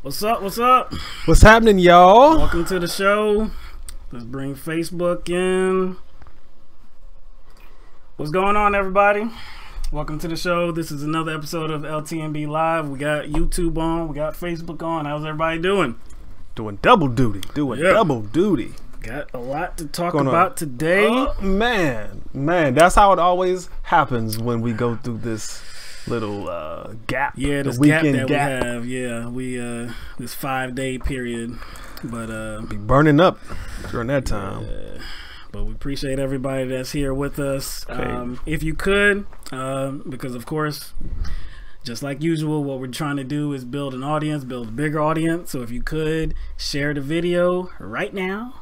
What's up? What's up? What's happening, y'all? Welcome to the show. Let's bring Facebook in. What's going on, everybody? Welcome to the show. This is another episode of LTMB Live. We got YouTube on. We got Facebook on. How's everybody doing? Doing double duty. Double duty. Got a lot to talk about today. Man, that's how it always happens when we go through this little gap. Yeah, this gap that we have. Yeah, we this 5-day period, but be burning up during that time. But we appreciate everybody that's here with us. Okay. If you could, because of course, just like usual, what we're trying to do is build an audience, build a bigger audience. So if you could share the video right now,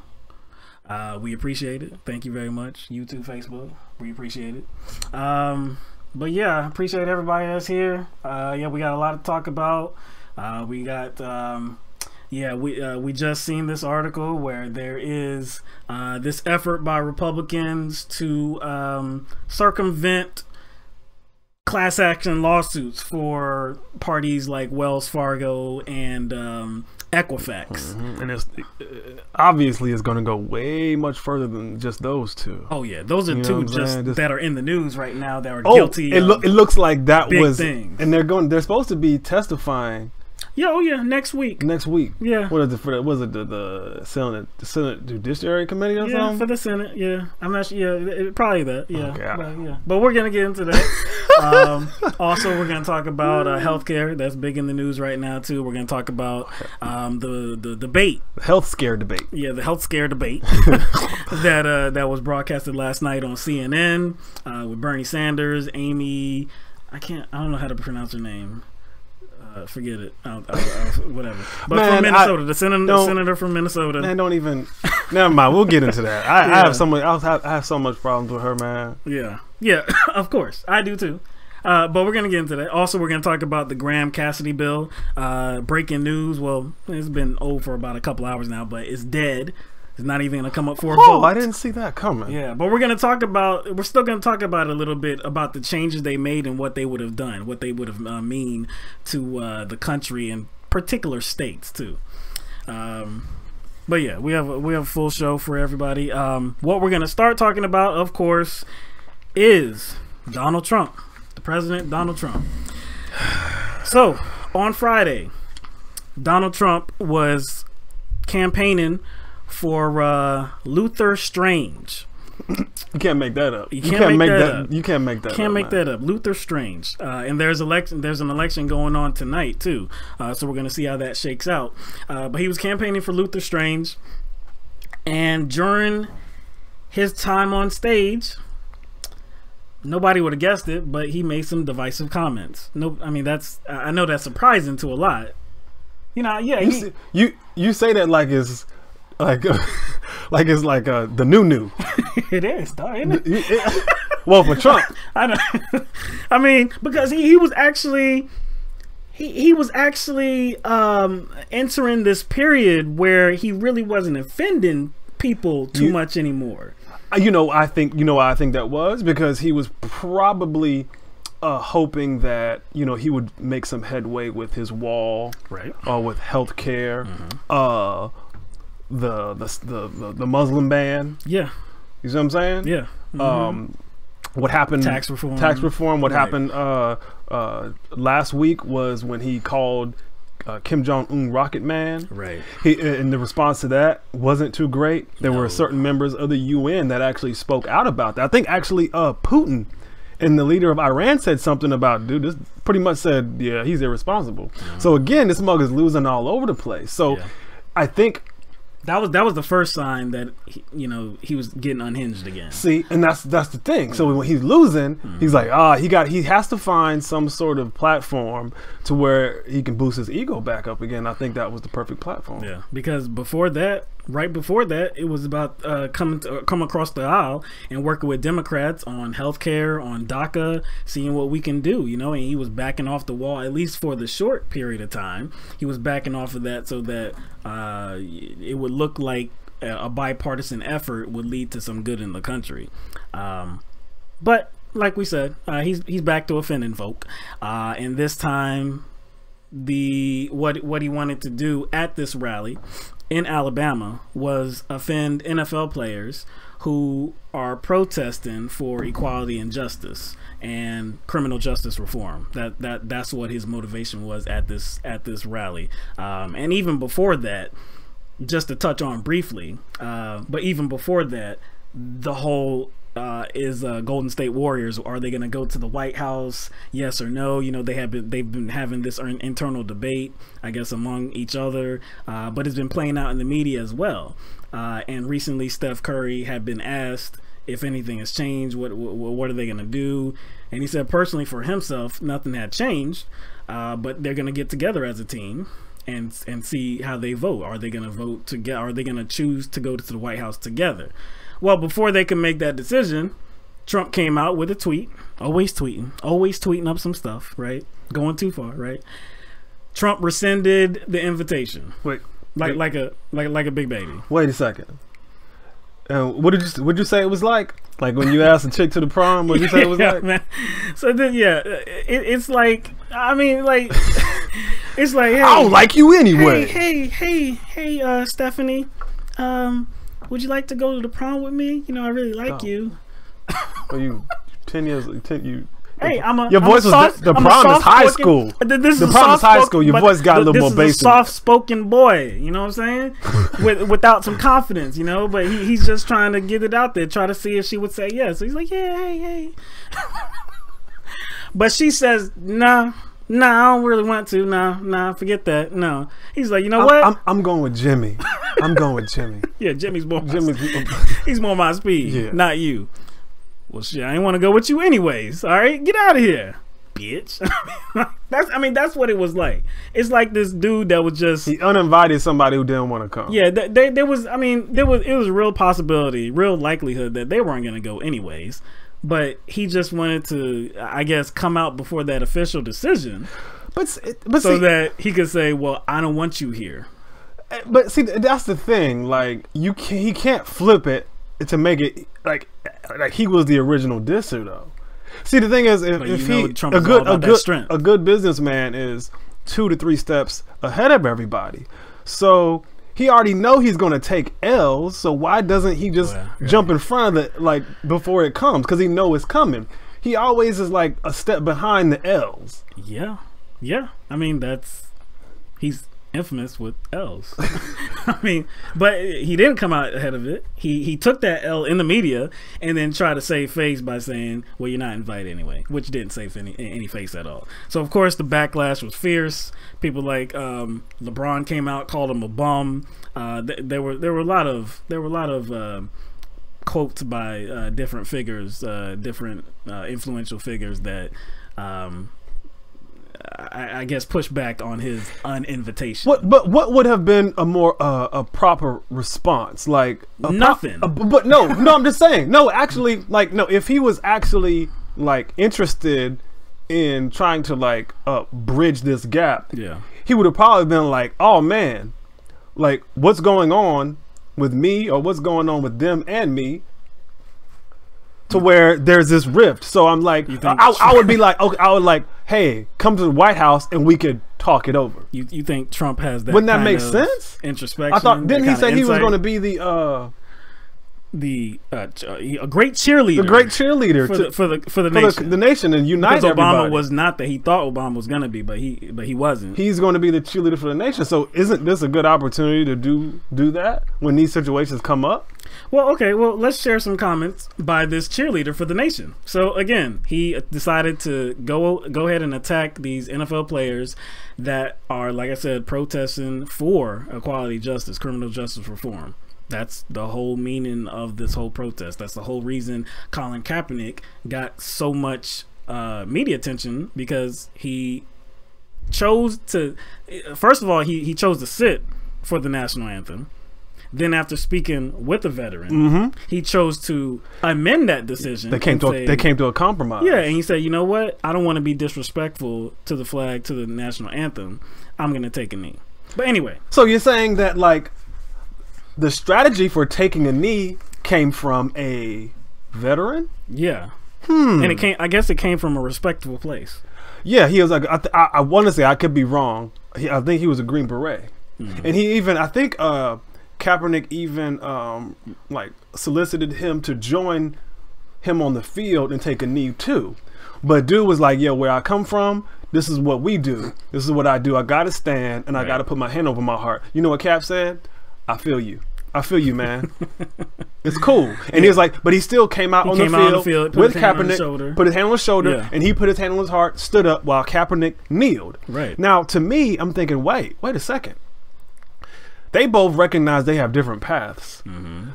we appreciate it. Thank you very much. YouTube, Facebook, we appreciate it. But yeah, I appreciate everybody that's here. Yeah, we got a lot to talk about. We got we just seen this article where there is this effort by Republicans to circumvent class action lawsuits for parties like Wells Fargo and Equifax. And it's obviously it's going to go way much further than just those two. Oh yeah, those are two just that are in the news right now that are guilty. It looks like that was things. And they're supposed to be testifying. Yeah, oh yeah, next week. Yeah. What is it for? Was it the Senate Judiciary Committee or something? Yeah, for the Senate. Yeah, I'm not sure. Yeah, probably that. Yeah, okay. But we're gonna get into that. Also, we're gonna talk about healthcare. That's big in the news right now too. We're gonna talk about the debate, the health scare debate. Yeah, the health scare debate that was broadcasted last night on CNN with Bernie Sanders, Amy. I don't know how to pronounce her name. Forget it. Whatever. But man, from Minnesota, the senator from Minnesota. Man, don't even. Never mind. We'll get into that. I have so much. I have so much problems with her, man. Yeah. Of course, I do too. But we're gonna get into that. Also, we're gonna talk about the Graham-Cassidy bill. Breaking news. Well, it's been old for about a couple hours now, but it's dead. It's not even gonna come up for a vote. I didn't see that coming. Yeah, but we're still gonna talk about a little bit about the changes they made and what they would have done, what they would have mean to the country and particular states too. But yeah, we have a full show for everybody. What we're gonna start talking about, of course, is Donald Trump, the president, Donald Trump. So on Friday, Donald Trump was campaigning for Luther Strange. You can't make that up. You can't make that up. You can't make that. Can't make that up. Luther Strange. And there's an election going on tonight too. So we're gonna see how that shakes out. But he was campaigning for Luther Strange, and during his time on stage, nobody would have guessed it, but he made some divisive comments. No, I mean I know that's surprising to a lot. You know, yeah. You say that like it's like it's like the new. It is, though, isn't it? Well, for Trump, I know. I mean, because he was actually entering this period where he really wasn't offending people too much anymore. I think that was because he was probably hoping that he would make some headway with his wall, right? Or with healthcare, the Muslim ban. Yeah, you see what I'm saying? Yeah. What happened? Tax reform. What happened last week was when he called Kim Jong-un Rocket Man. Right. And the response to that wasn't too great. There were certain members of the UN that actually spoke out about that. I think actually Putin and the leader of Iran said something about, dude, this pretty much said, yeah, he's irresponsible. So again, this mug is losing all over the place. So I think that was the first sign that he was getting unhinged again. See, and that's the thing. So when he's losing, he's like, he has to find some sort of platform to where he can boost his ego back up again. I think that was the perfect platform. Yeah, because right before that, it was about come across the aisle and working with Democrats on healthcare, on DACA, seeing what we can do. And he was backing off the wall, at least for the short period of time. He was backing off of that so that it would look like a bipartisan effort would lead to some good in the country. But like we said, he's back to offending folk, and this time what he wanted to do at this rally in Alabama was offend NFL players who are protesting for equality and justice and criminal justice reform. That's what his motivation was at this rally. And even before that, just to touch on briefly, but even before that, the whole is Golden State Warriors, are they going to go to the White House, yes or no? You know, they've been having this internal debate, I guess, among each other, but it's been playing out in the media as well. And recently Steph Curry had been asked if anything has changed, what are they going to do? And he said personally for himself, nothing had changed, but they're going to get together as a team and see how they vote. Are they going to vote together? Are they going to choose to go to the White House together? Well, before they can make that decision, Trump came out with a tweet, always tweeting up some stuff, right? Going too far, right? Trump rescinded the invitation. Like a big baby. Wait a second. What did you say it was like? Like when you asked a chick to the prom, what did you say it was like? Man. So then, it's like, I mean, like, it's like, hey, I don't like you anyway. Hey, Stephanie, would you like to go to the prom with me? You know, I really like you. Well, you 10 years, you. Hey, your voice was the prom is high school. The prom is high school. Your voice got a little more basic. This is a soft-spoken boy. You know what I'm saying? Without some confidence, you know. But he's just trying to get it out there, try to see if she would say yes. So he's like, yeah, hey. But she says, nah, I don't really want to. Nah, forget that. No. He's like, you know what? I'm going with Jimmy. I'm going with Jimmy. Yeah, Jimmy's more. He's more my speed, not you. Well, shit, I ain't want to go with you anyways. All right, get out of here, bitch. That's what it was like. It's like this dude that was just he uninvited somebody who didn't want to come. Yeah, it was a real possibility, real likelihood that they weren't gonna go anyways. But he just wanted to, I guess, come out before that official decision, but so that he could say, "Well, I don't want you here." But see, that's the thing. Like he can't flip it to make it like he was the original disser though. See, the thing is, if he a good businessman is 2 to 3 steps ahead of everybody, so he already know he's going to take L's. So why doesn't he just jump in front of it like before it comes? Because he know it's coming. He always is like a step behind the L's. Yeah. I mean, he's infamous with L's. I mean, but he didn't come out ahead of it. He took that L in the media and then tried to save face by saying, well, you're not invited anyway, which didn't save any face at all. So of course the backlash was fierce. People like LeBron came out, called him a bum. There were a lot of quotes by different figures, different influential figures that I guess push back on his uninvitation. What would have been a more a proper response? Like nothing. But no, I'm just saying. No, actually, like no. If he was actually like interested in trying to like bridge this gap, he would have probably been like, oh man, like what's going on with me or what's going on with them and me, to where there's this rift. So I'm like, I would be like, okay, I would like, hey, come to the White House and we could talk it over. You think Trump has that? Wouldn't that make sense? Introspection. I thought, didn't he say he was going to be a great cheerleader? The great cheerleader for the nation. The nation and unite because Obama everybody. was not that. He thought Obama was going to be, but he wasn't. He's going to be the cheerleader for the nation. So isn't this a good opportunity to do that when these situations come up? Well, okay. Well, let's share some comments by this cheerleader for the nation. So again, he decided to go ahead and attack these NFL players that are, like I said, protesting for equality, justice, criminal justice reform. That's the whole meaning of this whole protest. That's the whole reason Colin Kaepernick got so much media attention, because he chose to, first of all, he chose to sit for the national anthem. Then after speaking with a veteran, he chose to amend that decision. They came to a compromise. Yeah, and he said, you know what? I don't want to be disrespectful to the flag, to the national anthem. I'm going to take a knee. But anyway. So you're saying that like the strategy for taking a knee came from a veteran? Yeah. And it came. I guess it came from a respectable place. Yeah, he was like, I want to say, I could be wrong. I think he was a Green Beret, and he even, I think Kaepernick even like solicited him to join him on the field and take a knee too. But dude was like, "Yo, where I come from, this is what we do. This is what I do. I gotta stand and I gotta put my hand over my heart." You know what Cap said? "I feel you. I feel you, man." It's cool. And he was like, but he still came out on the field with Kaepernick, put his hand on his shoulder, and he put his hand on his heart, stood up while Kaepernick kneeled. Right. Now, to me, I'm thinking, wait a second. They both recognize they have different paths,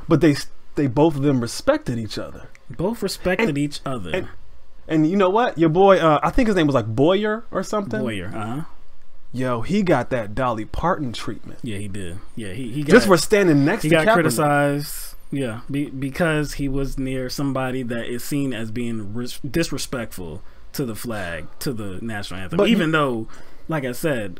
but they both of them respected each other. Both respected each other. And you know what? Your boy, I think his name was like Boyer or something. Boyer, Yo, he got that Dolly Parton treatment. Yeah, he did. Yeah, he got, just for standing next to Kaepernick. He got criticized. Yeah, because he was near somebody that is seen as being disrespectful to the flag, to the national anthem. But even though, like I said,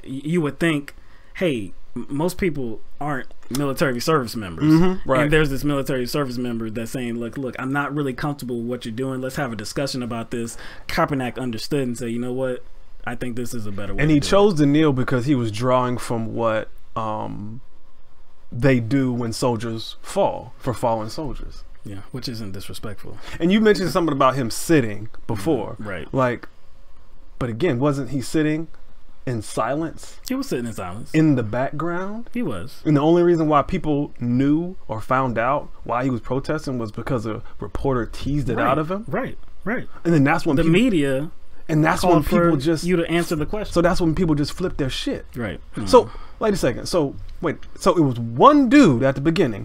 you would think, hey, most people aren't military service members. Right. And there's this military service member that's saying, look, I'm not really comfortable with what you're doing. Let's have a discussion about this. Kaepernick understood and said, you know what? I think this is a better way. And he chose to kneel because he was drawing from what they do when soldiers fall, for fallen soldiers. Yeah, which isn't disrespectful. And you mentioned something about him sitting before. Right. Like, but again, wasn't he sitting in silence? He was sitting in silence. In the background? He was. And the only reason why people knew or found out why he was protesting was because a reporter teased it out of him. Right. And then that's when the media... And that's when people just... you to answer the question. So that's when people just flip their shit. Right. So, wait a second. So, wait. So it was one dude at the beginning.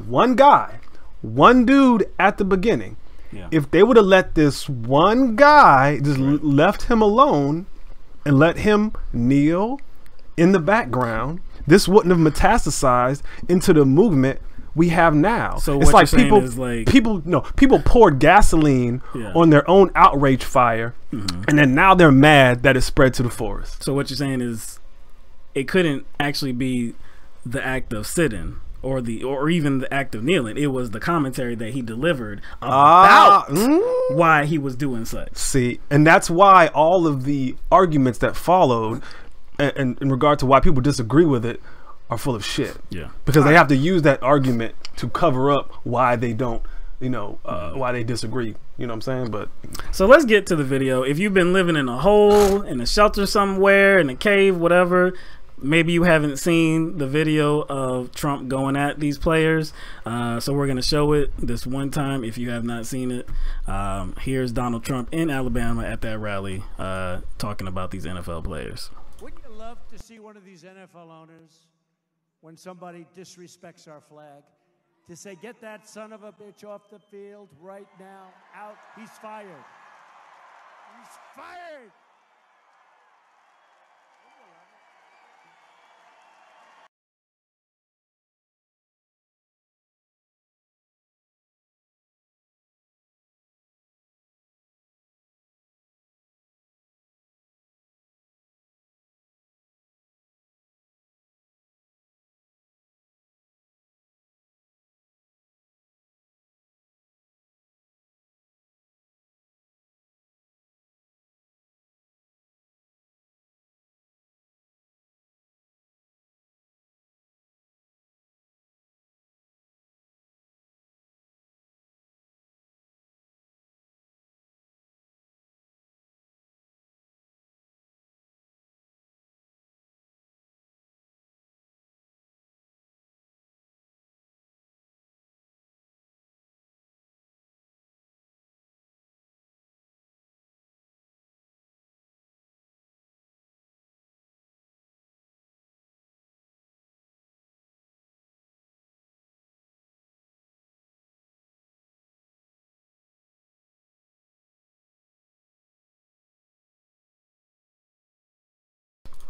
One guy. One dude at the beginning. Yeah. If they would have let this one guy, just left him alone and let him kneel in the background, this wouldn't have metastasized into the movement we have now. So it's what like you're saying is like people poured gasoline on their own outrage fire, and then now they're mad that it spread to the forest. So what you're saying is it couldn't actually be the act of sitting or even the act of kneeling. It was the commentary that he delivered about why he was doing such. See, and that's why all of the arguments that followed and in regard to why people disagree with it are full of shit. Yeah. Because they have to use that argument to cover up why they don't, why they disagree. You know what I'm saying? But so let's get to the video. If you've been living in a hole, in a shelter somewhere, in a cave, whatever, maybe you haven't seen the video of Trump going at these players. So we're going to show it this one time if you have not seen it. Here's Donald Trump in Alabama at that rally talking about these NFL players. Wouldn't you love to see one of these NFL owners, when somebody disrespects our flag, to say, get that son of a bitch off the field right now, out, he's fired. He's fired.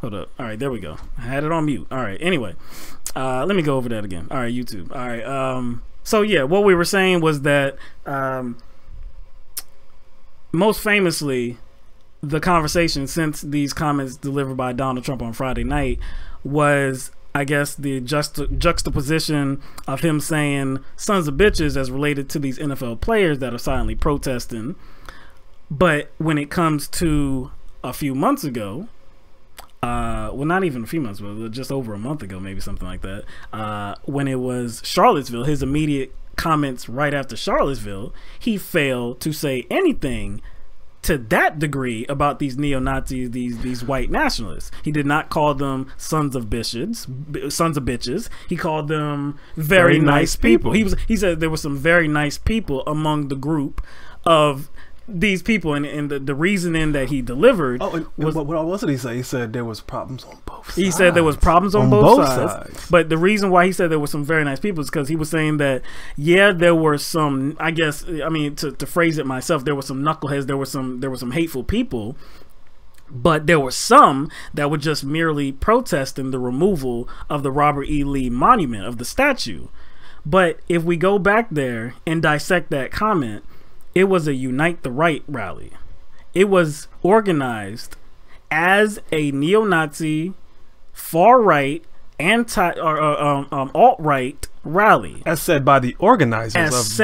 Hold up. All right, there we go. I had it on mute. All right. Anyway, let me go over that again. All right, YouTube. All right. So yeah, what we were saying was that most famously, the conversation since these comments delivered by Donald Trump on Friday night was I guess the juxtaposition of him saying sons of bitches as related to these NFL players that are silently protesting. But when it comes to a few months ago, well, not even a few months ago, just over a month ago, maybe something like that, when it was Charlottesville, his immediate comments right after Charlottesville, he failed to say anything to that degree about these neo-Nazis, these white nationalists. He did not call them sons of bitches. He called them very nice people. He said there were some very nice people among the group of these people, and the reasoning that he delivered was, what else did he say? He said there was problems on both sides. He said there was problems on both sides. But the reason why he said there were some very nice people is because he was saying that, yeah, there were some, I guess, I mean, to phrase it myself, there were some knuckleheads, there were some hateful people, but there were some that were just merely protesting the removal of the Robert E. Lee monument, of the statue. But if we go back there and dissect that comment, it was a Unite the Right rally. It was organized as a neo-Nazi, far-right, alt-right rally. As said by the organizers.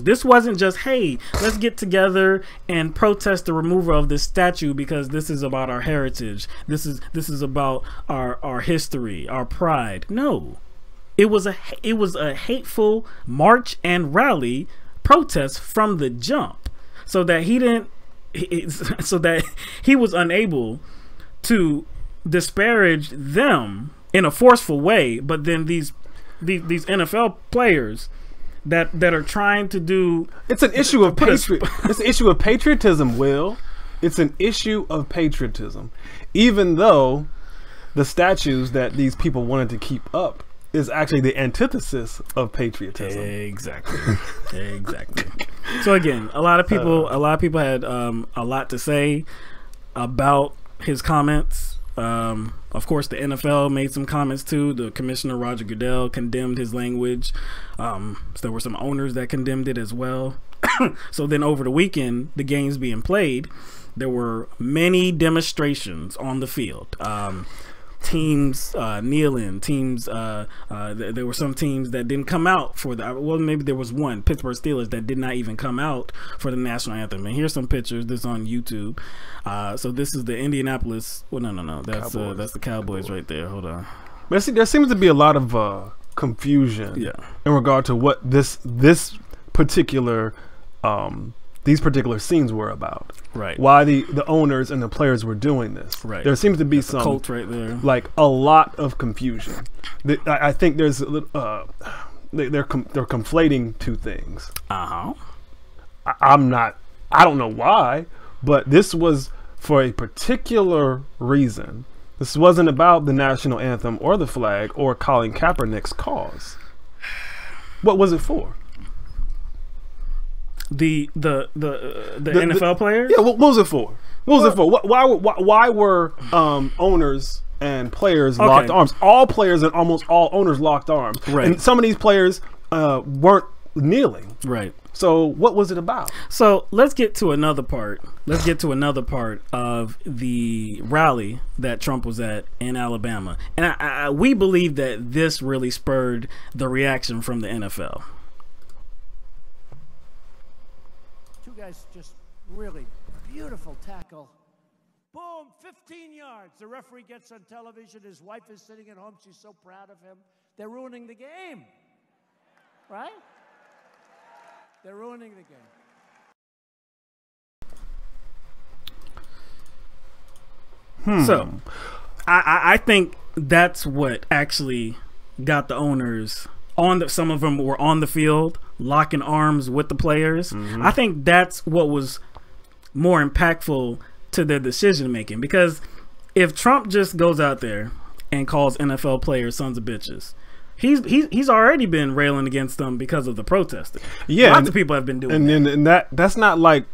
This wasn't just, hey, let's get together and protest the removal of this statue because this is about our heritage. This is about our history, our pride. No. It was a hateful march and rally protest from the jump, so that he was unable to disparage them in a forceful way. But then these NFL players that are trying to do, it's an issue of it's an issue of patriotism, Will. It's an issue of patriotism, even though the statues that these people wanted to keep up is actually the antithesis of patriotism. Exactly. So again, a lot of people had a lot to say about his comments. Of course, the NFL made some comments too. The commissioner, Roger Goodell, condemned his language. So there were some owners that condemned it as well. So then over the weekend, the games being played, there were many demonstrations on the field. Teams kneeling, teams there were some teams that didn't come out for maybe there was one, Pittsburgh Steelers, that did not even come out for the national anthem. And here's some pictures. This is on YouTube. So this is the Indianapolis, well, no, that's the Cowboys right there. Hold on. But there seems to be a lot of confusion in regard to what this particular these particular scenes were about. Right. Why the owners and the players were doing this. Right. There seems to be some cult right there. Like a lot of confusion. I think there's a little, they're conflating two things. Uh-huh. I don't know why, but this was for a particular reason. This wasn't about the national anthem or the flag or Colin Kaepernick's cause. What was it for? The NFL players? Yeah, what was it for? What was it for? Why were owners and players locked arms? All players and almost all owners locked arms. Right. And some of these players weren't kneeling. Right. So what was it about? So let's get to another part. Let's get to another part of the rally that Trump was at in Alabama. And we believe that this really spurred the reaction from the NFL. Guys, just really beautiful tackle. Boom, 15 yards. The referee gets on television. His wife is sitting at home. She's so proud of him. They're ruining the game. Right? They're ruining the game. So, I think that's what actually got the owners some of them were on the field locking arms with the players. Mm-hmm. I think that's what was more impactful to their decision making, because if Trump just goes out there and calls NFL players sons of bitches, he's already been railing against them because of the protesting. Yeah, lots of people have been doing that. And that's not like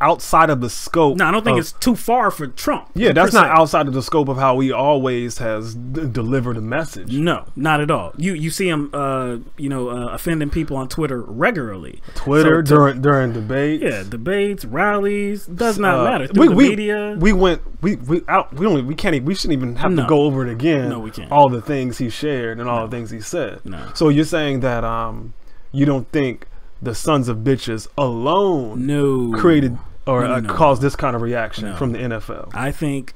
outside of the scope. No, I don't think it's too far for Trump. Yeah, that's not outside of the scope of how he always has delivered a message. No, not at all. You see him, offending people on Twitter regularly. Twitter during debates. Yeah, debates, rallies. Does not matter. The media. We shouldn't even have to go over it again. No, we can't. All the things he shared and all the things he said. No. So you're saying that you don't think the sons of bitches alone created or caused this kind of reaction from the NFL? I think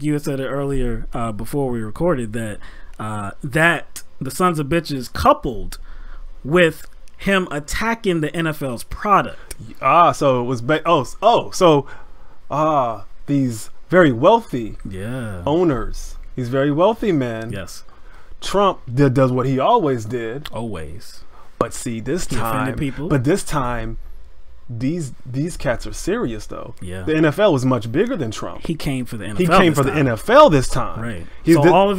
you had said it earlier before we recorded that that the sons of bitches coupled with him attacking the NFL's product. So it was these very wealthy owners, these very wealthy men. Yes. Trump does what he always did. Always. But see, this time these cats are serious though. Yeah. The NFL was much bigger than Trump. He came for the NFL. He came for the NFL this time. Right. So all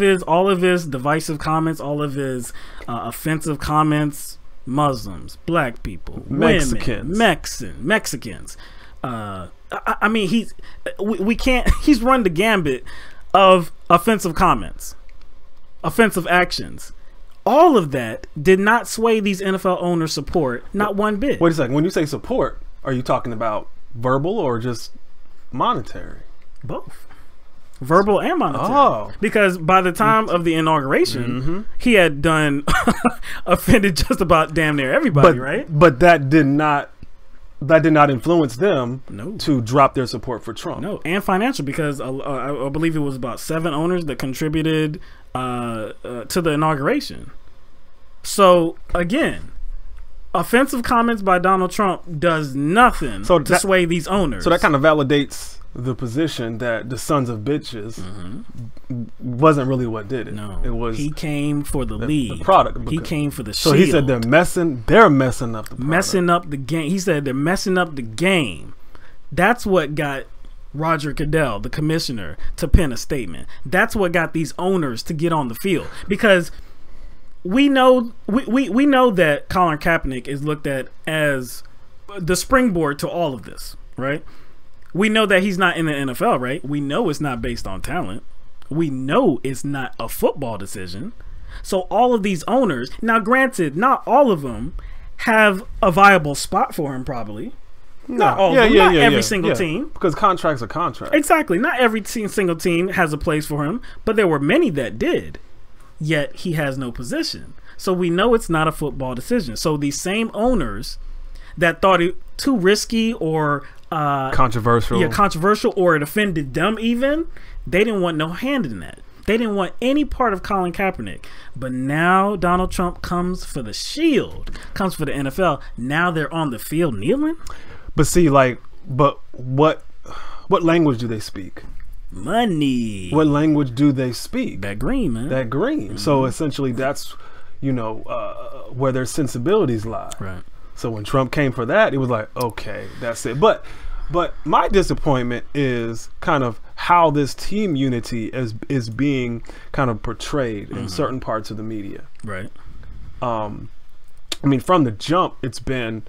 of his divisive comments, all of his offensive comments, Muslims, black people, Mexicans, women, Mexicans. I mean, we can't. He's run the gambit of offensive comments, offensive actions. All of that did not sway these NFL owners' support, not one bit. Wait a second. When you say support, are you talking about verbal or just monetary? Both. Verbal and monetary. Oh. Because by the time of the inauguration, he had done offended just about damn near everybody, right? But that did not influence them to drop their support for Trump. No, and financial, because I believe it was about 7 owners that contributed to the inauguration. So again, offensive comments by Donald Trump does nothing to sway these owners. So that kind of validates the position that the sons of bitches wasn't really what did it. No, it was he came for the league, the product. He came for the so shield. He said they're messing up the product. Messing up the game. He said they're messing up the game. That's what got Roger Goodell, the commissioner, to pen a statement. That's what got these owners to get on the field, because we know that Colin Kaepernick is looked at as the springboard to all of this, right? We know that he's not in the NFL, right? We know it's not based on talent. We know it's not a football decision. So all of these owners, now granted, not all of them have a viable spot for him, probably. Not all of them, not every single team. Because contracts are contracts. Exactly. Not every single team has a place for him, but there were many that did. Yet he has no position. So we know it's not a football decision. So these same owners that thought it too risky or controversial, or it offended them even, they didn't want no hand in that. They didn't want any part of Colin Kaepernick. But now Donald Trump comes for the shield, comes for the NFL. Now they're on the field kneeling. But see, but what language do they speak? Money. What language do they speak? That green, man. That green. So essentially, that's where their sensibilities lie. Right. So when Trump came for that, it was like, okay, that's it. But my disappointment is kind of how this team unity is being kind of portrayed in certain parts of the media. Right. I mean, from the jump, it's been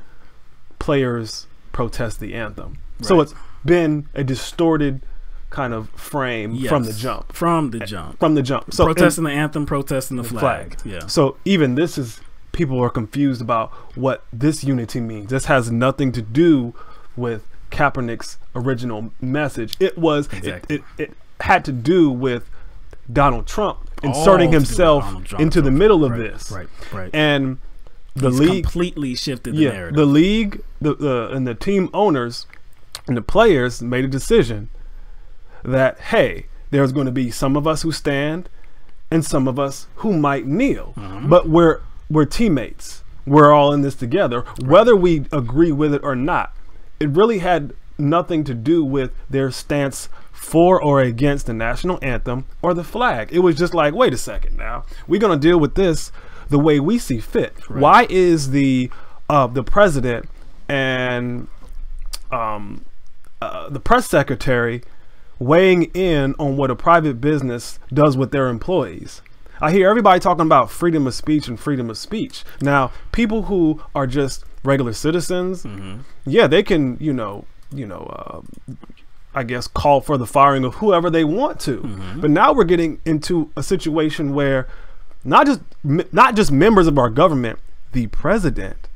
players protest the anthem. Right. So it's been a distorted kind of frame from the jump. From the jump. So protesting the anthem, protesting the flag. Yeah. So even this is, people are confused about what this unity means. This has nothing to do with Kaepernick's original message. It was it had to do with Donald Trump inserting himself into the middle of this. Right. And the league completely shifted the narrative. The league, and the team owners and the players made a decision that, hey, there's going to be some of us who stand and some of us who might kneel, but we're teammates. We're all in this together, whether we agree with it or not. It really had nothing to do with their stance for or against the national anthem or the flag. It was just like, wait a second, now we're going to deal with this the way we see fit. Right. Why is the president and the press secretary weighing in on what a private business does with their employees? I hear everybody talking about freedom of speech and freedom of speech. Now, people who are just regular citizens, yeah, they can, I guess, call for the firing of whoever they want to. But now we're getting into a situation where not just members of our government, the president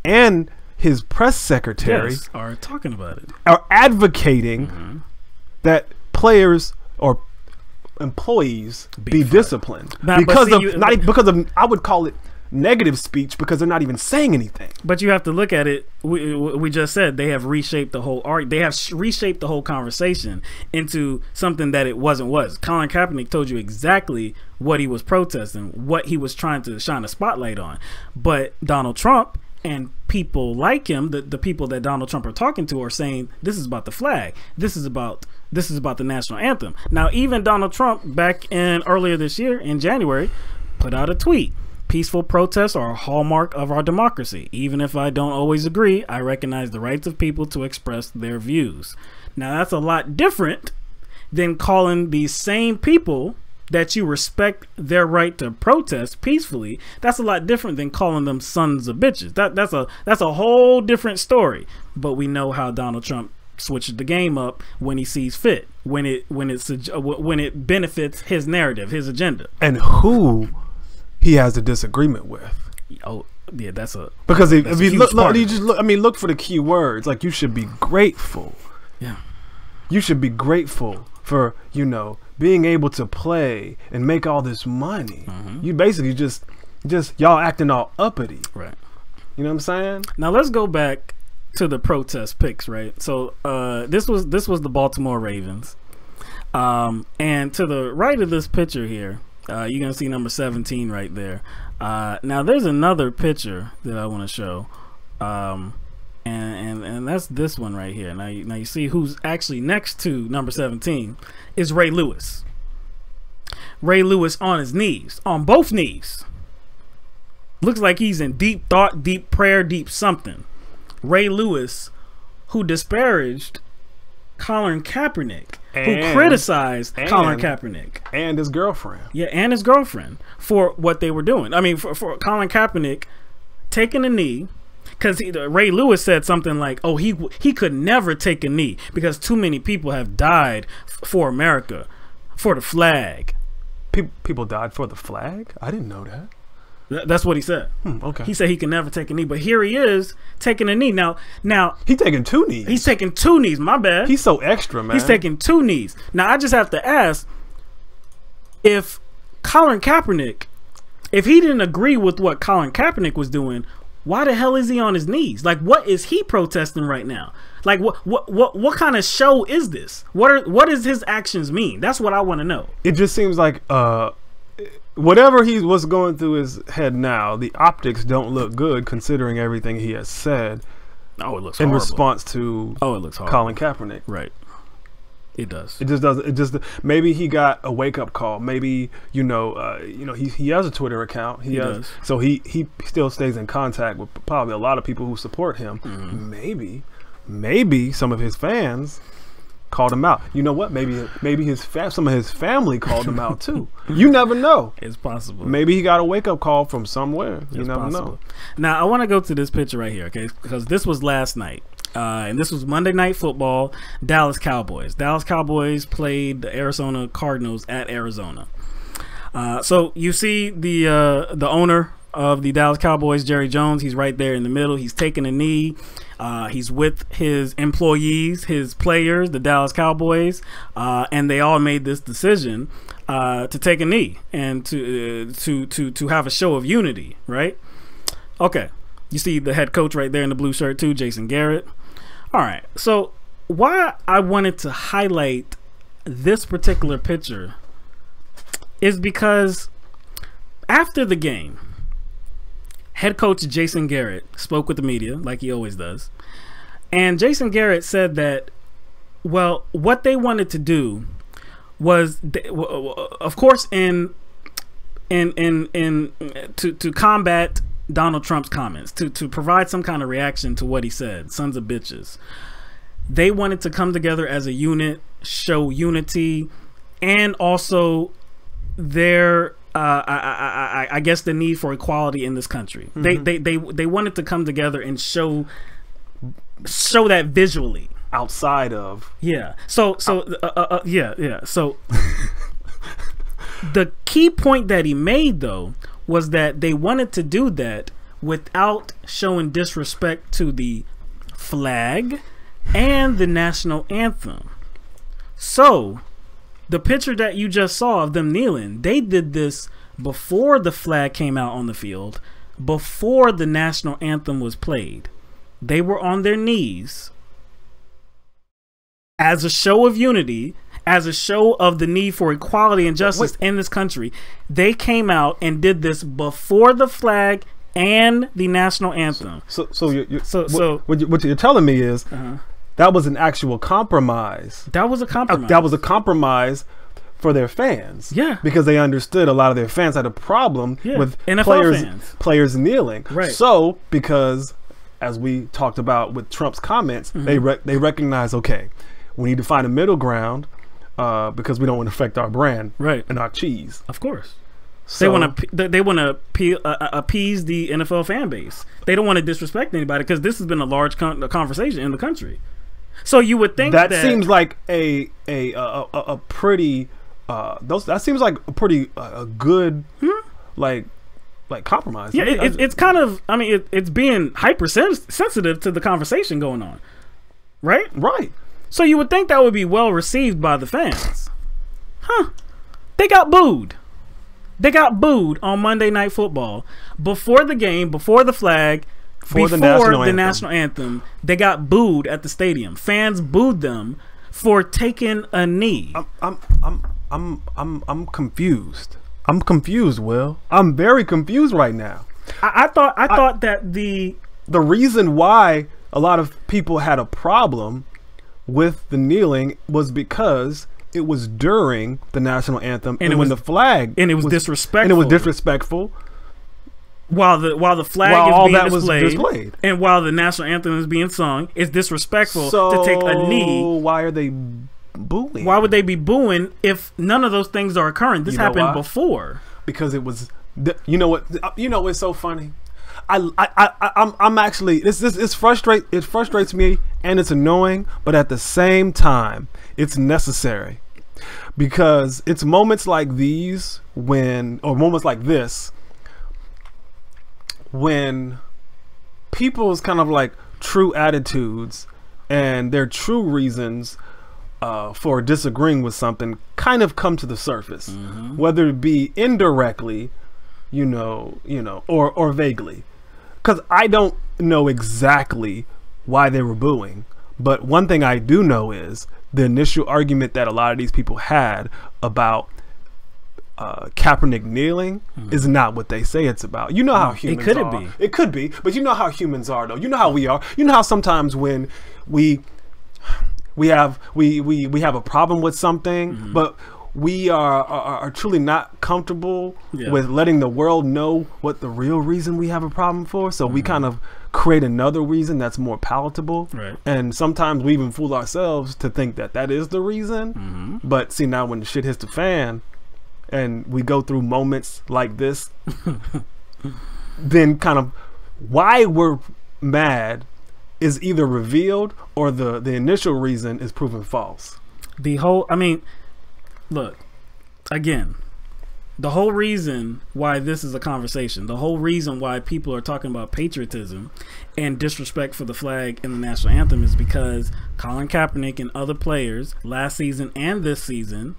and his press secretary are talking about it, are advocating that players or employees be disciplined because of I would call it negative speech, because they're not even saying anything. But you have to look at it. We just said they have reshaped the whole art. They have reshaped the whole conversation into something that it wasn't. Colin Kaepernick told you exactly what he was protesting, what he was trying to shine a spotlight on. But Donald Trump and people like him, the people that Donald Trump are talking to, are saying this is about the flag. This is about the national anthem. Now, even Donald Trump back in earlier this year in January put out a tweet. Peaceful protests are a hallmark of our democracy. Even if I don't always agree, I recognize the rights of people to express their views. Now, that's a lot different than calling these same people that you respect their right to protest peacefully. That's a lot different than calling them sons of bitches. That's a whole different story. But we know how Donald Trump switches the game up when he sees fit, when it benefits his narrative, his agenda, and who he has a disagreement with. Oh yeah, because if you look for the key words. Like, you should be grateful. Yeah, you should be grateful for being able to play and make all this money. You basically just y'all acting all uppity, right? You know what I'm saying? Now let's go back to the protest pics, right? So this was the Baltimore Ravens, and to the right of this picture here, you're gonna see number 17 right there. Now there's another picture that I want to show, and that's this one right here. Now you see who's actually next to number 17 is Ray Lewis. Ray Lewis on his knees, on both knees. Looks like he's in deep thought, deep prayer, deep something. Ray Lewis, who disparaged Colin Kaepernick, who criticized Colin Kaepernick and his girlfriend. Yeah, and his girlfriend for what they were doing. I mean, for Colin Kaepernick taking a knee, because Ray Lewis said something like, "Oh, he could never take a knee because too many people have died for America, for the flag." People died for the flag? I didn't know that. That's what he said. Okay. He said he can never take a knee, but here he is taking a knee. Now he's taking 2 knees. He's taking 2 knees. My bad. He's so extra, man. He's taking 2 knees. Now I just have to ask, if Colin Kaepernick, if he didn't agree with what Colin Kaepernick was doing, why the hell is he on his knees? Like, what is he protesting right now? Like, what kind of show is this? What does his actions mean? That's what I want to know. It just seems like whatever what's going through his head now, the optics don't look good considering everything he has said. Oh, it looks in horrible. Response to it looks horrible. Colin Kaepernick. Right. It does. It just doesn't. It just maybe he got a wake up call. Maybe he has a Twitter account. He does. So he still stays in contact with probably a lot of people who support him. Maybe some of his fans called him out. You know what? Maybe some of his family called him out too. You never know. It's possible. Maybe he got a wake up call from somewhere. You never know. Now I want to go to this picture right here, okay? Because this was last night. And this was Monday Night Football. Dallas Cowboys played the Arizona Cardinals at Arizona. So you see the owner of the Dallas Cowboys, Jerry Jones. He's right there in the middle. He's taking a knee. He's with his employees, his players, the Dallas Cowboys, and they all made this decision to take a knee and to have a show of unity, right? Okay, you see the head coach right there in the blue shirt too, Jason Garrett. All right, so why I wanted to highlight this particular picture is because after the game, head coach Jason Garrett spoke with the media like he always does. And Jason Garrett said that, well, what they wanted to do was, of course, to combat Donald Trump's comments, to provide some kind of reaction to what he said, sons of bitches. They wanted to come together as a unit, show unity, and also their I guess the need for equality in this country. They wanted to come together and show that visually outside of So the key point that he made though was that they wanted to do that without showing disrespect to the flag and the national anthem. So the picture that you just saw of them kneeling, they did this before the flag came out on the field, before the national anthem was played. They were on their knees as a show of unity, as a show of the need for equality and justice in this country. They came out and did this before the flag and the national anthem. So what you're telling me is that was an actual compromise. That was a compromise. That was a compromise for their fans. Yeah. Because they understood a lot of their fans had a problem with NFL players kneeling. Right. So because, as we talked about with Trump's comments, they recognize, okay, we need to find a middle ground because we don't want to affect our brand and our cheese. Of course. So, they want to appease the NFL fan base. They don't want to disrespect anybody because this has been a large conversation in the country. So you would think that seems like a pretty that seems like a pretty good like compromise. Yeah, it's kind of, I mean, it's being hypersensitive to the conversation going on, right? Right. So you would think that would be well received by the fans. They got booed. They got booed on Monday Night Football before the game, before the flag, before the national anthem. They got booed at the stadium. Fans booed them for taking a knee. I'm confused. I'm confused, Will. I'm very confused right now. I thought that the reason why a lot of people had a problem with the kneeling was because it was during the national anthem and when the flag and it was disrespectful. And it was disrespectful. While the flag is being displayed and while the national anthem is being sung, it's disrespectful to take a knee. Why are they booing? Why would they be booing if none of those things are occurring? This happened before. Because it was, you know what? You know what's so funny? I'm actually it frustrates me and it's annoying, but at the same time, it's necessary because it's moments like these moments like this when people's kind of like true attitudes and their true reasons for disagreeing with something kind of come to the surface, whether it be indirectly, or vaguely. Because I don't know exactly why they were booing, but one thing I do know is the initial argument that a lot of these people had about Kaepernick kneeling is not what they say it's about. You know how humans are. It could be, but you know how humans are, though. You know how we are. You know how sometimes when we have a problem with something, but we are truly not comfortable with letting the world know what the real reason we have a problem for. So we kind of create another reason that's more palatable. Right. And sometimes we even fool ourselves to think that that is the reason. But see, now when the shit hits the fan and we go through moments like this, then kind of why we're mad is either revealed or the initial reason is proven false. Look, again, the whole reason why this is a conversation, the whole reason why people are talking about patriotism and disrespect for the flag and the national anthem is because Colin Kaepernick and other players last season and this season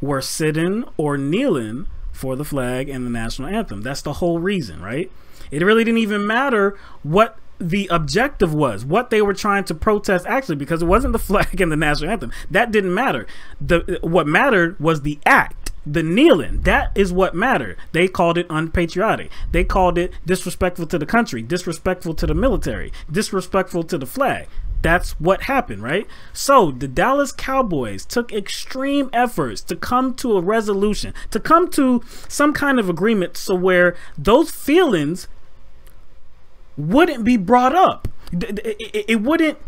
were sitting or kneeling for the flag and the national anthem. That's the whole reason, right? It really didn't even matter what the objective was, what they were trying to protest actually, because it wasn't the flag and the national anthem. That didn't matter. What mattered was the act, the kneeling. That is what mattered. They called it unpatriotic. They called it disrespectful to the country, disrespectful to the military, disrespectful to the flag. That's what happened, right? So the Dallas Cowboys took extreme efforts to come to a resolution, to come to some kind of agreement so where those feelings wouldn't be brought up. It wouldn't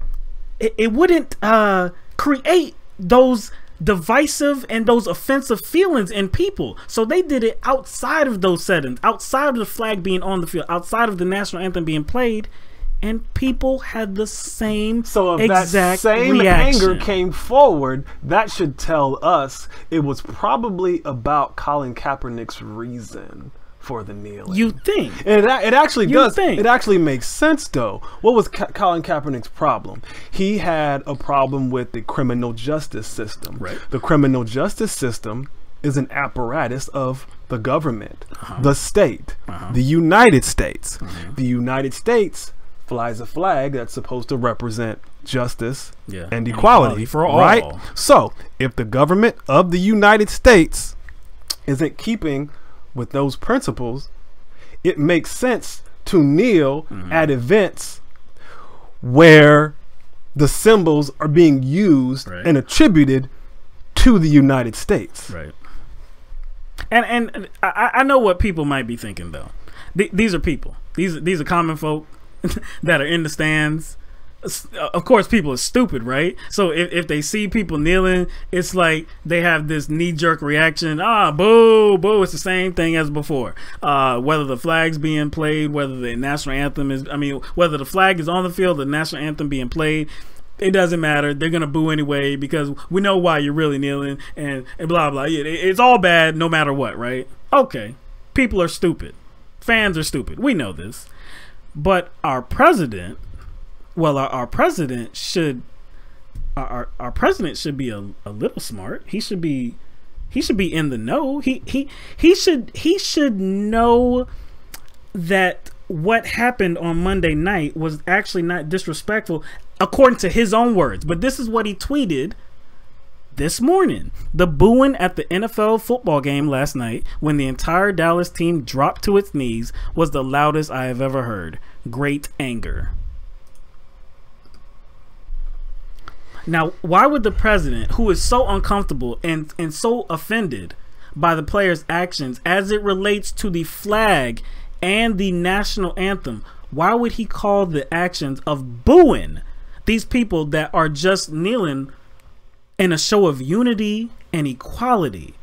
create those divisive and those offensive feelings in people. So they did it outside of those settings, outside of the flag being on the field, outside of the national anthem being played, and people had the same exact that same reaction. anger came forward. That should tell us it was probably about Colin Kaepernick's reason for the kneeling. You think? And it actually does. Think. It actually makes sense, though. What was Colin Kaepernick's problem? He had a problem with the criminal justice system. Right. The criminal justice system is an apparatus of the government, the state, the United States. The United States flies a flag that's supposed to represent justice and equality for all. Right? So, if the government of the United States isn't keeping with those principles, it makes sense to kneel at events where the symbols are being used and attributed to the United States. Right. And I know what people might be thinking, though. These are people. These are common folk that are in the stands. Of course, people are stupid, right? So if they see people kneeling, it's like they have this knee-jerk reaction. Boo, boo. It's the same thing as before. Whether the flag's being played, whether the national anthem is, whether the flag is on the field, the national anthem being played, it doesn't matter. They're going to boo anyway because we know why you're really kneeling and blah, blah. It's all bad no matter what, right? Okay. People are stupid. Fans are stupid. We know this. But our president... Well, our president should our president should be a little smart. He should be in the know. He should know that what happened on Monday night was actually not disrespectful, according to his own words. But this is what he tweeted this morning. The booing at the NFL football game last night when the entire Dallas team dropped to its knees was the loudest I have ever heard. Great anger. Now, why would the president, who is so uncomfortable and so offended by the players' actions as it relates to the flag and the national anthem, why would he call the actions of booing these people that are just kneeling in a show of unity and equality?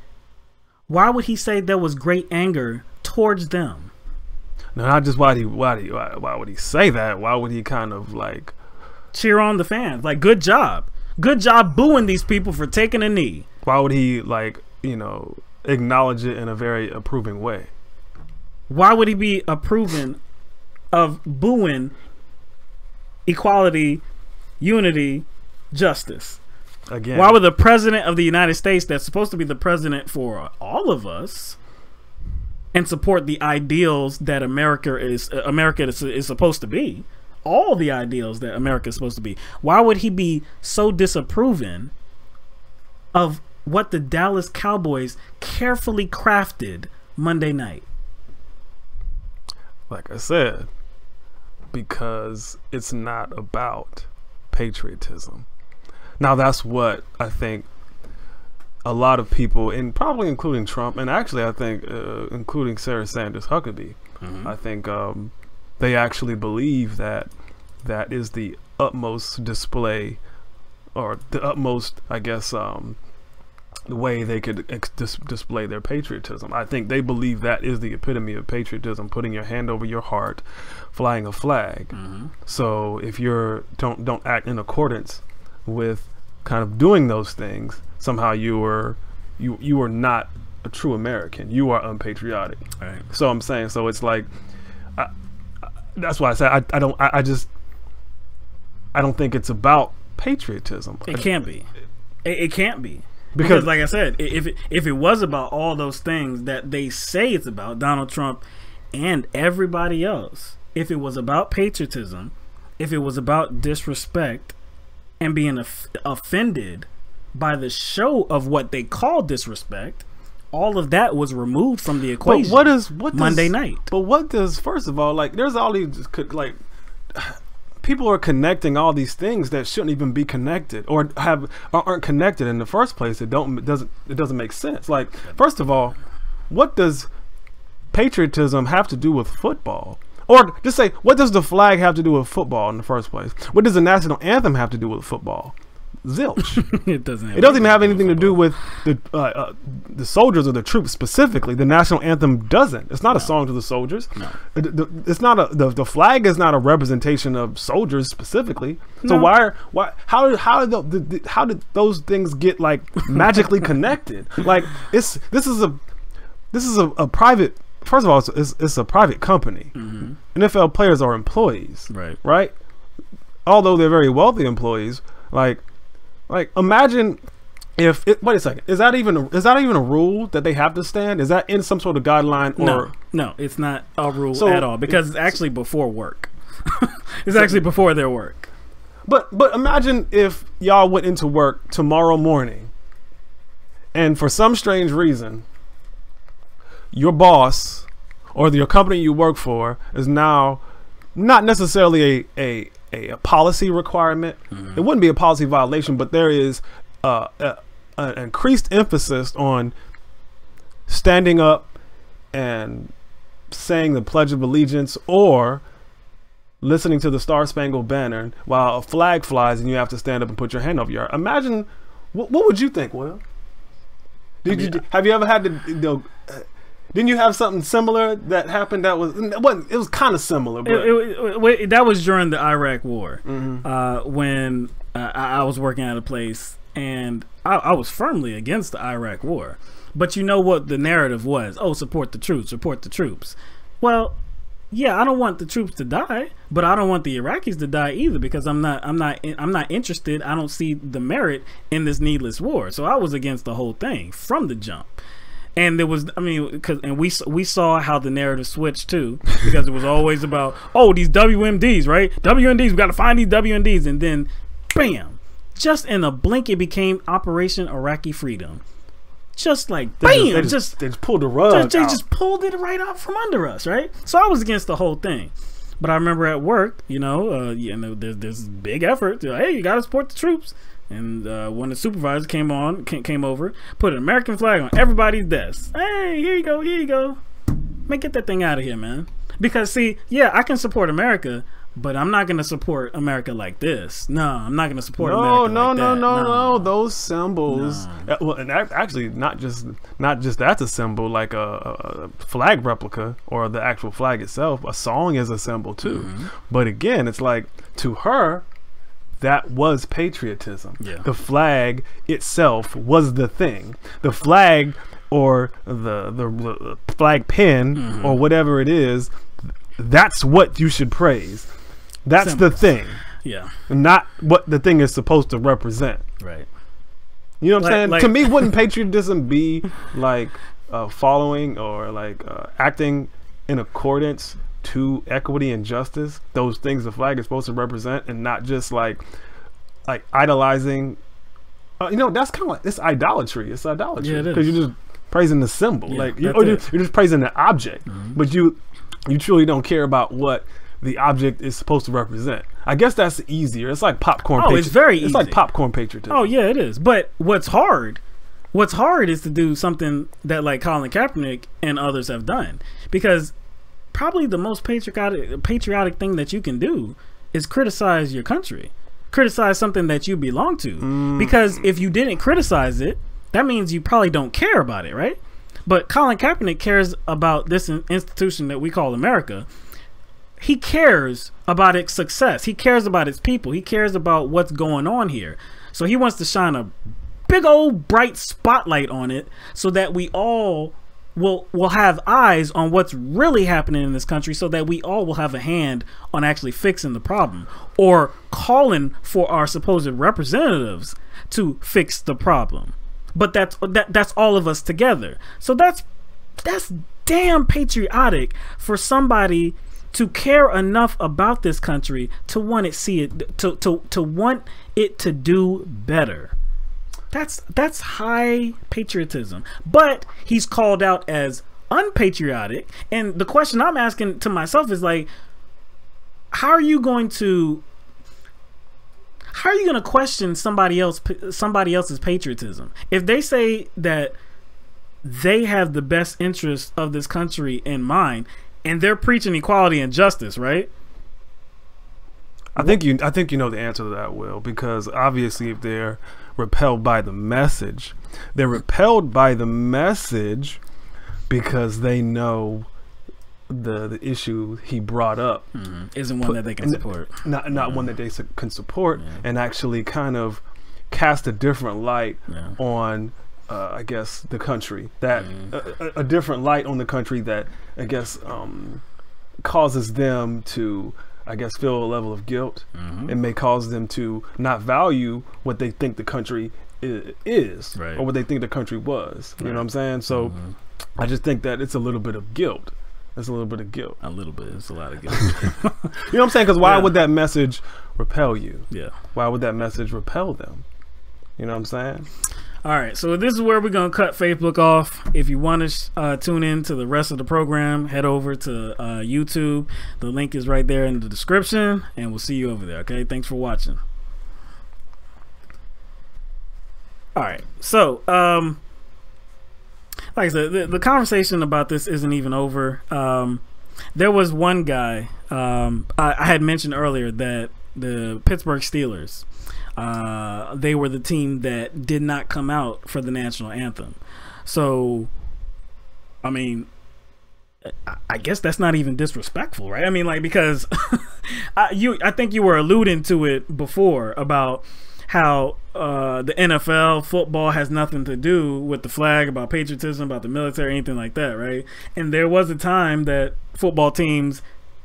Why would he say there was great anger towards them? No, not just why would he say that? Why would he kind of like cheer on the fans? Like, good job booing these people for taking a knee. Why would he, like, acknowledge it in a very approving way? Why would he be approving of booing equality, unity, justice? Again, why would the president of the United States, that's supposed to be the president for all of us and support the ideals that America is supposed to be, all the ideals that America is supposed to be, why would he be so disapproving of what the Dallas Cowboys carefully crafted Monday night? Like I said, because it's not about patriotism. Now, that's what I think a lot of people, and probably including Trump, and actually I think including Sarah Sanders Huckabee, I think they actually believe that that is the utmost display, or the utmost, I guess, the way they could display their patriotism. I think they believe that is the epitome of patriotism, putting your hand over your heart, flying a flag. So if you don't act in accordance with kind of doing those things, somehow you are not a true American. You are unpatriotic. Right. So I'm saying, so it's like, that's why I said I don't think it's about patriotism. It can't be. It can't be. Because like I said, if it was about all those things that they say it's about, Donald Trump and everybody else, if it was about patriotism, if it was about disrespect and being offended by the show of what they call disrespect, all of that was removed from the equation. But what Monday night? But what does, first of all, like, there's all these, like, people are connecting all these things that shouldn't even be connected, or aren't connected in the first place. It doesn't make sense. Like, first of all, what does patriotism have to do with football? Or just say, what does the flag have to do with football in the first place? What does the national anthem have to do with football? zilch. It doesn't. It doesn't even have anything to do with the soldiers or the troops specifically. The national anthem doesn't. It's not a song to the soldiers. No. It's not the flag is not a representation of soldiers specifically. So No. how did those things get like magically connected? Like this is a private. First of all, it's a private company. Mm-hmm. NFL players are employees, Right. Although they're very wealthy employees, like imagine if wait a second, is that even a rule that they have to stand? Is that in some sort of guideline? Or no, it's not a rule at all, because it's actually before work. It's actually before their work. But imagine if y'all went into work tomorrow morning, and for some strange reason, your boss or your company you work for is now not necessarily a policy requirement. Mm-hmm. It wouldn't be a policy violation, but there is an increased emphasis on standing up and saying the Pledge of Allegiance or listening to the Star Spangled Banner while a flag flies and you have to stand up and put your hand over your heart. Imagine, what would you think, Will? Have you ever had to, didn't you have something similar that happened that was, it was kind of similar, but that was during the Iraq War. Mm-hmm. When I was working at a place, and I was firmly against the Iraq War. But you know what the narrative was? Oh, support the troops, support the troops. Well, yeah, I don't want the troops to die, but I don't want the Iraqis to die either, because I'm not interested. I don't see the merit in this needless war. So I was against the whole thing from the jump. And there was, we saw how the narrative switched too, because it was always about, oh, these WMDs, right? WMDs, we got to find these WMDs, and then, bam, just in a blink, it became Operation Iraqi Freedom. Just like bam, they just pulled the rug. They just pulled it right out from under us, right? So I was against the whole thing. But I remember at work, there's this big effort to, hey, you got to support the troops. And when the supervisor came over, put an American flag on everybody's desk. Hey, here you go. Man, get that thing out of here, man. Because, see, yeah, I can support America, but I'm not going to support America like this. No, I'm not going to support America like that. No. Those symbols. No. Well, and actually, not just that's a symbol, like a flag replica or the actual flag itself. A song is a symbol, too. Mm-hmm. But again, it's like, to her, that was patriotism. Yeah. The flag itself was the thing. The flag or the flag pin, mm-hmm, or whatever it is, that's what you should praise. That's symbols. The thing. Yeah. Not what the thing is supposed to represent. Right. You know what I'm saying? To me, wouldn't patriotism be like following or like acting in accordance to equity and justice, those things the flag is supposed to represent, and not just like idolizing? That's kind of like, it's idolatry. It's idolatry. Yeah, because you're just praising the symbol. Yeah, like you're just praising the object, mm-hmm, but you truly don't care about what the object is supposed to represent. I guess that's easier. It's like popcorn. It's very easy. It's like popcorn patriotism. Oh yeah, it is. But what's hard is to do something that like Colin Kaepernick and others have done, because probably the most patriotic thing that you can do is criticize your country, criticize something that you belong to. Because if you didn't criticize it, that means you probably don't care about it, right? But Colin Kaepernick cares about this institution that we call America. He cares about its success. He cares about its people. He cares about what's going on here. So he wants to shine a big old bright spotlight on it, so that we all will have eyes on what's really happening in this country, so that we all will have a hand on actually fixing the problem, or calling for our supposed representatives to fix the problem. But that's all of us together. So that's damn patriotic for somebody to care enough about this country to want to want it to do better. That's high patriotism. But he's called out as unpatriotic, and the question I'm asking to myself is like, how are you going to question somebody else's patriotism if they say that they have the best interest of this country in mind, and they're preaching equality and justice, right? I think you know the answer to that, Will, because obviously if they're repelled by the message, they're repelled by the message because they know the issue he brought up isn't one that they can support. Not one that they can support, and actually kind of cast a different light on, I guess, the country. That a different light on the country that, I guess, causes them to, I guess, feel a level of guilt. It may cause them to not value what they think the country is, or what they think the country was. You know what I'm saying? So I just think that it's a little bit of guilt. It's a little bit of guilt. A little bit. It's a lot of guilt. You know what I'm saying? Because why would that message repel you? Yeah. Why would that message repel them? You know what I'm saying? All right. So this is where we're going to cut Facebook off. If you want to tune in to the rest of the program, head over to YouTube. The link is right there in the description, and we'll see you over there. Okay. Thanks for watching. All right. So, like I said, the conversation about this isn't even over. There was one guy I had mentioned earlier that the Pittsburgh Steelers, they were the team that did not come out for the national anthem. So, I mean, I guess that's not even disrespectful, right? I mean, like, because I think you were alluding to it before about how the NFL football has nothing to do with the flag, about patriotism, about the military, anything like that, right? And there was a time that football teams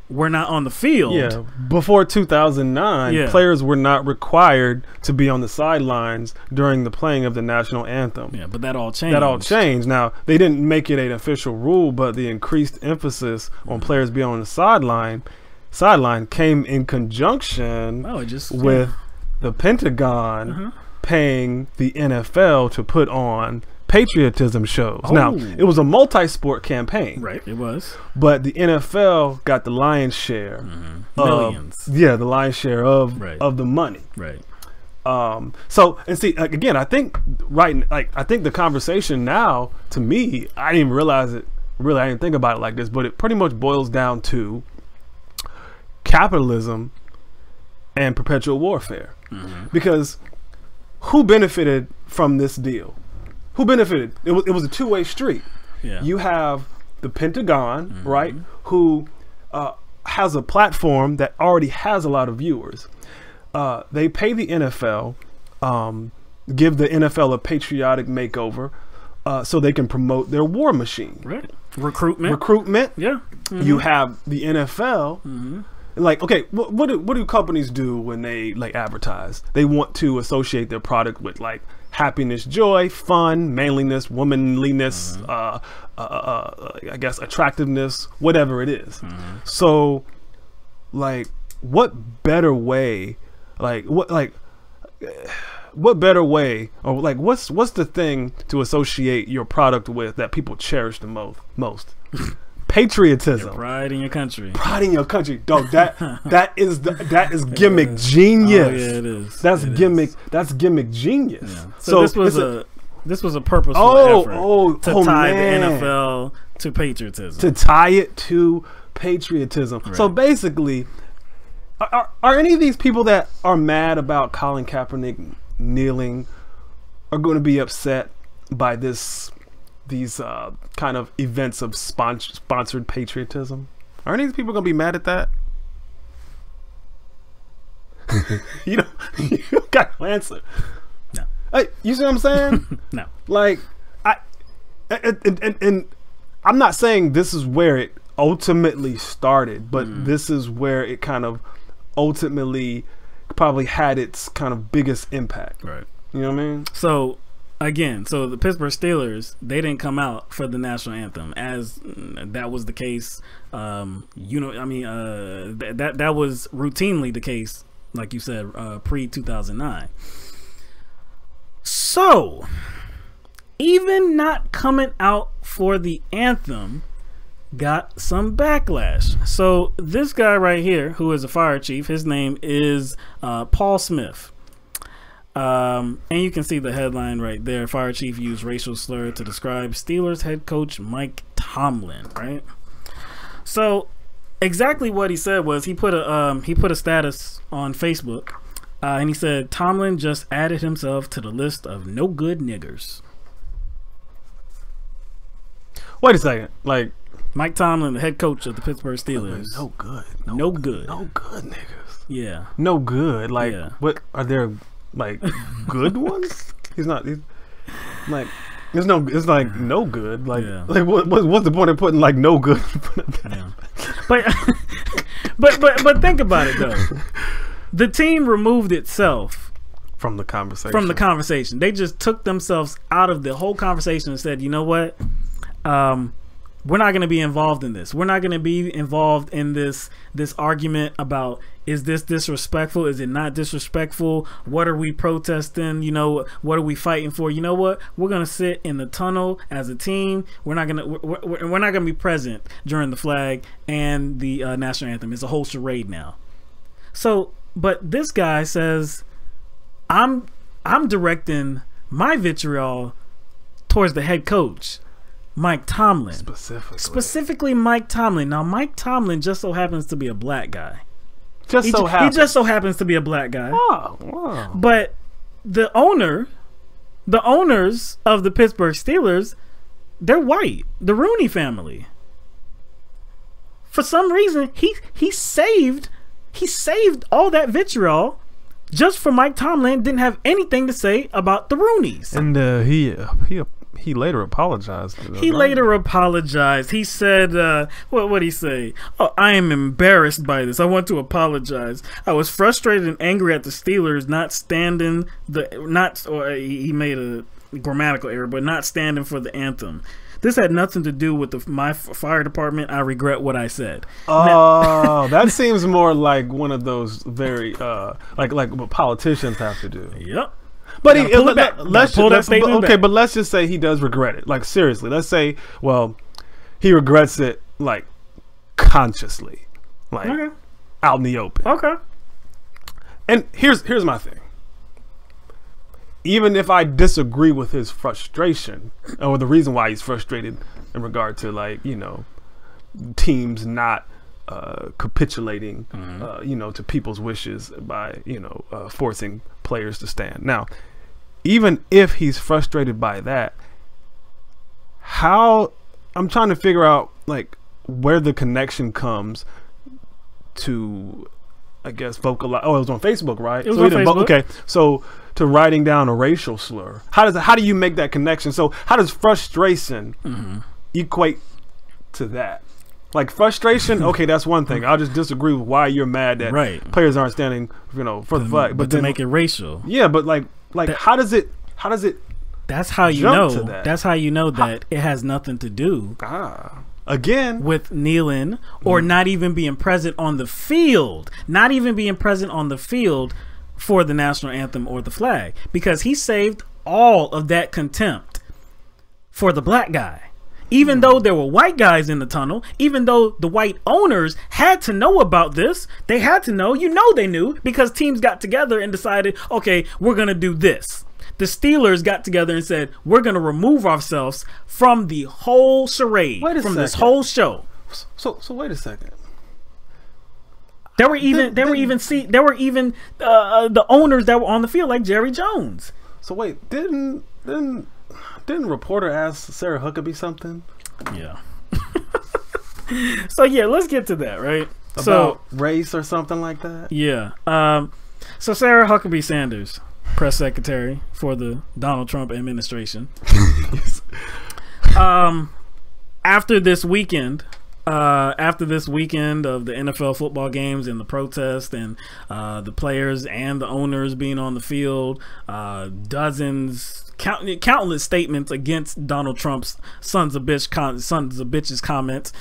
were not on the field. Yeah, before 2009, players were not required to be on the sidelines during the playing of the national anthem. Yeah, but that all changed. That all changed. Now, they didn't make it an official rule, but the increased emphasis on players being on the sideline came in conjunction with the Pentagon paying the NFL to put on patriotism shows. Now, it was a multi-sport campaign. Right, it was. But the NFL got the lion's share. Millions. The lion's share of the money. Right. So, and see, again, I think I think the conversation now, to me, I didn't even realize it. Really, I didn't think about it like this, but it pretty much boils down to capitalism and perpetual warfare. Because who benefited from this deal? Who benefited? It was a two-way street. Yeah. You have the Pentagon, right, who has a platform that already has a lot of viewers. They pay the NFL, give the NFL a patriotic makeover, so they can promote their war machine. Right. Recruitment. Yeah. You have the NFL. Like, okay, what do companies do when they like advertise? They want to associate their product with like happiness, joy, fun, manliness, womanliness, I guess attractiveness, whatever it is. So, like, what better way? What better way, or like what's the thing to associate your product with that people cherish the most? Patriotism. Your pride in your country. Pride in your country, dog. That is gimmick genius. Oh, yeah, it is. That's gimmick genius. Yeah. So this was a purposeful effort to tie the NFL to patriotism. To tie it to patriotism. Right. So basically, are any of these people that are mad about Colin Kaepernick kneeling are going to be upset by these kind of events of sponsored patriotism? Are any of these people gonna be mad at that? you got to answer. No. Hey, you see what I'm saying? No. Like, and I'm not saying this is where it ultimately started, but this is where it kind of ultimately probably had its kind of biggest impact. Right. You know what I mean? So again, so the Pittsburgh Steelers, they didn't come out for the national anthem, as that was the case. That was routinely the case, like you said, pre-2009. So, even not coming out for the anthem got some backlash. So this guy right here, who is a fire chief, his name is Paul Smith. And you can see the headline right there. Fire chief used racial slur to describe Steelers head coach Mike Tomlin, right? So exactly what he said was he put a status on Facebook, and he said Tomlin just added himself to the list of no good niggers. Wait a second, like Mike Tomlin, the head coach of the Pittsburgh Steelers. no good, No good niggas. Yeah. No good. Like, Yeah. what are there? Like, good ones? He's like, there's no. It's like no good. Like, Yeah. like what's the point of putting like no good? Yeah. But think about it though. The team removed itself From the conversation. They just took themselves out of the whole conversation and said, you know what? We're not going to be involved in this. We're not going to be involved in this argument about, is this disrespectful? Is it not disrespectful? What are we protesting? You know, what are we fighting for? You know what? We're going to sit in the tunnel as a team. We're not going to be present during the flag and the national anthem. It's a whole charade now. So, but this guy says, I'm directing my vitriol towards the head coach, Mike Tomlin. Specifically Mike Tomlin. Now, Mike Tomlin just so happens to be a black guy. He just so happens to be a black guy. Oh, wow. But the owners of the Pittsburgh Steelers, they're white. The Rooney family. For some reason, he saved all that vitriol just for Mike Tomlin. Didn't have anything to say about the Rooneys. And he later apologized. He later apologized. He said, what did he say? Oh, I am embarrassed by this. I want to apologize. I was frustrated and angry at the Steelers he made a grammatical error, but not standing for the anthem. This had nothing to do with my fire department. I regret what I said. Oh, that seems more like one of those very like what politicians have to do. Yep. But let's just say he does regret it. Like, seriously, let's say, well, he regrets it like consciously, like out in the open. Okay. And here's my thing. Even if I disagree with his frustration or the reason why he's frustrated in regard to, like, you know, teams not capitulating, to people's wishes by, forcing players to stand. Now, even if he's frustrated by that, I'm trying to figure out, like, where the connection comes to, I guess, vocalize. Oh, it was on Facebook, right? It was on Facebook. Okay, so to writing down a racial slur. How do you make that connection? So how does frustration equate to that? Like, frustration, okay, that's one thing. I'll just disagree with why you're mad that players aren't standing, for the flag. But to make it racial. Yeah, but how does it That's how you know. That's how you know that it has nothing to do again with kneeling or not even being present on the field. Not even being present on the field for the national anthem or the flag, because he saved all of that contempt for the black guy. Even though there were white guys in the tunnel, even though the white owners had to know about this, they had to know, they knew, because teams got together and decided, okay, we're going to do this. The Steelers got together and said, we're going to remove ourselves from the whole charade, this whole show. So wait a second. There were even the owners that were on the field, like Jerry Jones. So wait, didn't reporter ask Sarah Huckabee something? Yeah. So yeah, let's get to that, right? About race or something like that? Yeah. So Sarah Huckabee Sanders, press secretary for the Donald Trump administration. After this weekend of the NFL football games and the protest and the players and the owners being on the field, countless statements against Donald Trump's sons of bitches comments.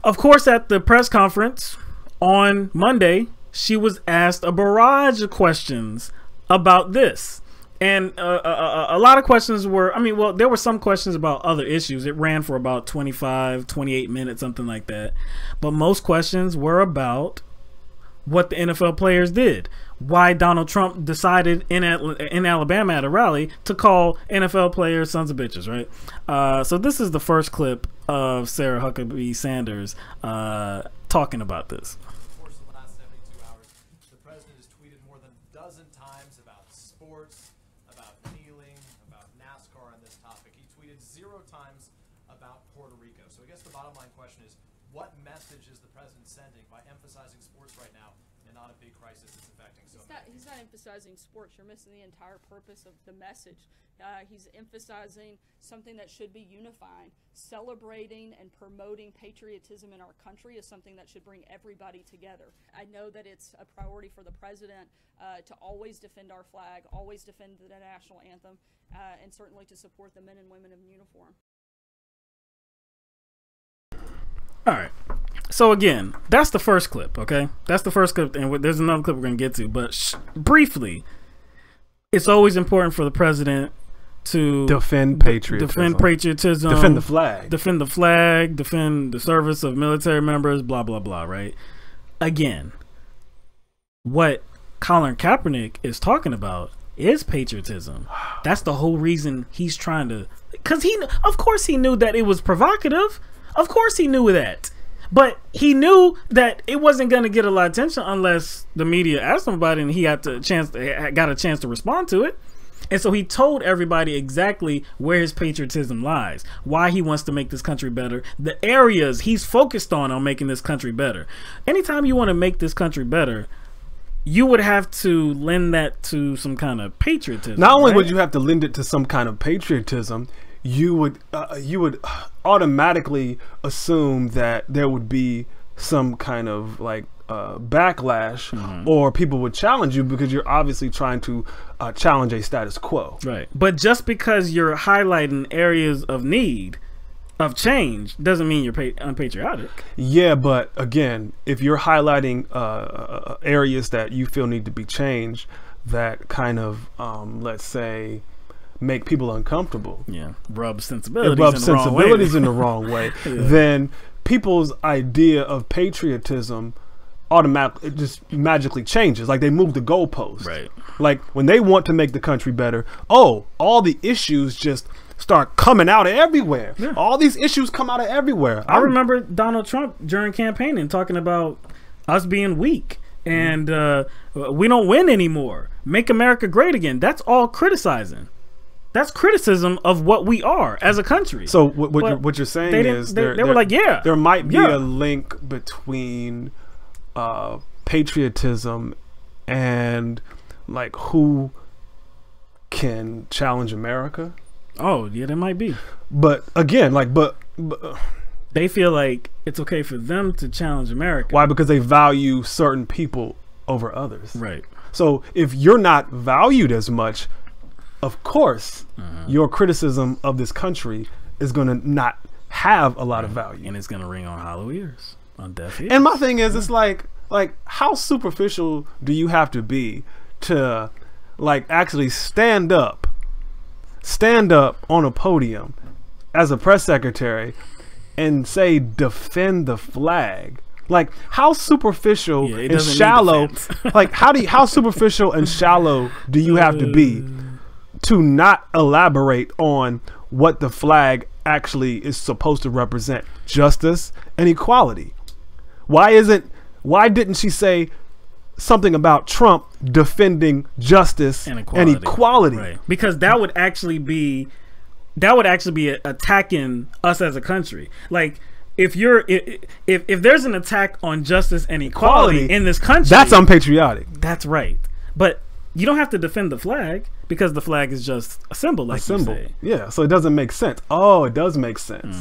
Of course, at the press conference on Monday, she was asked a barrage of questions about this. And a lot of questions were, there were some questions about other issues. It ran for about 28 minutes, something like that. But most questions were about what the NFL players did. Why Donald Trump decided in Alabama at a rally to call NFL players sons of bitches, right? So this is the first clip of Sarah Huckabee Sanders talking about this. In the course of the last 72 hours, the president has tweeted more than a dozen times about sports, about kneeling, about NASCAR on this topic. He tweeted 0 times about Puerto Rico. So I guess the bottom line question is, what message is the president sending by emphasizing sports right now and not a big crisis that's affecting so many? He's not emphasizing sports. You're missing the entire purpose of the message. He's emphasizing something that should be unifying. Celebrating and promoting patriotism in our country is something that should bring everybody together. I know that it's a priority for the president to always defend our flag, always defend the national anthem, and certainly to support the men and women in uniform. All right. So again, that's the first clip, okay? That's the first clip, and there's another clip we're going to get to. But briefly, it's always important for the president to defend patriotism, defend the flag, defend the service of military members, blah, blah, blah, right? Again, what Colin Kaepernick is talking about is patriotism. That's the whole reason he's trying to, because of course he knew that it was provocative. Of course he knew that. But he knew that it wasn't going to get a lot of attention unless the media asked him about it and he got a chance to respond to it. And so he told everybody exactly where his patriotism lies, why he wants to make this country better, the areas he's focused on making this country better. Anytime you want to make this country better, you would have to lend that to some kind of patriotism. Not only would you have to lend it to some kind of patriotism, you would automatically assume that there would be some kind of like backlash, or people would challenge you because you're obviously trying to challenge a status quo. Right. But just because you're highlighting areas of need, of change, doesn't mean you're unpatriotic. Yeah, but again, if you're highlighting areas that you feel need to be changed, that kind of let's say make people uncomfortable, rub sensibilities in the wrong way, then people's idea of patriotism automatically, it just magically changes. Like they move the goalpost. Right. Like when they want to make the country better, all the issues just start coming out of everywhere. Yeah. All these issues come out of everywhere. I remember Donald Trump during campaigning talking about us being weak and we don't win anymore. Make America great again. That's all criticizing. That's criticism of what we are as a country. So what you're saying is they were like, there might be a link between patriotism and like who can challenge America. Oh yeah, there might be. But again, like but they feel like it's okay for them to challenge America. Why? Because they value certain people over others. Right. So if you're not valued as much, of course, your criticism of this country is going to not have a lot of value, and it's going to ring on hollow ears, on deaf ears. And my thing is, it's like how superficial do you have to be to like actually stand up on a podium as a press secretary and say defend the flag? Like how superficial and shallow, like how superficial and shallow do you have to be to not elaborate on what the flag actually is supposed to represent? Justice and equality. Why didn't she say something about Trump defending justice and equality? Right. Because that would actually be attacking us as a country. Like if there's an attack on justice and equality in this country, that's unpatriotic. That's right. But you don't have to defend the flag because the flag is just a symbol, like you say. Yeah, so it doesn't make sense. Oh, it does make sense.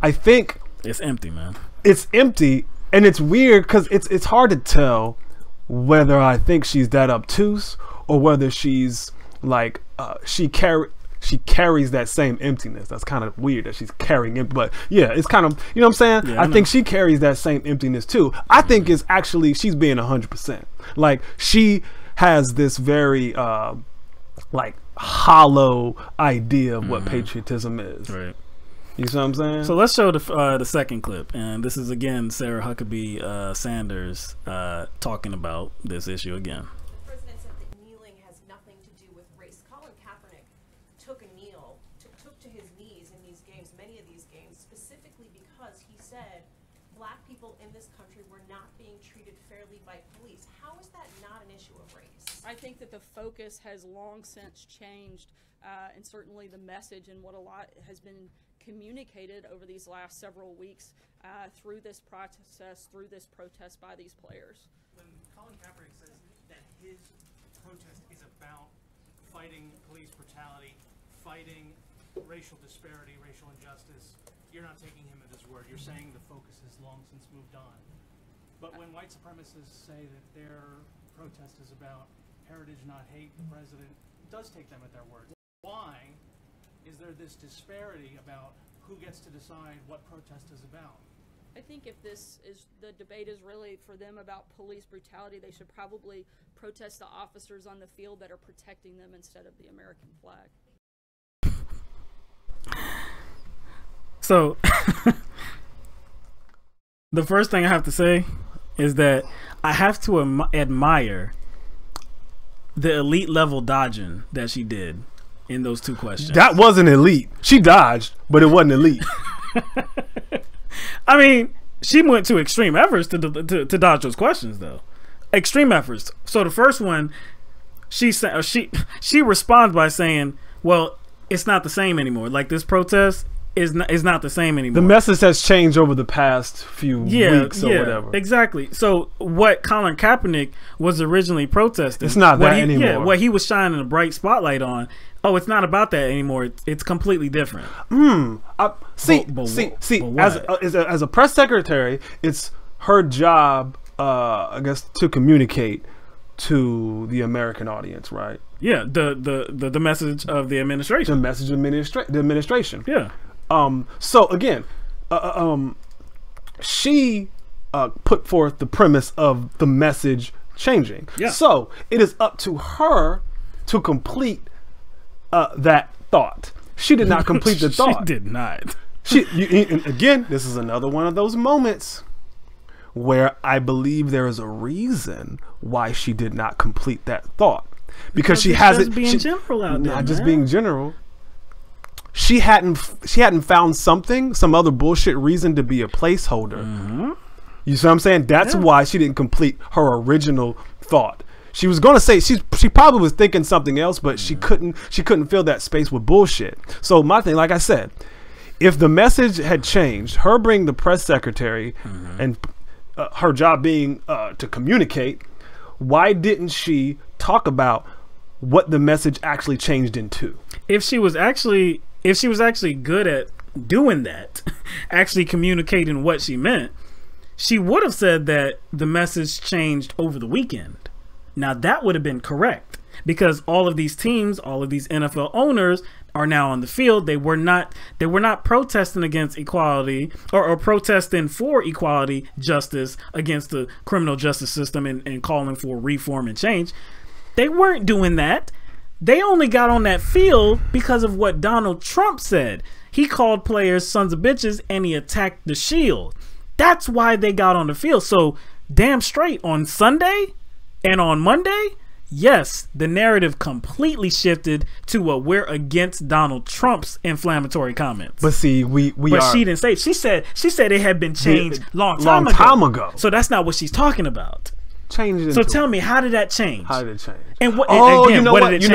I think it's empty, man. It's empty, and it's weird because it's hard to tell whether I think she's that obtuse or whether she's like she carries that same emptiness. That's kind of weird that she's carrying it, but yeah, it's kind of, you know what I'm saying? Yeah, I think she carries that same emptiness too. I think it's actually she's being 100%. Like she has this very like hollow idea of what patriotism is. Right. You see what I'm saying? So let's show the second clip, and this is again Sarah Huckabee Sanders talking about this issue again. The president said that kneeling has nothing to do with race. Colin Kaepernick took to his knees in these games, many of these games, specifically because he said black people people in this country were not being treated fairly by police. How is that not an issue of race? I think that the focus has long since changed, and certainly the message and what a lot has been communicated over these last several weeks through this process, through this protest by these players. When Colin Kaepernick says that his protest is about fighting police brutality, fighting racial disparity, racial injustice, you're not taking him at his word. You're saying the focus has long since moved on. But when white supremacists say that their protest is about heritage, not hate, the president does take them at their word. Why is there this disparity about who gets to decide what protest is about? I think if the debate is really for them about police brutality, they should probably protest the officers on the field that are protecting them instead of the American flag. So, the first thing I have to say is that I have to admire the elite level dodging that she did in those two questions. That wasn't elite. She dodged, but it wasn't elite. I mean, she went to extreme efforts to dodge those questions, though. Extreme efforts. So the first one, she responds by saying, "Well, it's not the same anymore. Like, this protest is not the same anymore. The message has changed over the past few weeks or whatever." Exactly. So what Colin Kaepernick was originally protesting, it's not that anymore. Yeah, what he was shining a bright spotlight on. Oh, it's not about that anymore. It's completely different. See. As a press secretary, it's her job, I guess, to communicate to the American audience, right? Yeah, the message of the administration. The message of the administration. Yeah. So again, she put forth the premise of the message changing. Yeah. So it is up to her to complete that thought. She did not complete the thought. She did not. And again, this is another one of those moments where I believe there is a reason why she did not complete that thought, because she hasn't. Being general out there, not just being general. She hadn't found some other bullshit reason to be a placeholder. You see what I'm saying? That's why she didn't complete her original thought. She was going to say she probably was thinking something else, but she couldn't fill that space with bullshit. So my thing, like I said, if the message had changed, her being the press secretary and her job being to communicate, why didn't she talk about what the message actually changed into? If she was actually good at doing that, actually communicating what she meant, she would have said that the message changed over the weekend. Now that would have been correct, because all of these teams, all of these NFL owners are now on the field. They were not protesting against equality or protesting for equality, justice against the criminal justice system and calling for reform and change. They weren't doing that. They only got on that field because of what Donald Trump said. He called players sons of bitches and he attacked the shield. That's why they got on the field. So damn straight, on Sunday and on Monday, yes, the narrative completely shifted to what we're against Donald Trump's inflammatory comments. But see, she didn't say it. She said it had been changed long time ago. So that's not what she's talking about. Changed it. So tell me, how did that change? How did it change? And what? Oh, again, you know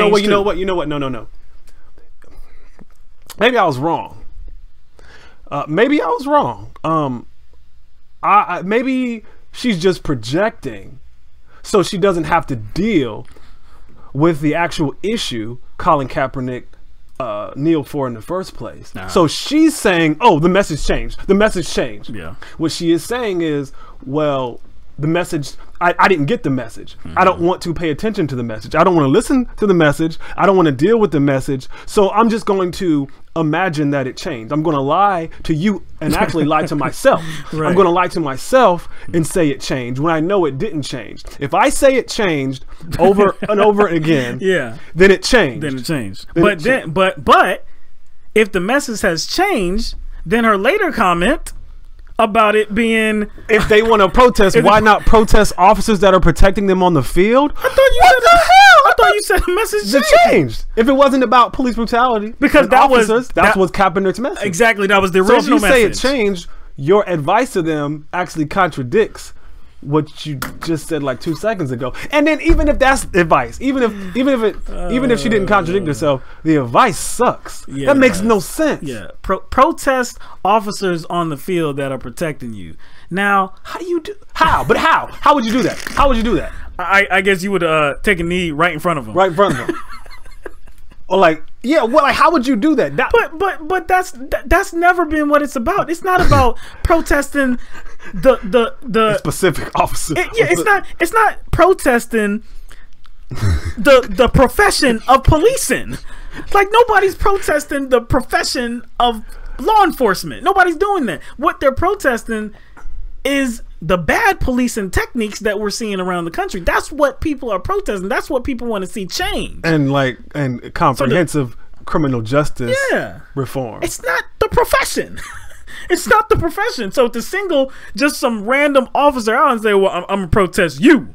what? You know what? No. Maybe I was wrong. Maybe I was wrong. Maybe she's just projecting, so she doesn't have to deal with the actual issue Colin Kaepernick kneeled for in the first place. So she's saying, "Oh, the message changed. The message changed." Yeah. What she is saying is, well, the message, I didn't get the message. I don't want to pay attention to the message. I don't want to listen to the message. I don't want to deal with the message. So I'm just going to imagine that it changed. I'm going to lie to you and actually lie to myself. Right. I'm going to lie to myself and say it changed when I know it didn't change. If I say it changed over and over again, then it changed. But if the message has changed, then her later comment about it being, if they want to protest, why not protest officers that are protecting them on the field? I thought you said the message changed. If it wasn't about police brutality, because that was Kaepernick's message. Exactly, that was the original message. So if you say it changed, your advice to them actually contradicts what you just said like 2 seconds ago. And then even if that's advice, even if she didn't contradict herself, the advice sucks. Yeah, that makes no sense. Yeah, protest officers on the field that are protecting you. Now, how do you do? How would you do that? How would you do that? I guess you would take a knee right in front of them. Right in front of them. Or like, yeah, well, like, how would you do that? But that's never been what it's about. It's not about protesting the specific officer. It's not protesting the profession of policing. Like, nobody's protesting the profession of law enforcement. Nobody's doing that. What they're protesting is the bad policing techniques that we're seeing around the country. That's what people are protesting. That's what people want to see change. And comprehensive criminal justice reform. It's not the profession. It's not the profession. So to single just some random officer out and say, well, I'm gonna protest you,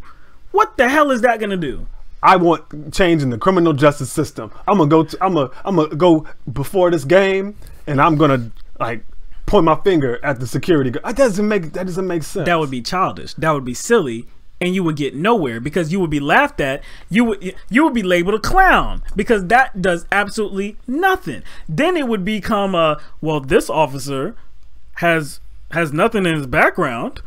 what the hell is that gonna do? I want change in the criminal justice system. I'm gonna go before this game, and I'm gonna like point my finger at the security guard. That doesn't make sense. That would be childish. That would be silly, and you would get nowhere because you would be laughed at. You would be labeled a clown because that does absolutely nothing. Then it would become well, this officer has nothing in his background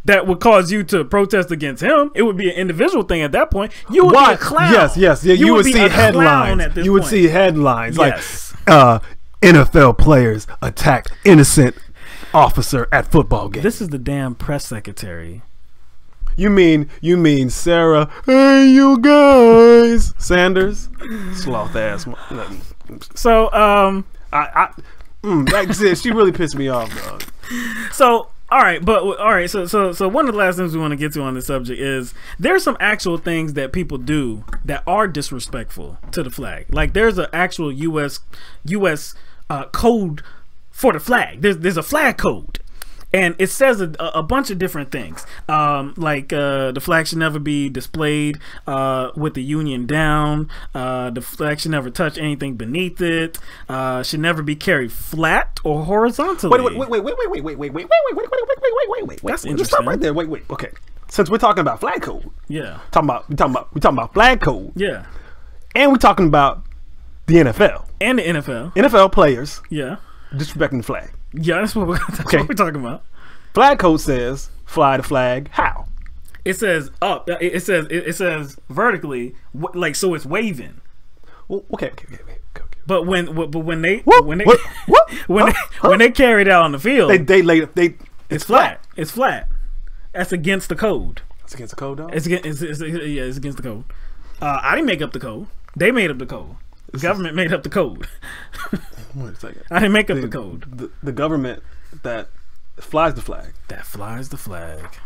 that would cause you to protest against him. It would be an individual thing at that point. You would be a clown. Yes. You would see headlines. You would see headlines like NFL players attack innocent officer at football game. This is the damn press secretary. You mean Sarah? Hey, you guys, Sanders, sloth ass. So she really pissed me off, dog. So so one of the last things we want to get to on this subject is there's some actual things that people do that are disrespectful to the flag. Like there's an actual U.S. Code for the flag. There's a flag code, and it says a bunch of different things. The flag should never be displayed with the union down. The flag should never touch anything beneath it. Should never be carried flat or horizontally. Wait. That's interesting. Stop right there. Wait. Okay. Since we're talking about flag code, yeah, we talking about flag code, yeah, and we're talking about the NFL and the NFL. NFL players, yeah, disrespecting the flag. Yeah, that's what we're talking about. Flag code says fly the flag. How? It says up. It says vertically, like so it's waving. Well, okay. But when they carry it out on the field, it's flat. It's flat. That's against the code. It's against the code, though. It's against the code. I didn't make up the code. They made up the code. The government made up the code. Wait a second. I didn't make up the code. The government that flies the flag. That flies the flag.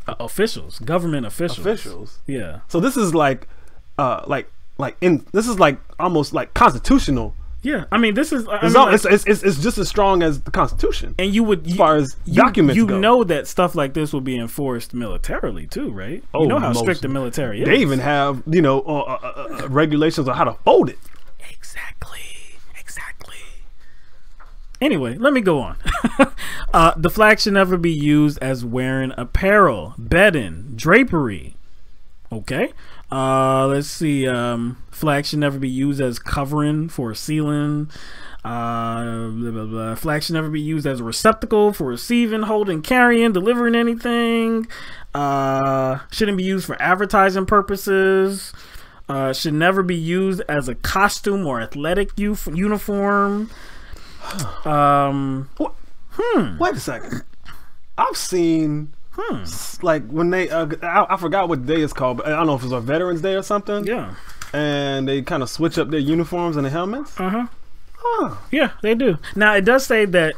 Officials, government officials. Yeah. So this is this is like almost like constitutional. Yeah, I mean, this is. It's just as strong as the Constitution. And as far as documents go. You know that stuff like this will be enforced militarily too, right? You know how strict the military is. They even have regulations on how to fold it. Exactly. Anyway, let me go on. The flag should never be used as wearing apparel, bedding, drapery. Okay. Let's see. Flag should never be used as covering for ceiling. Flag should never be used as a receptacle for receiving, holding, carrying, delivering anything. Shouldn't be used for advertising purposes. Should never be used as a costume or athletic uniform. Wait a second. I've seen like when they I forgot what day it's called, but I don't know if it's a Veterans Day or something. Yeah. And they kind of switch up their uniforms and the helmets. Yeah, they do. Now it does say that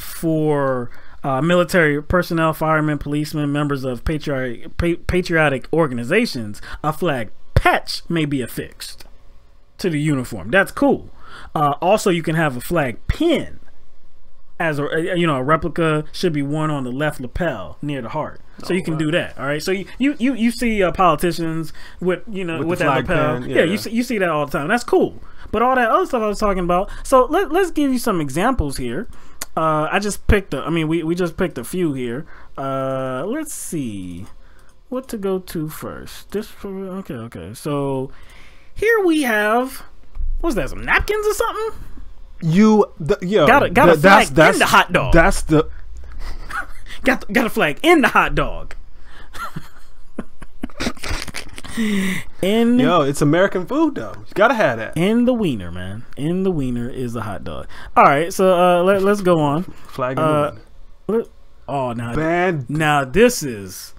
for military personnel, firemen, policemen, members of patriotic organizations, a flag patch may be affixed to the uniform. That's cool. Also, you can have a flag pin as a replica should be worn on the left lapel near the heart. So you can do that. All right. So you see politicians with with that lapel. Pin, yeah, you see that all the time. That's cool. But all that other stuff I was talking about. So let's give you some examples here. I just picked we just picked a few here. Let's see what to go to first. Okay. So here we have, what's that? Some napkins or something? Got a flag in the hot dog. That's the got a flag in the hot dog. It's American food though. You gotta have that. In the wiener, man. In the wiener is the hot dog. All right, so let's go on. Flag in the wiener. Now this is,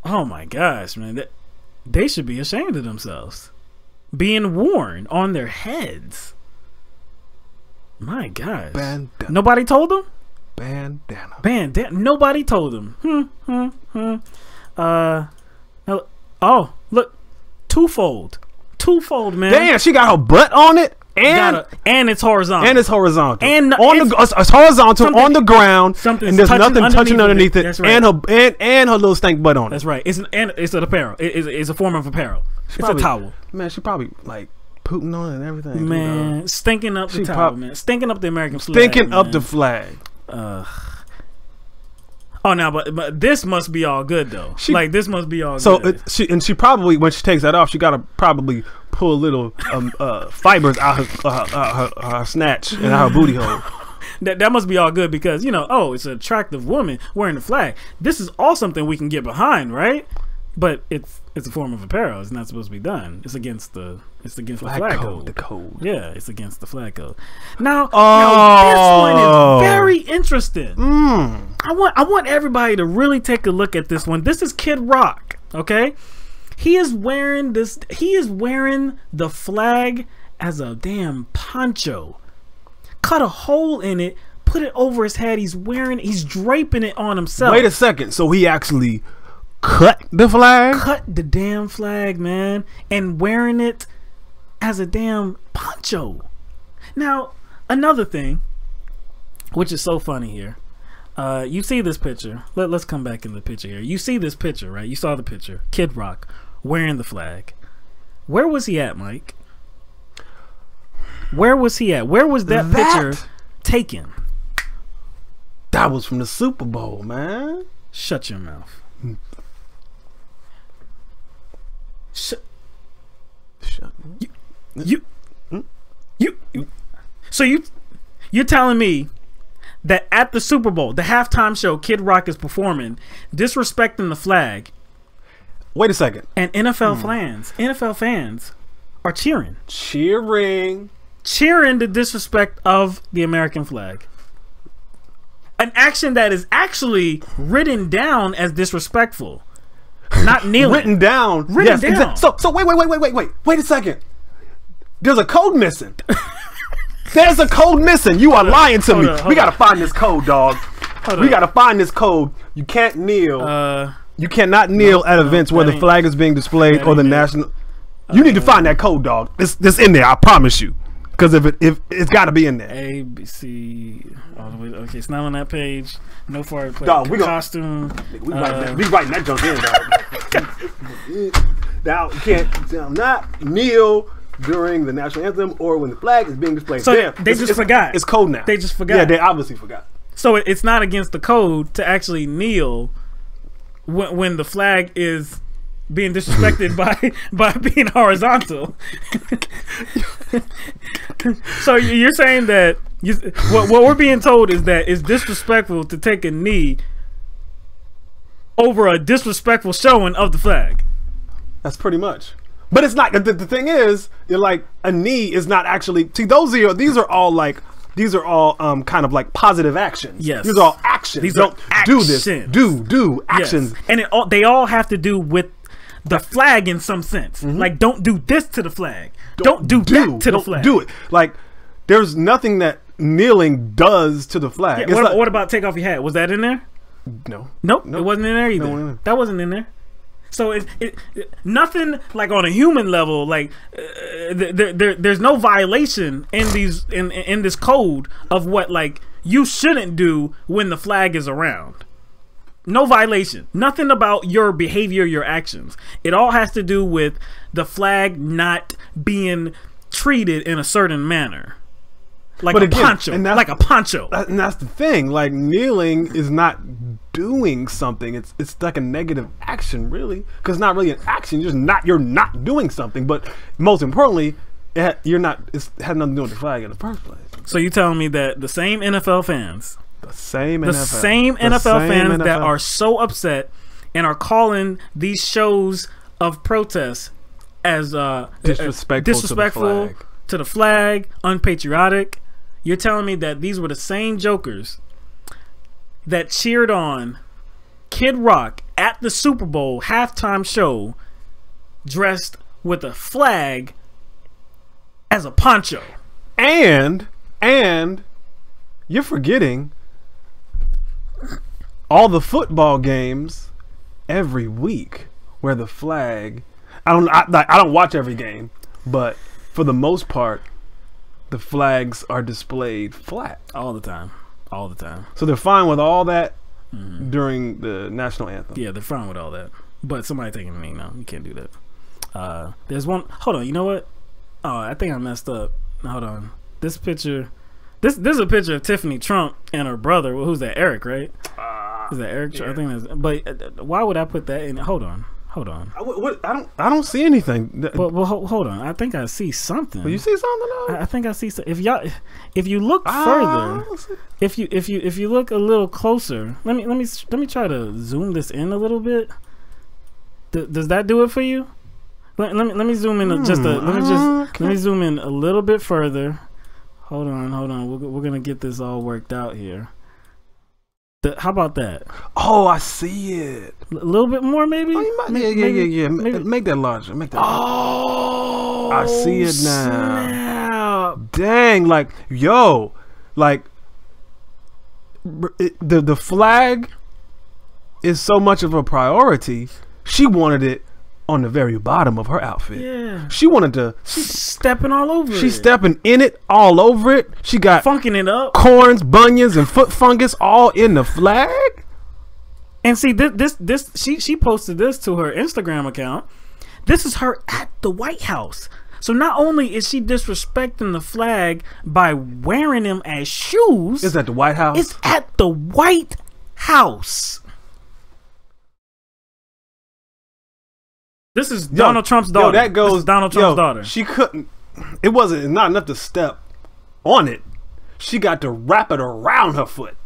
oh my gosh, man. They should be ashamed of themselves. Being worn on their heads. My gosh. Bandana. Nobody told them? Bandana. Nobody told them. Oh, look. Twofold, man. Damn, she got her butt on it. And it's horizontal. And it's horizontal. It's horizontal on the ground. And there's nothing touching underneath it. That's right. And her little stank butt on it. That's right. It's an apparel. It's a form of apparel. It's a towel. Man, she probably like pooping on it and everything. Man, stinking up the towel, man. Stinking up the American flag. Stinking up the flag. But this must be all good though. This must be all good. So she probably, when she takes that off, she gotta probably pull little fibers out her snatch and out her booty hole. That must be all good because it's an attractive woman wearing the flag. This is all something we can get behind, right? But it's a form of apparel. It's not supposed to be done. It's against the flag code. The code. Yeah, it's against the flag code. Now this one is very interesting. I want everybody to really take a look at this one. This is Kid Rock. Okay, he is wearing this. He is wearing the flag as a damn poncho. Cut a hole in it. Put it over his head. He's draping it on himself. Wait a second. So he actually cut the flag? Cut the damn flag, man, and wearing it as a damn poncho. Now, another thing, which is so funny here, you see this picture. Let's come back in the picture here. You see this picture, right? You saw the picture. Kid Rock wearing the flag. Where was he at, Mike? Where was he at? Where was that picture taken? That was from the Super Bowl, man. Shut your mouth. So you're telling me that at the Super Bowl, the halftime show, Kid Rock is performing, disrespecting the flag. Wait a second. And NFL fans are cheering the disrespect of the American flag. An action that is actually written down as disrespectful. Not kneeling. Written down. Written down. So wait a second. There's a code missing. There's a code missing. You are lying to me. We gotta find this code, dog. We gotta find this code. You can't kneel. You cannot kneel at events where the flag is being displayed or the national. You need to find that code, dog. It's in there. I promise you. Because if it's got to be in there. A, B, C, all the way. Okay, it's not on that page. No far play. Dog, costume. We writing that junk in, dog. Now you can't not kneel during the national anthem or when the flag is being displayed. So they just forgot. It's code now. They just forgot. Yeah, they obviously forgot. So it's not against the code to actually kneel when the flag is being disrespected by being horizontal. So you're saying that what we're being told is that it's disrespectful to take a knee over a disrespectful showing of the flag. That's pretty much. But it's not. The thing is, you're like, a knee is not actually. See, these are all kind of like positive actions. Yes, these are all actions. These don't are do this. actions. Do actions. Yes. And they all have to do with the flag in some sense. Like, don't do this to the flag. Don't do that to the flag. Do it. Like, there's nothing that kneeling does to the flag. Yeah, what about take off your hat? Was that in there? No. Nope. It wasn't in there either. No. That wasn't in there. So it nothing like on a human level. Like there's no violation in this code of what, like, you shouldn't do when the flag is around. No violation. Nothing about your behavior, your actions. It all has to do with the flag not being treated in a certain manner. Like a poncho. Like a poncho. And that's the thing. Like, kneeling is not doing something. It's like a negative action, really. Because it's not really an action. You're not doing something. But most importantly, it had nothing to do with the flag in the first place. So you telling me that the same NFL fans, the same NFL fans that are so upset and are calling these shows of protest as disrespectful to the flag, unpatriotic, you're telling me that these were the same jokers that cheered on Kid Rock at the Super Bowl halftime show dressed with a flag as a poncho? And you're forgetting all the football games every week where the flag, I don't watch every game, but for the most part the flags are displayed flat all the time. So they're fine with all that during the national anthem. Yeah, they're fine with all that. But somebody thinking to me, no, you can't do that. There's one. Hold on. You know what? Oh, I think I messed up. Hold on. This picture. This is a picture of Tiffany Trump and her brother. Well, who's that? Eric, right? Is that Eric? Yeah. I think that's. But why would I put that in? Hold on. I don't see anything. Well, hold on. I think I see something. Well, you see something? I think I see. If you look further, if you look a little closer, let me try to zoom this in a little bit. Does that do it for you? Let me zoom in let me zoom in a little bit further. Hold on. We're gonna get this all worked out here. How about that? Oh, I see it. A little bit more, maybe. Oh, yeah. Make that larger. Oh, I see it now. Snap. Dang, like the flag is so much of a priority. She wanted it on the very bottom of her outfit. Yeah. She wanted to. She's stepping all over it. She's stepping in it, all over it. She got funking it up. Corns, bunions, and foot fungus all in the flag. And see, she posted this to her Instagram account. This is her at the White House. So not only is she disrespecting the flag by wearing them as shoes. It's at the White House. It's at the White House. This is Donald Trump's daughter. That goes. This is Donald Trump's daughter. She couldn't. It wasn't not enough to step on it. She got to wrap it around her foot.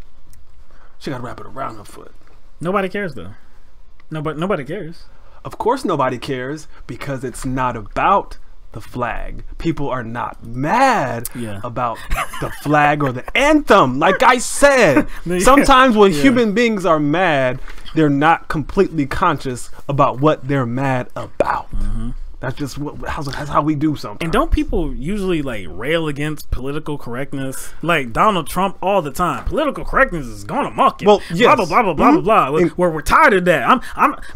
Nobody cares though. Nobody cares. Of course, nobody cares because it's not about the flag. People are not mad about the flag or the anthem. Like I said, sometimes when human beings are mad, they're not completely conscious about what they're mad about. That's just that's how we do something. And don't people usually like rail against political correctness? Like Donald Trump all the time. Political correctness is going amok. Well, yes. Blah blah blah blah blah blah. We're tired of that.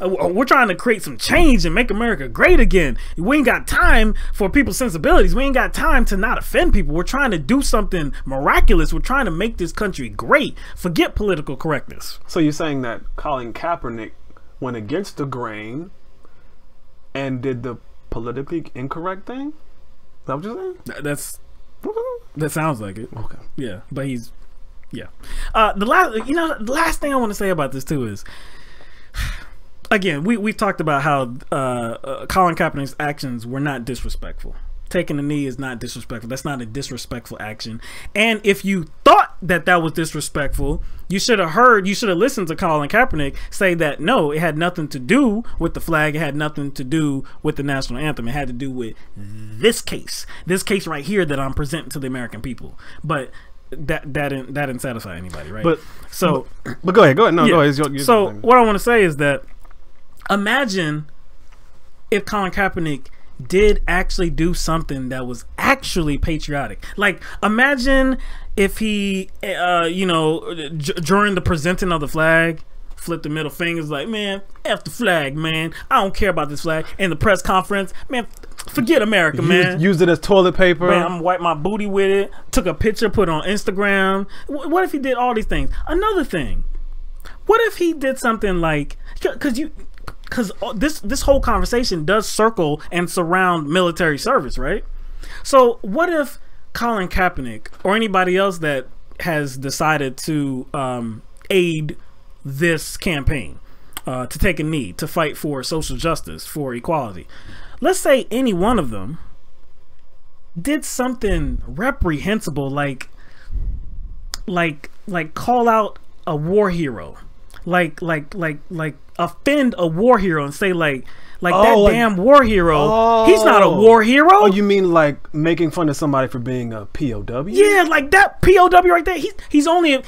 We're trying to create some change and make America great again. We ain't got time for people's sensibilities. We ain't got time to not offend people. We're trying to do something miraculous. We're trying to make this country great. Forget political correctness. So you're saying that Colin Kaepernick went against the grain and did the politically incorrect thing? Is that what you're saying? That sounds like it. Okay. Yeah, but the last thing I want to say about this too is, again, we've talked about how Colin Kaepernick's actions were not disrespectful. Taking a knee is not disrespectful. That's not a disrespectful action. And if you thought that was disrespectful, you should have listened to Colin Kaepernick say that no, it had nothing to do with the flag. It had nothing to do with the national anthem. It had to do with this case right here that I'm presenting to the American people. But that didn't satisfy anybody, right? But go ahead. No, go ahead. So what I want to say is that imagine if Colin Kaepernick did actually do something that was actually patriotic. Like imagine if he during the presenting of the flag flipped the middle fingers like, man, F the flag, man, I don't care about this flag. In the press conference, man, Forget America, man. Used it as toilet paper. Man, I'm gonna wipe my booty with it. Took a picture, put it on Instagram. What if he did all these things? Another thing. What if he did something like, because this whole conversation does circle and surround military service, right? So what if Colin Kaepernick or anybody else that has decided to aid this campaign, to take a knee, to fight for social justice, for equality, let's say any one of them did something reprehensible, like call out a war hero, like offend a war hero and say like damn war hero, he's not a war hero. Oh, you mean like making fun of somebody for being a POW? Yeah, like that POW right there. He's only a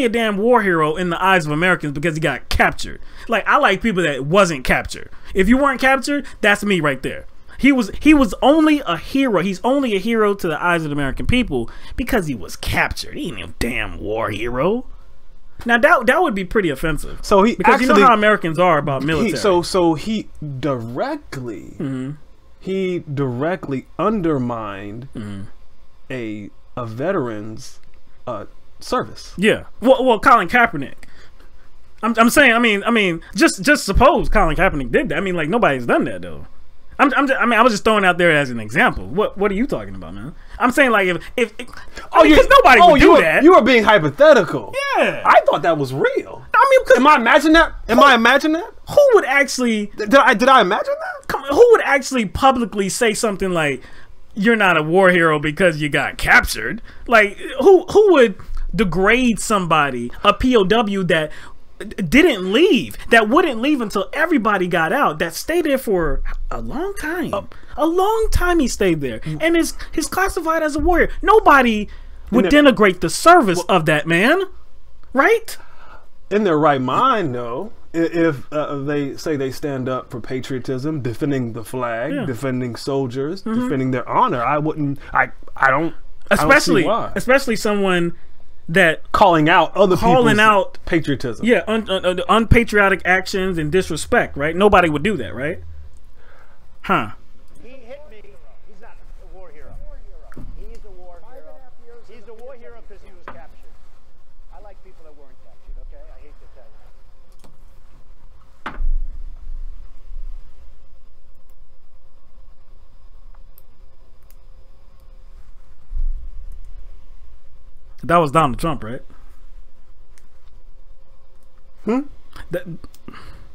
damn war hero in the eyes of Americans because he got captured. Like, I like people that wasn't captured. If you weren't captured, that's me right there. He was only a hero. He's only a hero to the eyes of the American people because he was captured. He ain't no damn war hero. Now that would be pretty offensive. So he because actually, you know how Americans are about military. So he directly undermined a veteran's service. Yeah. Well, Colin Kaepernick. I'm saying. I mean, just suppose Colin Kaepernick did that. I mean, like, nobody's done that though. I was just throwing out there as an example. What are you talking about, man? I'm saying, like, because nobody would do that. You were being hypothetical. Yeah, I thought that was real. I mean, am I imagining that? I imagining that? Who would actually? Did I imagine that? Come on, who would actually publicly say something like, "You're not a war hero because you got captured"? Like, who would degrade somebody, a POW that didn't leave, that wouldn't leave until everybody got out, that stayed there for a long time. A long time he stayed there, and is classified as a warrior. Nobody would denigrate the service of that man, right? In their right mind, though, if they say they stand up for patriotism, defending the flag, defending soldiers, defending their honor, I don't see why. Especially someone that calling out other people's patriotism. Yeah, unpatriotic actions and disrespect, right? Nobody would do that, right? Huh. He hit me. He's not a war hero. He's a war hero. He's a war hero because he was captured. I like people that weren't captured, okay? I hate to tell you. That was Donald Trump, right?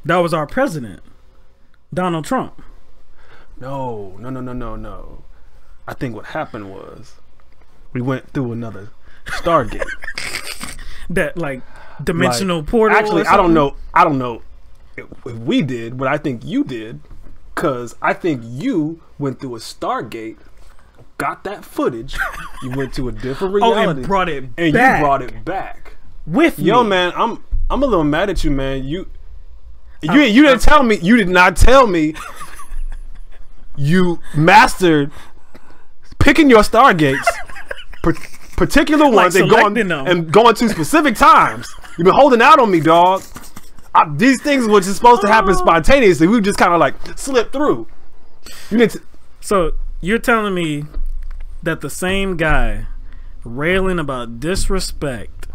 That was our president, Donald Trump. No. I think what happened was we went through another Stargate. That, like, dimensional portal. Actually, I don't know if we did, but I think you did, because I think you went through a Stargate, got that footage, you went to a different reality, and brought it and back. you brought it back with me. Yo, man, I'm a little mad at you, man. You didn't tell me. You did not tell me. You mastered picking your Stargates, particular ones, like and going to specific times. You've been holding out on me, dog. These things were just supposed to happen spontaneously. We just kind of like slipped through. So you're telling me that the same guy railing about disrespect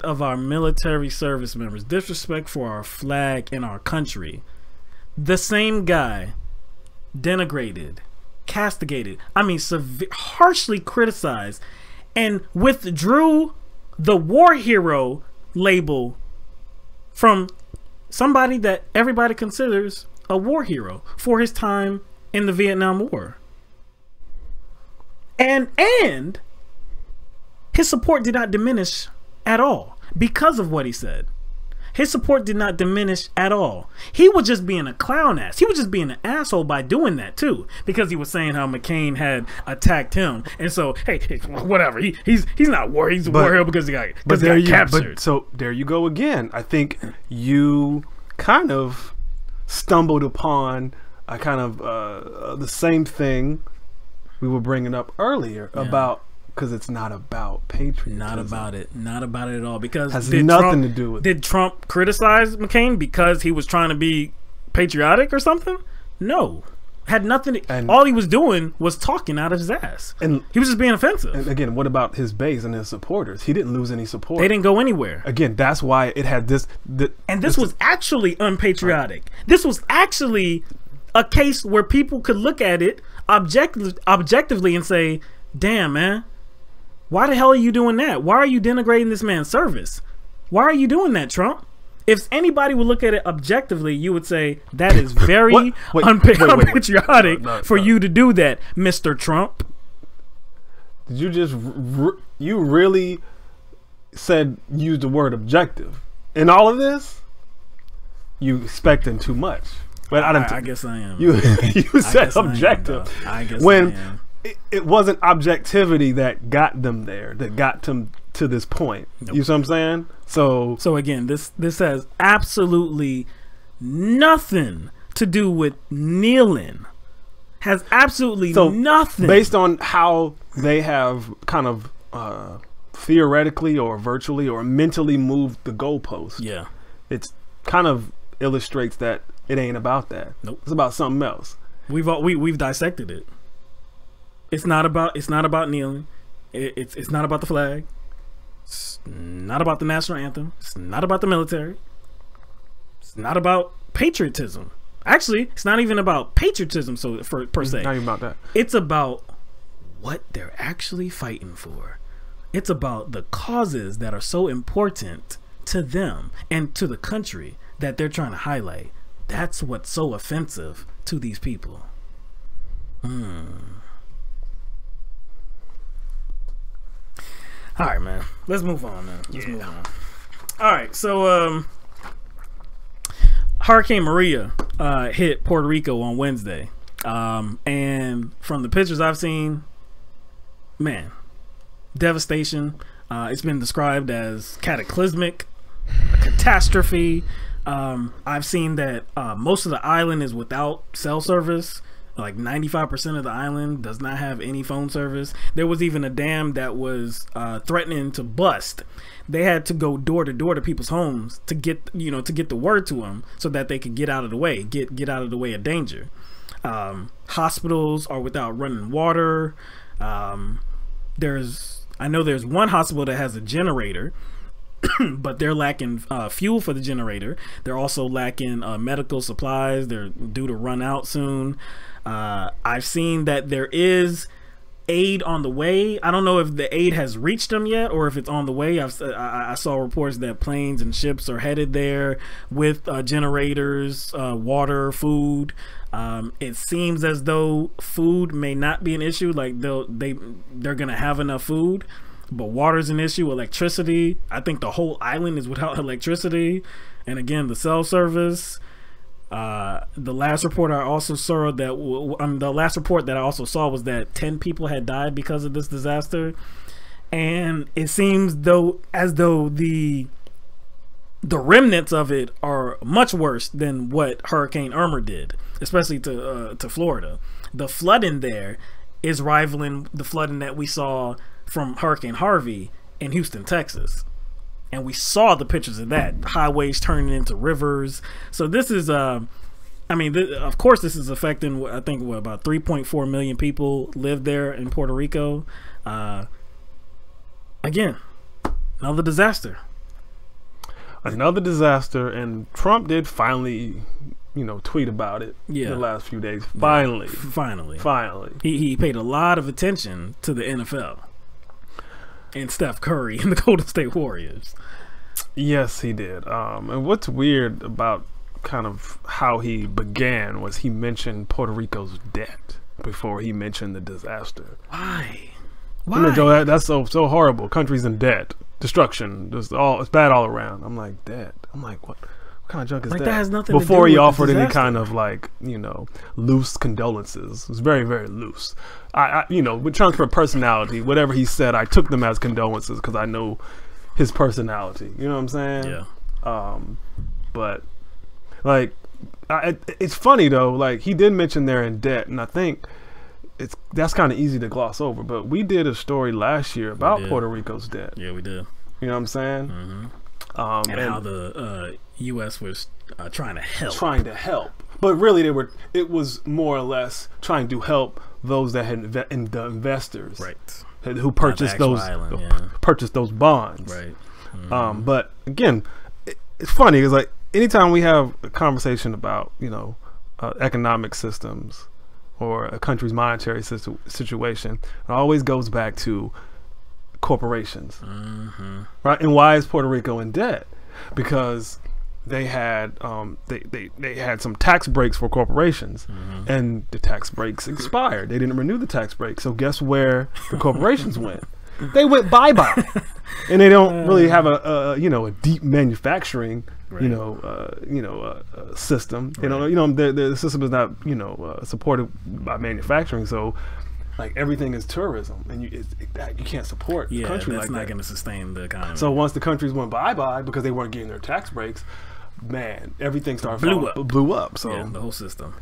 of our military service members, disrespect for our flag and our country, the same guy denigrated, castigated, harshly criticized, and withdrew the war hero label from somebody that everybody considers a war hero for his time in the Vietnam War. And his support did not diminish at all because of what he said. His support did not diminish at all. He was just being a clown ass. He was just being an asshole by doing that too, because he was saying how McCain had attacked him, and so hey, whatever. He's not war. He's a war hero because he got captured. So there you go again. I think you kind of stumbled upon a kind of the same thing we were bringing up earlier about. Because it's not about patriotism. Not about it at all. Because has nothing to do with it. Did Trump criticize McCain because he was trying to be patriotic or something? No. Had nothing. And all he was doing was talking out of his ass, and he was just being offensive. And again, what about his base and his supporters? He didn't lose any support. They didn't go anywhere. Again, that's why it had this. And this was actually unpatriotic. This was actually a case where people could look at it objectively and say, "Damn, man, why the hell are you doing that? Why are you denigrating this man's service? Why are you doing that, Trump?" If anybody would look at it objectively, you would say that is very unpatriotic for you to do that, Mr. Trump. Did you just you really use the word objective in all of this? You expecting too much. But I guess I am. You said objective. I guess when I am. It wasn't objectivity that got them there, that got them to this point. Nope. You see what I'm saying? So again, this has absolutely nothing to do with kneeling. Has absolutely nothing. Based on how they have kind of theoretically or virtually or mentally moved the goalpost. Yeah. It's kind of illustrates that it ain't about that. Nope. It's about something else. We've dissected it. It's not about kneeling. It's not about the flag. It's not about the national anthem. It's not about the military. It's not about patriotism. Actually, it's not even about patriotism per se. Not even about that. It's about what they're actually fighting for. It's about the causes that are so important to them and to the country that they're trying to highlight. That's what's so offensive to these people. All right, man. Let's move on, man. Let's move on. All right, so Hurricane Maria hit Puerto Rico on Wednesday, and from the pictures I've seen, man, devastation. It's been described as cataclysmic, a catastrophe. I've seen that most of the island is without cell service. Like 95% of the island does not have any phone service. There was even a dam that was threatening to bust. They had to go door to door to people's homes to get the word to them so that they could get out of the way, get out of the way of danger. Hospitals are without running water. I know there's one hospital that has a generator, but they're lacking fuel for the generator. They're also lacking medical supplies. They're due to run out soon. I've seen that there is aid on the way. I don't know if the aid has reached them yet or if it's on the way. I saw reports that planes and ships are headed there with generators, water, food. It seems as though food may not be an issue. Like they're gonna have enough food, but water's an issue. Electricity, I think the whole island is without electricity, and again, the cell service. The last report I also saw was that 10 people had died because of this disaster, and it seems as though the remnants of it are much worse than what Hurricane Irma did, especially to Florida. The flooding there is rivaling the flooding that we saw from Hurricane Harvey in Houston, Texas. And we saw the pictures of that, highways turning into rivers. So this is, of course, this is affecting, I think, about 3.4 million people live there in Puerto Rico. Again, another disaster. Another disaster, and Trump did finally, tweet about it in the last few days. Finally. He paid a lot of attention to the NFL and Steph Curry and the Golden State Warriors. Yes, he did. And what's weird about kind of how he began was he mentioned Puerto Rico's debt before he mentioned the disaster. Why? Joe, that's so horrible. Countries in debt, destruction, it's bad all around. I'm like, debt. I'm like, what kind of junk is that? That has nothing before to do he with offered the any disaster. kind of loose condolences. It was very, very loose. With Trump's personality, whatever he said, I took them as condolences because I know his personality. You know what I'm saying? Yeah. But it's funny though. Like, he did mention they're in debt, and I think that's kind of easy to gloss over. But we did a story last year about Puerto Rico's debt. Yeah, we did. You know what I'm saying? Mm-hmm. And how the U.S. was trying to help. But really, it was more or less trying to help those that had the investors, right, who purchased those purchased those bonds, right. But again, it's funny. It's like anytime we have a conversation about economic systems or a country's monetary situation, it always goes back to corporations, right? And why is Puerto Rico in debt? Because they had they had some tax breaks for corporations, and the tax breaks expired. They didn't renew the tax break. So guess where the corporations went? They went bye-bye, and they don't really have a deep manufacturing system. Right. The system is not supported by manufacturing. So like everything is tourism, and you can't support a country like that. That's not going to sustain the economy. So once the countries went bye-bye because they weren't getting their tax breaks, man, everything blew up. So the whole system.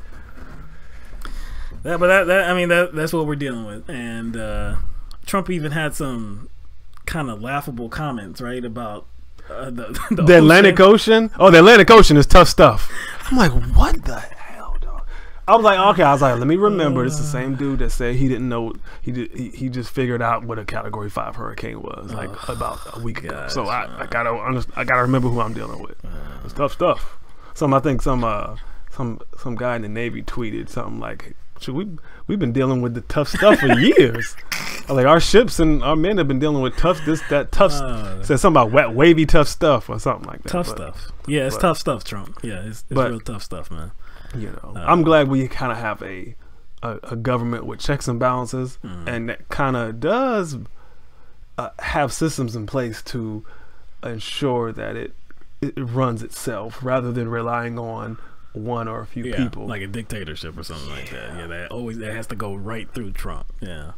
That's what we're dealing with. And Trump even had some kind of laughable comments, right, about the Atlantic Ocean. Oh, the Atlantic Ocean is tough stuff. I'm like, what the hell, dog? I was like, okay. I was like, let me remember. This is the same dude that said he didn't know. He just figured out what a Category 5 hurricane was about a week ago. So I gotta remember who I'm dealing with. It's tough stuff. I think some guy in the Navy tweeted something like, we've been dealing with the tough stuff for years. Like our ships and our men have been dealing with tough said something about wet, wavy, tough stuff or something like that. Tough stuff. Yeah, it's tough stuff, Trump. Yeah, it's real tough stuff, man. I'm glad we kind of have a government with checks and balances, and that kind of does have systems in place to ensure that it runs itself rather than relying on one or a few people, like a dictatorship or something like that. Yeah, that has to go right through Trump. Yeah,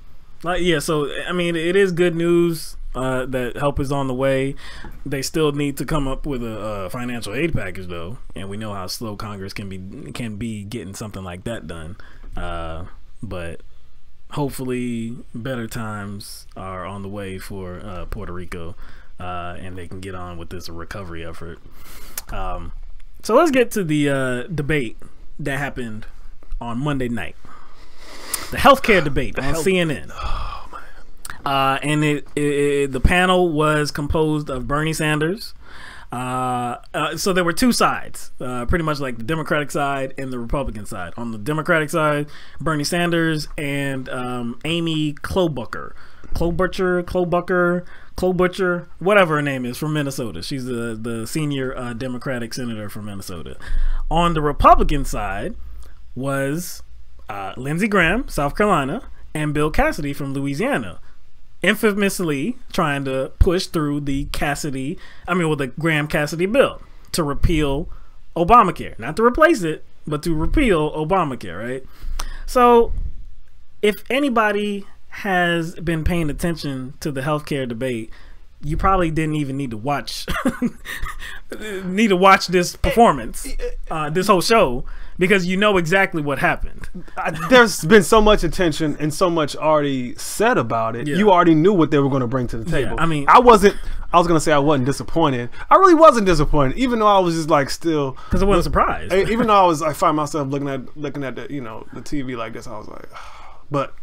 so I mean, it is good news that help is on the way. They still need to come up with a financial aid package, though, and we know how slow Congress can be getting something like that done. But hopefully, better times are on the way for Puerto Rico, and they can get on with this recovery effort. So let's get to the debate that happened on Monday night. The healthcare debate on CNN. Oh, man. And the panel was composed of Bernie Sanders. So there were two sides, pretty much like the Democratic side and the Republican side. On the Democratic side, Bernie Sanders and Amy Klobuchar, whatever her name is, from Minnesota. She's the senior Democratic senator from Minnesota. On the Republican side was Lindsey Graham, South Carolina, and Bill Cassidy from Louisiana, infamously trying to push through the Graham-Cassidy bill to repeal Obamacare. Not to replace it, but to repeal Obamacare, right? So if anybody has been paying attention to the healthcare debate, you probably didn't even need to watch this performance, this whole show, because you know exactly what happened. There's been so much attention and so much already said about it. You already knew what they were going to bring to the table. I mean, I wasn't disappointed. I really wasn't disappointed, even though I was just like still, because I wasn't surprised. Even though I find myself looking at the the TV like this, I was like, but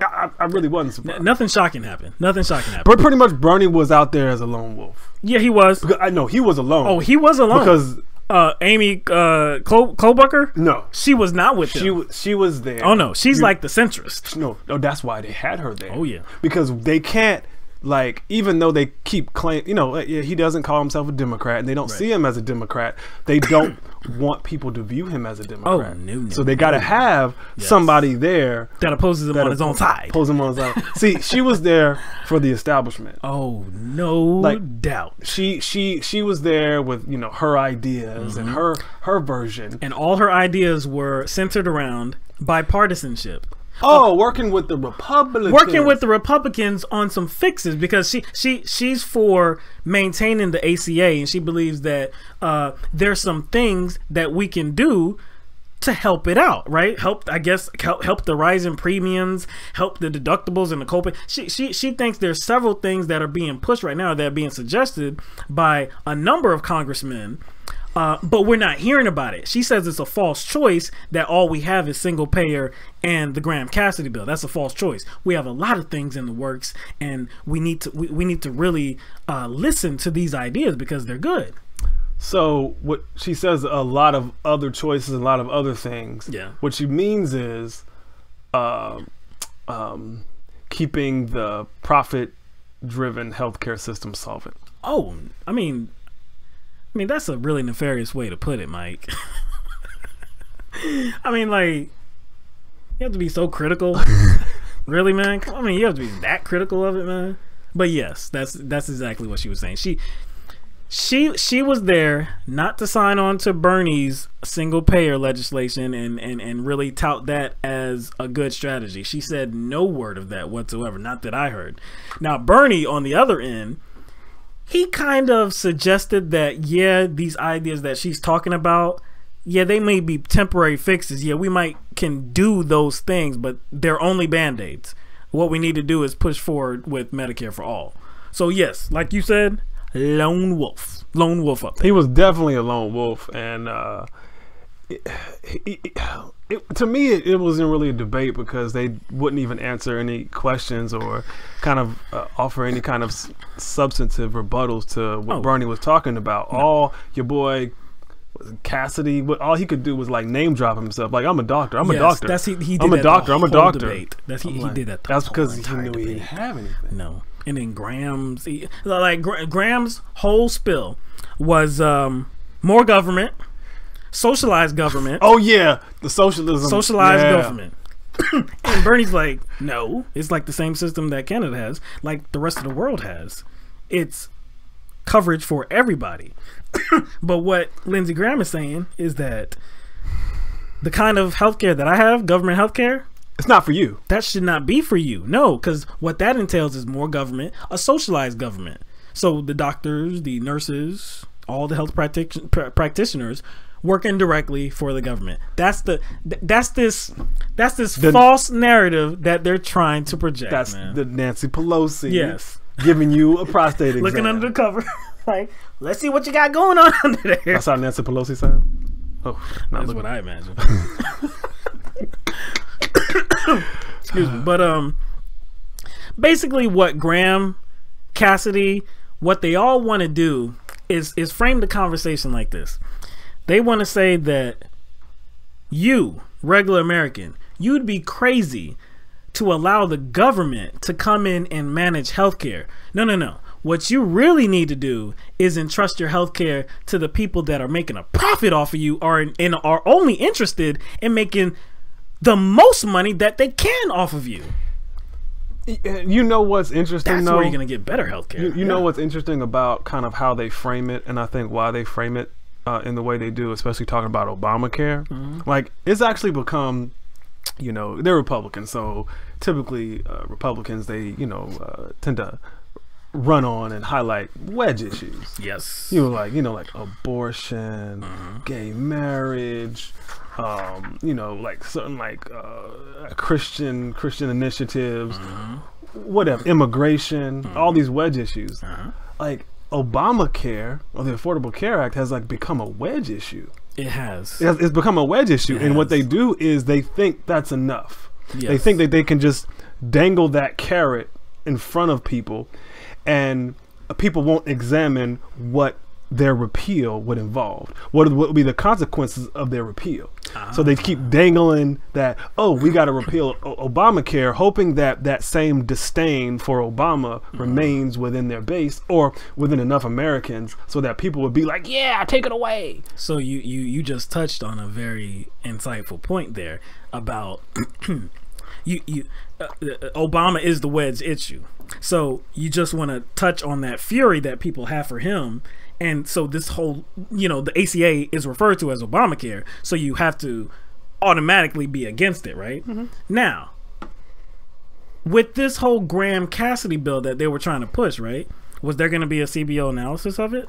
I really wasn't surprised. Nothing shocking happened. But pretty much Bernie was out there as a lone wolf. Yeah, he was. Because I know he was alone. Oh, he was alone. Because Amy Klobuchar? No. She was not with him. She was there. Oh, no. She's like the centrist. No, that's why they had her there. Oh, yeah. Because they can't, like, even though they keep claiming, he doesn't call himself a Democrat, and they don't see him as a Democrat, they don't want people to view him as a Democrat. Oh, no. So they got to have somebody there that opposes him on his own side. See, she was there for the establishment. Oh, no doubt. She was there with her ideas and her version, and all her ideas were centered around bipartisanship. Working with the Republicans on some fixes, because she's for maintaining the ACA, and she believes that there's some things that we can do to help it out, right? Help the rise in premiums, help the deductibles and the copay. She thinks there's several things that are being pushed right now that are being suggested by a number of congressmen But we're not hearing about it. She says it's a false choice that all we have is single payer and the Graham-Cassidy bill. That's a false choice. We have a lot of things in the works, and we need to really listen to these ideas because they're good. So what she says, a lot of other choices, a lot of other things. Yeah. What she means is keeping the profit-driven healthcare system solvent. Oh, I mean, that's a really nefarious way to put it, Mike. I mean, like, you have to be so critical. Really, man? I mean, you have to be that critical of it, man. But yes, that's exactly what she was saying. She was there not to sign on to Bernie's single payer legislation and really tout that as a good strategy. She said no word of that whatsoever, not that I heard. Now, Bernie, on the other end, he kind of suggested that, yeah, these ideas that she's talking about, yeah, they may be temporary fixes. Yeah, we can do those things, but they're only Band-Aids. What we need to do is push forward with Medicare for all. So yes, like you said, lone wolf up there. He was definitely a lone wolf, and to me, it wasn't really a debate because they wouldn't even answer any questions or kind of offer any kind of substantive rebuttals to what Bernie was talking about. No. All your boy Cassidy, all he could do was like name drop himself. Like, I'm a doctor. I'm a doctor. He did I'm a doctor. I'm a doctor. Debate. He did that. That's because he knew he didn't have anything. No. And then Graham's whole spill was more government. Socialized government. Oh yeah, the socialism. Socialized government. And Bernie's like, no, it's like the same system that Canada has, like the rest of the world has. It's coverage for everybody. But what Lindsey Graham is saying is that the kind of healthcare that I have, government healthcare, it's not for you. That should not be for you. No, because what that entails is more government, a socialized government. So the doctors, the nurses, all the health practitioners working directly for the government. That's this false narrative that they're trying to project. That's the Nancy Pelosi. Yes, giving you a prostate exam. Looking under the cover, like, let's see what you got going on under there. That's how Nancy Pelosi sounds. Oh, that's what I imagine. Excuse me, but basically, what Graham-Cassidy, what they all want to do is frame the conversation like this. They want to say that you, regular American, you'd be crazy to allow the government to come in and manage healthcare. No. What you really need to do is entrust your healthcare to the people that are making a profit off of you and are only interested in making the most money that they can off of you. You know what's interesting? That's where you're going to get better healthcare. You know what's interesting about kind of how they frame it, and I think why they frame it in the way they do, especially talking about Obamacare. Like, it's actually become, they're Republicans, so typically Republicans, they tend to run on and highlight wedge issues. Yes. Like abortion, gay marriage, like certain Christian initiatives, whatever, immigration, all these wedge issues. Like, Obamacare, or the Affordable Care Act, has become a wedge issue. It has. It's become a wedge issue, and what they do is they think that's enough. Yes. They think that they can just dangle that carrot in front of people, and people won't examine what their repeal would involve. What would be the consequences of their repeal? So they keep dangling that, we got to repeal Obamacare, hoping that same disdain for Obama remains within their base or within enough Americans so that people would be like, yeah, take it away. So you just touched on a very insightful point there about Obama is the wedge issue. So you just want to touch on that fury that people have for him. And so this whole, the ACA is referred to as Obamacare. So you have to automatically be against it, right? Now, with this whole Graham-Cassidy bill that they were trying to push, right? Was there going to be a CBO analysis of it?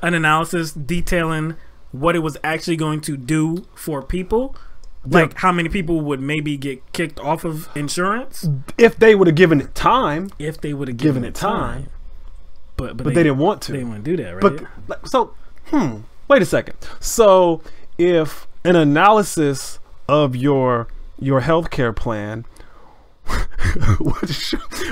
An analysis detailing what it was actually going to do for people? Like how many people would maybe get kicked off of insurance? If they would have given it time. If they would have given it time. But they didn't want to. They didn't want to do that, right? But so, Wait a second. So if an analysis of your healthcare plan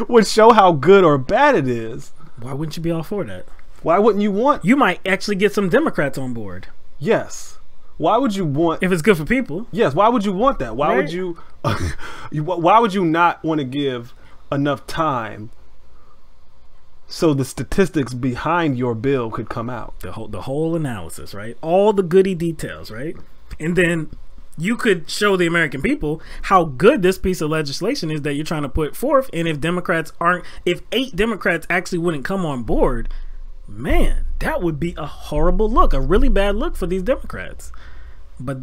would show how good or bad it is, why wouldn't you be all for that? why wouldn't you want? You might actually get some Democrats on board. Yes. Why would you want? If it's good for people. Yes. Why would you want that? Why would you? Why would you not want to give enough time so the statistics behind your bill could come out? The whole analysis, right? All the goody details, right? And then you could show the American people how good this piece of legislation is that you're trying to put forth. And if if 8 Democrats actually wouldn't come on board, man, that would be a horrible look, a really bad look for these Democrats. But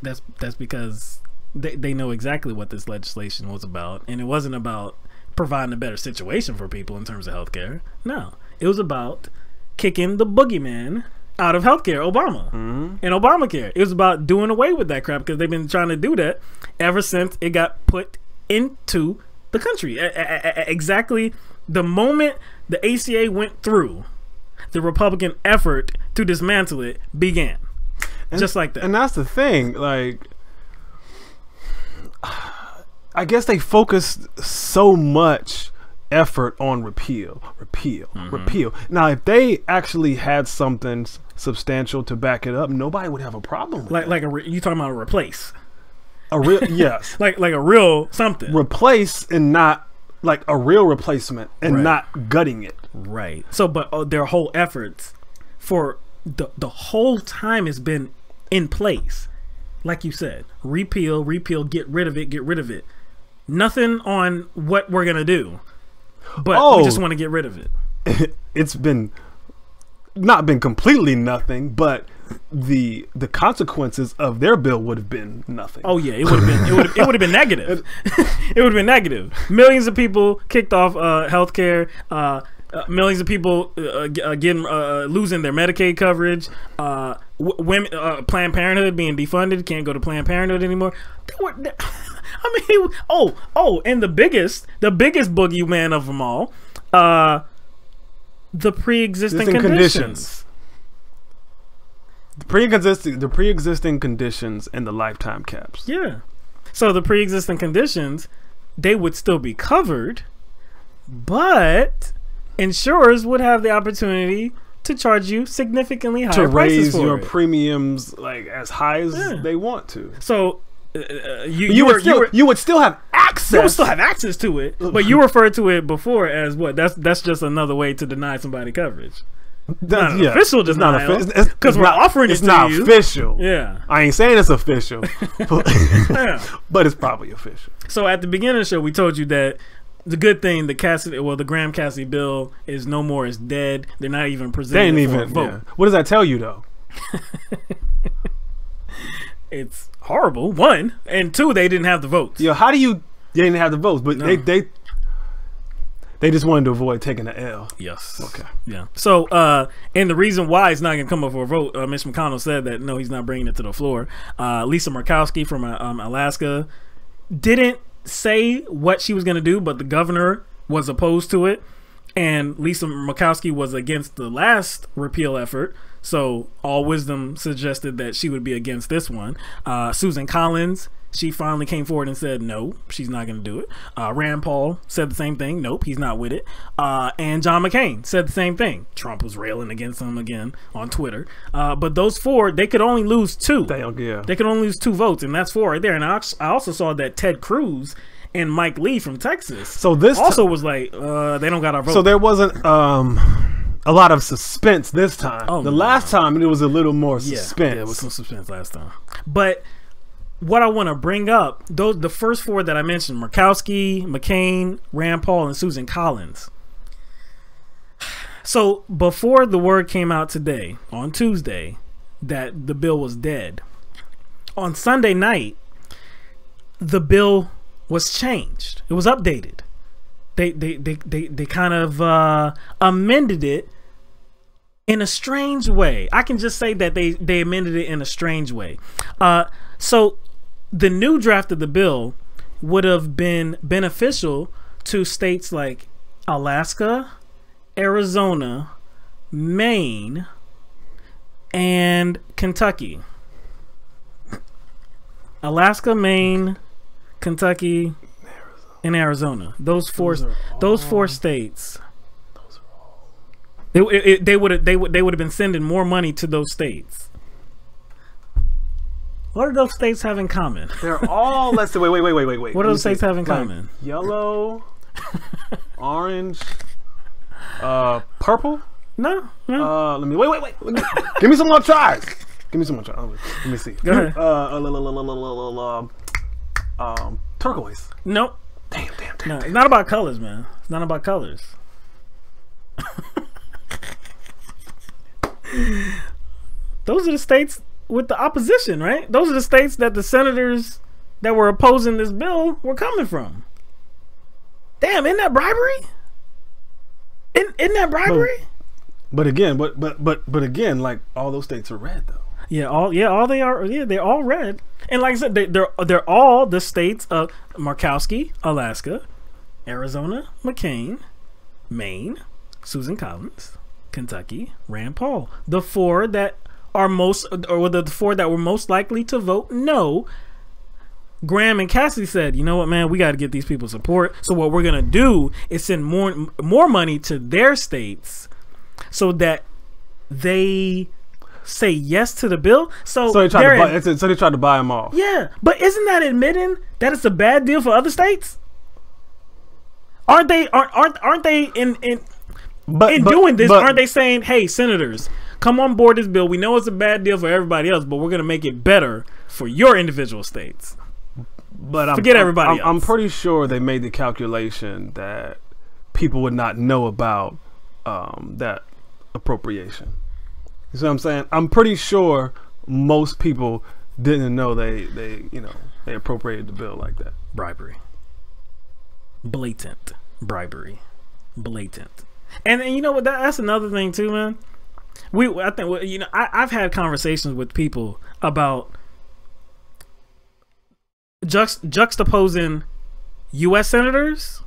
that's because they know exactly what this legislation was about. And it wasn't about providing a better situation for people in terms of healthcare. No, it was about kicking the boogeyman out of healthcare, Obama and Obamacare. It was about doing away with that crap because they've been trying to do that ever since it got put into the country. Exactly the moment the ACA went through, the Republican effort to dismantle it began. Just like that. And that's the thing. Like, I guess they focused so much effort on repeal. Now, if they actually had something substantial to back it up, nobody would have a problem with it. You talking about a replace? A real, yes. like a real something. Replace and not like a real replacement and not gutting it. Right. So, but their whole efforts for the whole time has been in place. Like you said, repeal, get rid of it. Nothing on what we're going to do. But we just want to get rid of it. It's not been completely nothing, but the consequences of their bill would have been nothing. Oh yeah, it would have been negative. It would have been negative. Millions of people kicked off healthcare. Millions of people losing their Medicaid coverage. Women, Planned Parenthood being defunded, can't go to Planned Parenthood anymore. And the biggest boogeyman of them all, the pre-existing conditions. The pre-existing conditions and the lifetime caps. Yeah. So the pre-existing conditions, they would still be covered, but insurers would have the opportunity to charge you significantly higher prices to raise your premiums like as high as they want to. So you would still have access. You would still have access to it, but you referred to it before as what? That's just another way to deny somebody coverage. Not an official denial, because we're offering it to you. It's not official. Yeah, I ain't saying it's official, but it's probably official. So at the beginning of the show, we told you that the good thing, the Graham-Cassidy bill is no more. It's dead. They're not even presenting it for a vote. Yeah. What does that tell you, though? It's horrible. 1 and 2, they didn't have the votes. They didn't have the votes, but they just wanted to avoid taking the L. Yes. Okay. Yeah. So, and the reason why it's not going to come up for a vote, Mitch McConnell said that no, he's not bringing it to the floor. Lisa Murkowski from Alaska didn't say what she was going to do, but the governor was opposed to it, and Lisa Murkowski was against the last repeal effort. So all wisdom suggested that she would be against this one. Susan Collins, she finally came forward and said no, she's not going to do it. Rand Paul said the same thing. Nope, he's not with it. And John McCain said the same thing. Trump was railing against him again on Twitter. But those 4, they could only lose 2. They could only lose 2 votes, and that's 4 right there. And I also saw that Ted Cruz and Mike Lee from Texas also was like, they don't got our vote. So there wasn't a lot of suspense this time. Last time it was a little more suspense. Yeah, it was some suspense last time. But what I want to bring up, the first 4 that I mentioned, Murkowski, McCain, Rand Paul, and Susan Collins. So before the word came out today, on Tuesday, that the bill was dead, on Sunday night, the bill was changed. It was updated. They kind of amended it in a strange way. I can just say that they amended it in a strange way. So the new draft of the bill would have been beneficial to states like Alaska, Arizona, Maine, and Kentucky. Alaska, Maine, Kentucky, and Arizona. Those four states. They would have been sending more money to those states. What do those states have in common? They're all, let's see, wait. What do those states have in common? Yellow, orange, purple? No. Let me, wait. Give me some more tries. Let me see. Go ahead. Turquoise. Nope. Damn. No, it's not about colors, man. It's not about colors. Those are the states with the opposition, right? Those are the states that the senators that were opposing this bill were coming from. Damn, isn't that bribery? Isn't that bribery? But again, like all those states are red though. They're all red. And like I said, they're all the states of Murkowski, Alaska, Arizona, McCain, Maine, Susan Collins, Kentucky, Rand Paul. The four that are the four that were most likely to vote no. Graham and Cassidy said, you know what, man, we got to get these people support. So what we're going to do is send more money to their states so that they say yes to the bill. So they tried to buy them off. Yeah, but isn't that admitting that it's a bad deal for other states? Aren't they in doing this? Aren't they saying, hey, senators, come on board this bill. We know it's a bad deal for everybody else, but we're going to make it better for your individual states. But forget everybody else. I'm pretty sure they made the calculation that people would not know about that appropriation. You see what I'm saying? I'm pretty sure most people didn't know they appropriated the bill like that. Bribery. Blatant bribery. Blatant. And you know what? That's another thing too, man. I've had conversations with people about juxtaposing U.S. senators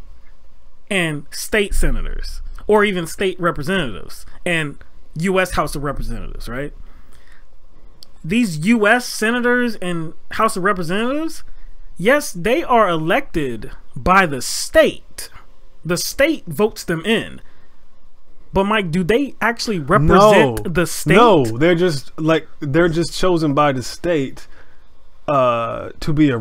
and state senators, or even state representatives and U.S. House of Representatives, right? These U.S. senators and House of Representatives, yes, they are elected by the state. The state votes them in. But Mike, do they actually represent the state? No, they're just chosen by the state to be a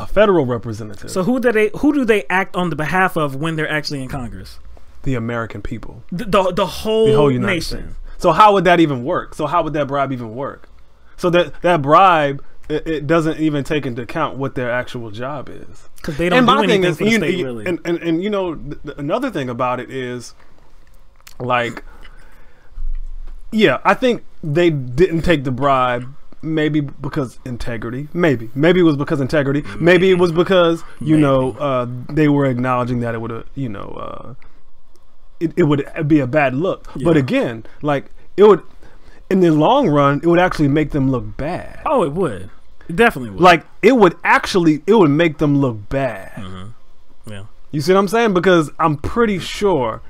federal representative. So who do they act on the behalf of when they're actually in Congress? The American people. The whole United nation. States. So how would that even work? So how would that bribe even work? So that bribe, it doesn't even take into account what their actual job is. Because they don't do anything for the state, really. And you know, another thing about it is, like, yeah, I think they didn't take the bribe maybe because integrity. Maybe it was because integrity. Maybe it was because, they were acknowledging that it would, it would be a bad look. Yeah. But again, like, it would, in the long run, it would actually make them look bad. Oh, it would. It definitely would. Like, it would make them look bad. Mm-hmm. Yeah. You see what I'm saying? Because I'm pretty sure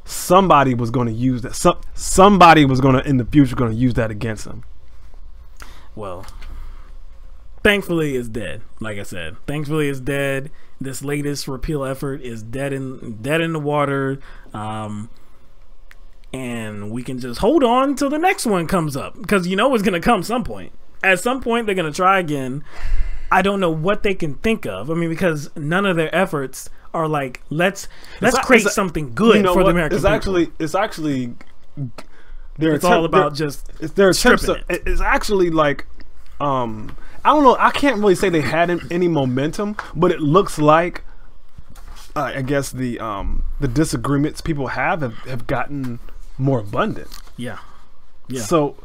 somebody was going to use that. Somebody was going to, in the future, going to use that against them. Well, thankfully it's dead. Like I said, thankfully it's dead. This latest repeal effort is dead in the water. And we can just hold on till the next one comes up, because it's going to come some point. At some point they're going to try again. I don't know what they can think of. I mean, because none of their efforts are like, let's create something good for the American people. It's actually it's all about just their attempts. It's actually like, I don't know. I can't really say they had any momentum, but it looks like, I guess the disagreements people have gotten more abundant. Yeah. So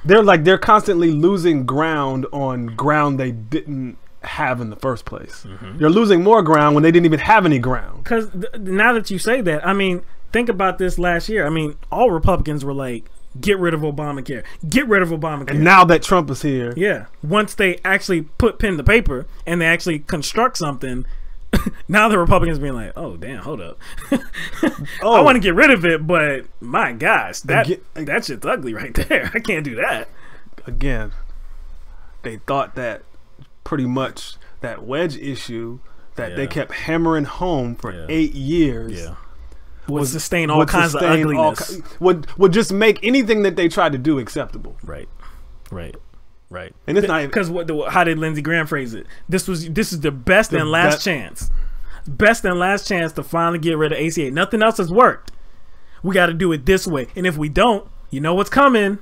they're constantly losing ground on ground they didn't have in the first place. Mm-hmm. They're losing more ground when they didn't even have any ground. Because now that you say that, I mean, think about this last year. I mean, all Republicans were like, get rid of Obamacare. Get rid of Obamacare. And now that Trump is here. Yeah. Once they actually put pen to paper and they actually construct something, Now the Republicans being like, oh damn, hold up. I Oh. want to get rid of it, but my gosh, that shit's ugly right there. I can't do that. Again, they thought that pretty much that wedge issue that they kept hammering home for 8 years would sustain all kinds of ugliness. Would just make anything that they tried to do acceptable. Right. And it's not even, because how did Lindsey Graham phrase it? This is the best and last chance. Best and last chance to finally get rid of ACA. Nothing else has worked. We got to do it this way. And if we don't, you know what's coming.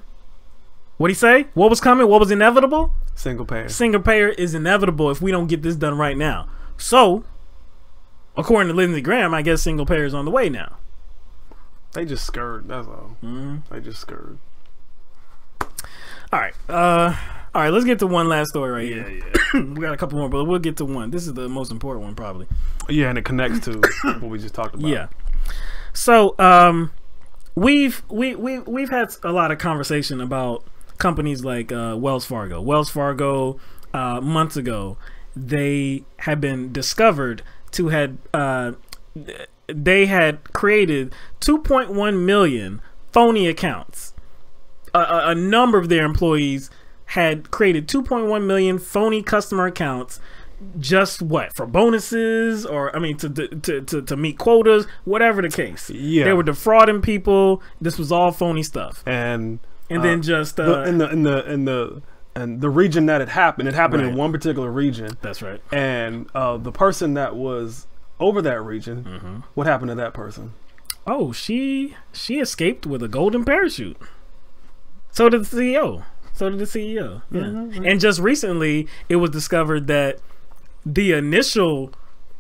What'd he say? What was coming? What was inevitable? single payer. Single payer is inevitable if we don't get this done right now. So, according to Lindsey Graham, I guess single payer is on the way now. They just scurred. That's all. They just scurred. All right. All right, let's get to one last story right here. We got a couple more, but we'll get to one. This is the most important one, probably. Yeah, and it connects to what we just talked about. Yeah. So, we've had a lot of conversation about companies like Wells Fargo. Wells Fargo, months ago, they had been discovered to they had created 2.1 million phony accounts. A number of their employees had created 2.1 million phony customer accounts, just for bonuses, or I mean to meet quotas, whatever the case. Yeah, they were defrauding people. This was all phony stuff. And then just in the region that it happened in one particular region. That's right. And the person that was over that region, what happened to that person? Oh, she escaped with a golden parachute. So did the CEO. Yeah. And just recently, it was discovered that the initial,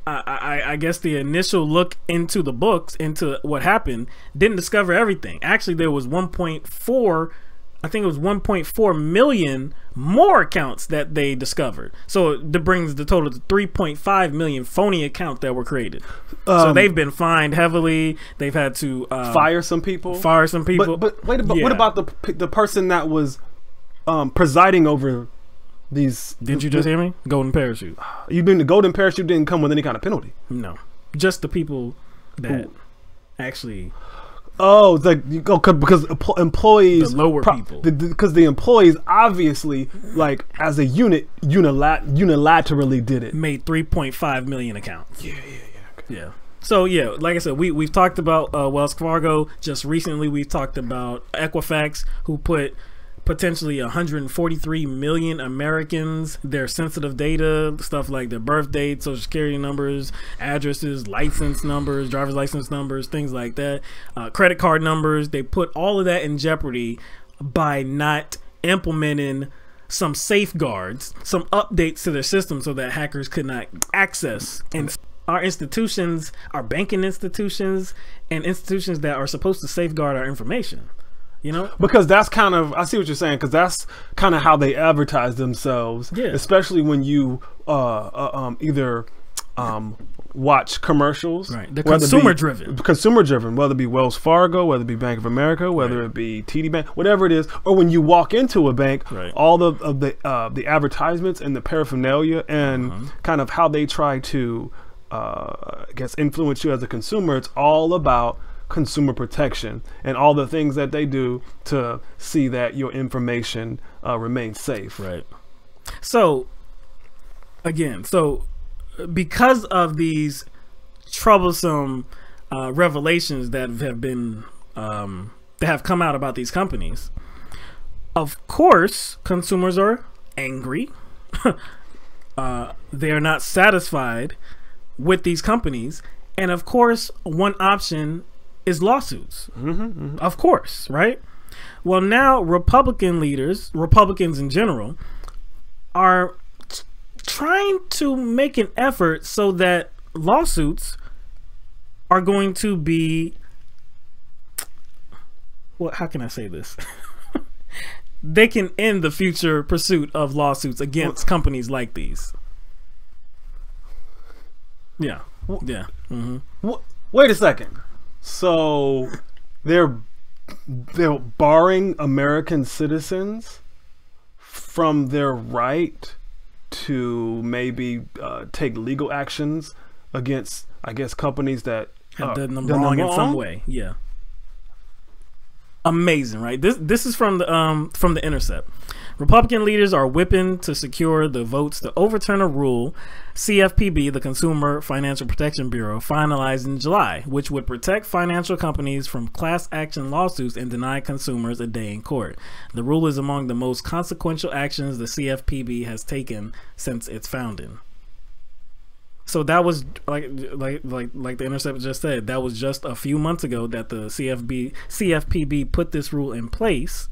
I guess the initial look into the books, into what happened, didn't discover everything. Actually, there was 1.4 million more accounts that they discovered. So that brings the total to 3.5 million phony accounts that were created. So they've been fined heavily. They've had to fire some people. But wait, what about the person that was presiding over these? Didn't you just hear me? Golden parachute. You mean the golden parachute didn't come with any kind of penalty? No, just the people that actually. Oh, because employees, the lower people, because the employees obviously, like as a unit, unilaterally did it. Made 3.5 million accounts. Yeah. So yeah, like I said, we've talked about Wells Fargo. Just recently, we've talked about Equifax, who put potentially 143 million Americans, their sensitive data, stuff like their birth date, social security numbers, addresses, license numbers, driver's license numbers, things like that, credit card numbers. They put all of that in jeopardy by not implementing some safeguards, some updates to their system so that hackers could not access. And our institutions, our banking institutions, and institutions that are supposed to safeguard our information. You know, because that's kind of, I see what you're saying, because that's kind of how they advertise themselves. Yeah. Especially when you either watch commercials. Right. They're consumer driven, whether it be Wells Fargo, whether it be Bank of America, whether it be TD Bank, whatever it is, or when you walk into a bank, all of the advertisements and the paraphernalia and kind of how they try to, I guess, influence you as a consumer. It's all about consumer protection and all the things that they do to see that your information remains safe. Right. So again, because of these troublesome revelations that have been that have come out about these companies, of course consumers are angry. They are not satisfied with these companies, and of course one option is lawsuits. Of course, right? Well, now Republican leaders, Republicans in general, are trying to make an effort so that lawsuits are going to be, well, how can I say this? They can end the future pursuit of lawsuits against companies like these. Yeah. Yeah. Wait a second. So they're barring American citizens from their right to maybe take legal actions against, I guess, companies that have done them wrong in some way. Yeah. Amazing, right? This is from the Intercept. Republican leaders are whipping to secure the votes to overturn a rule CFPB, the Consumer Financial Protection Bureau, finalized in July, which would protect financial companies from class action lawsuits and deny consumers a day in court. The rule is among the most consequential actions the CFPB has taken since its founding. So that was like the Intercept just said, that was just a few months ago that the CFPB put this rule in place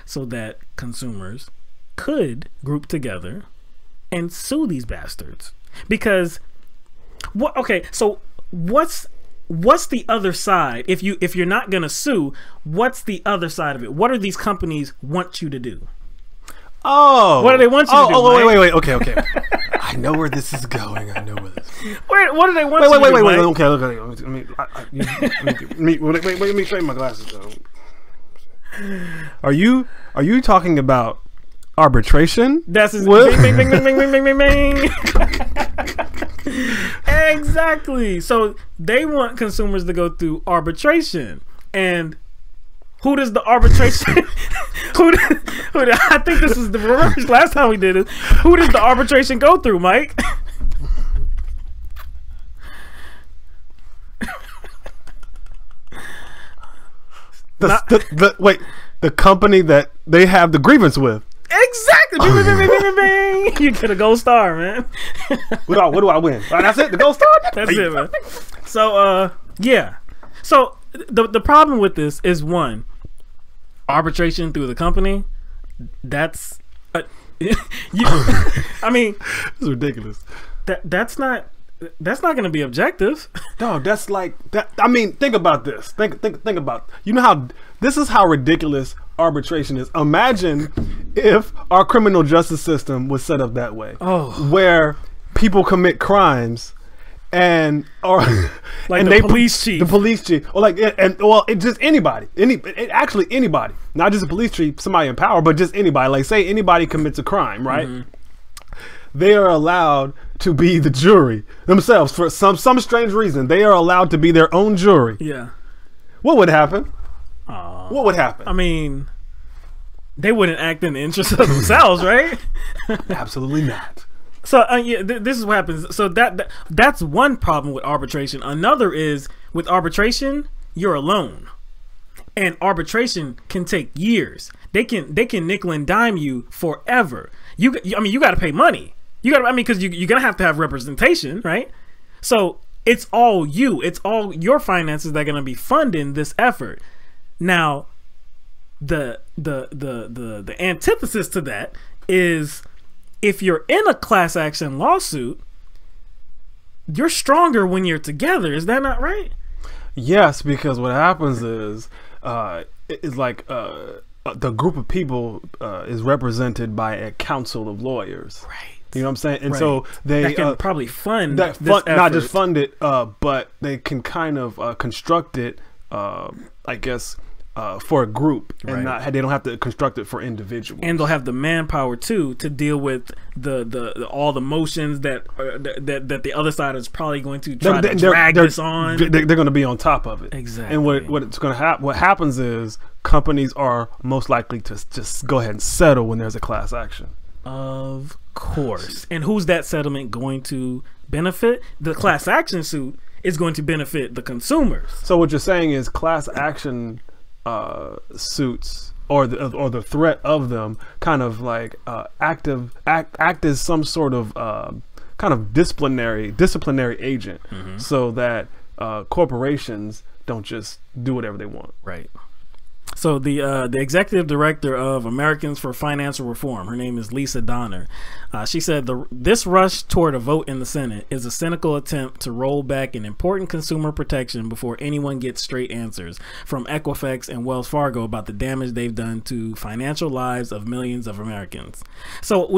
so that consumers could group together and sue these bastards. Because what? Okay, so what's the other side? If you're not gonna sue, what's the other side of it? What do these companies want you to do? Oh, what do they want you to do? Oh, wait. Okay. I know where this is going. What do they want you to do? Wait. Okay. Let me straighten my glasses though. Are you talking about arbitration? That's his bing. Exactly. So they want consumers to go through arbitration, and who does the arbitration? I think this is the reverse. Last time we did it, who does the arbitration go through, Mike? The company that they have the grievance with. Exactly. You get a gold star, man. What do I win? That's it. The gold star. That's it, man. So, yeah. So the problem with this is, one, arbitration through the company. That's, I mean, it's ridiculous. That's not going to be objective. No, that's like that. I mean, think about this. Think about. You know how this is how ridiculous arbitration is. Imagine if our criminal justice system was set up that way, where people commit crimes and like the police chief, or like just anybody, actually anybody, not just a police chief, somebody in power, but just anybody. Like, say anybody commits a crime, right? They are allowed to be the jury themselves for some strange reason. They are allowed to be their own jury. Yeah. What would happen? What would happen? I mean, they wouldn't act in the interest of themselves, right? Absolutely not. So yeah, this is what happens. So that's one problem with arbitration. Another is, with arbitration, you're alone, and arbitration can take years. They can nickel and dime you forever. You got to pay money. Because you're gonna have to have representation, right? So it's all your finances that are gonna be funding this effort. Now, the antithesis to that is, if you're in a class action lawsuit, you're stronger when you're together. Is that not right? Yes, because what happens is, it's like the group of people is represented by a council of lawyers. Right. You know what I'm saying? And so they can probably fund not just fund it, but they can kind of construct it, I guess, for a group, and they don't have to construct it for individuals. And they'll have the manpower too to deal with the all the motions that the other side is probably going to try to drag this on. They're going to be on top of it. Exactly. And what happens is, companies are most likely to just go ahead and settle when there's a class action. Of course. And who's that settlement going to benefit? The class action suit is going to benefit the consumers. So what you're saying is, class action suits, or the threat of them, kind of like act as some sort of kind of disciplinary agent, so that corporations don't just do whatever they want. Right. So the executive director of Americans for Financial Reform, her name is Lisa Donner, she said this rush toward a vote in the Senate is a cynical attempt to roll back an important consumer protection before anyone gets straight answers from Equifax and Wells Fargo about the damage they've done to financial lives of millions of Americans. So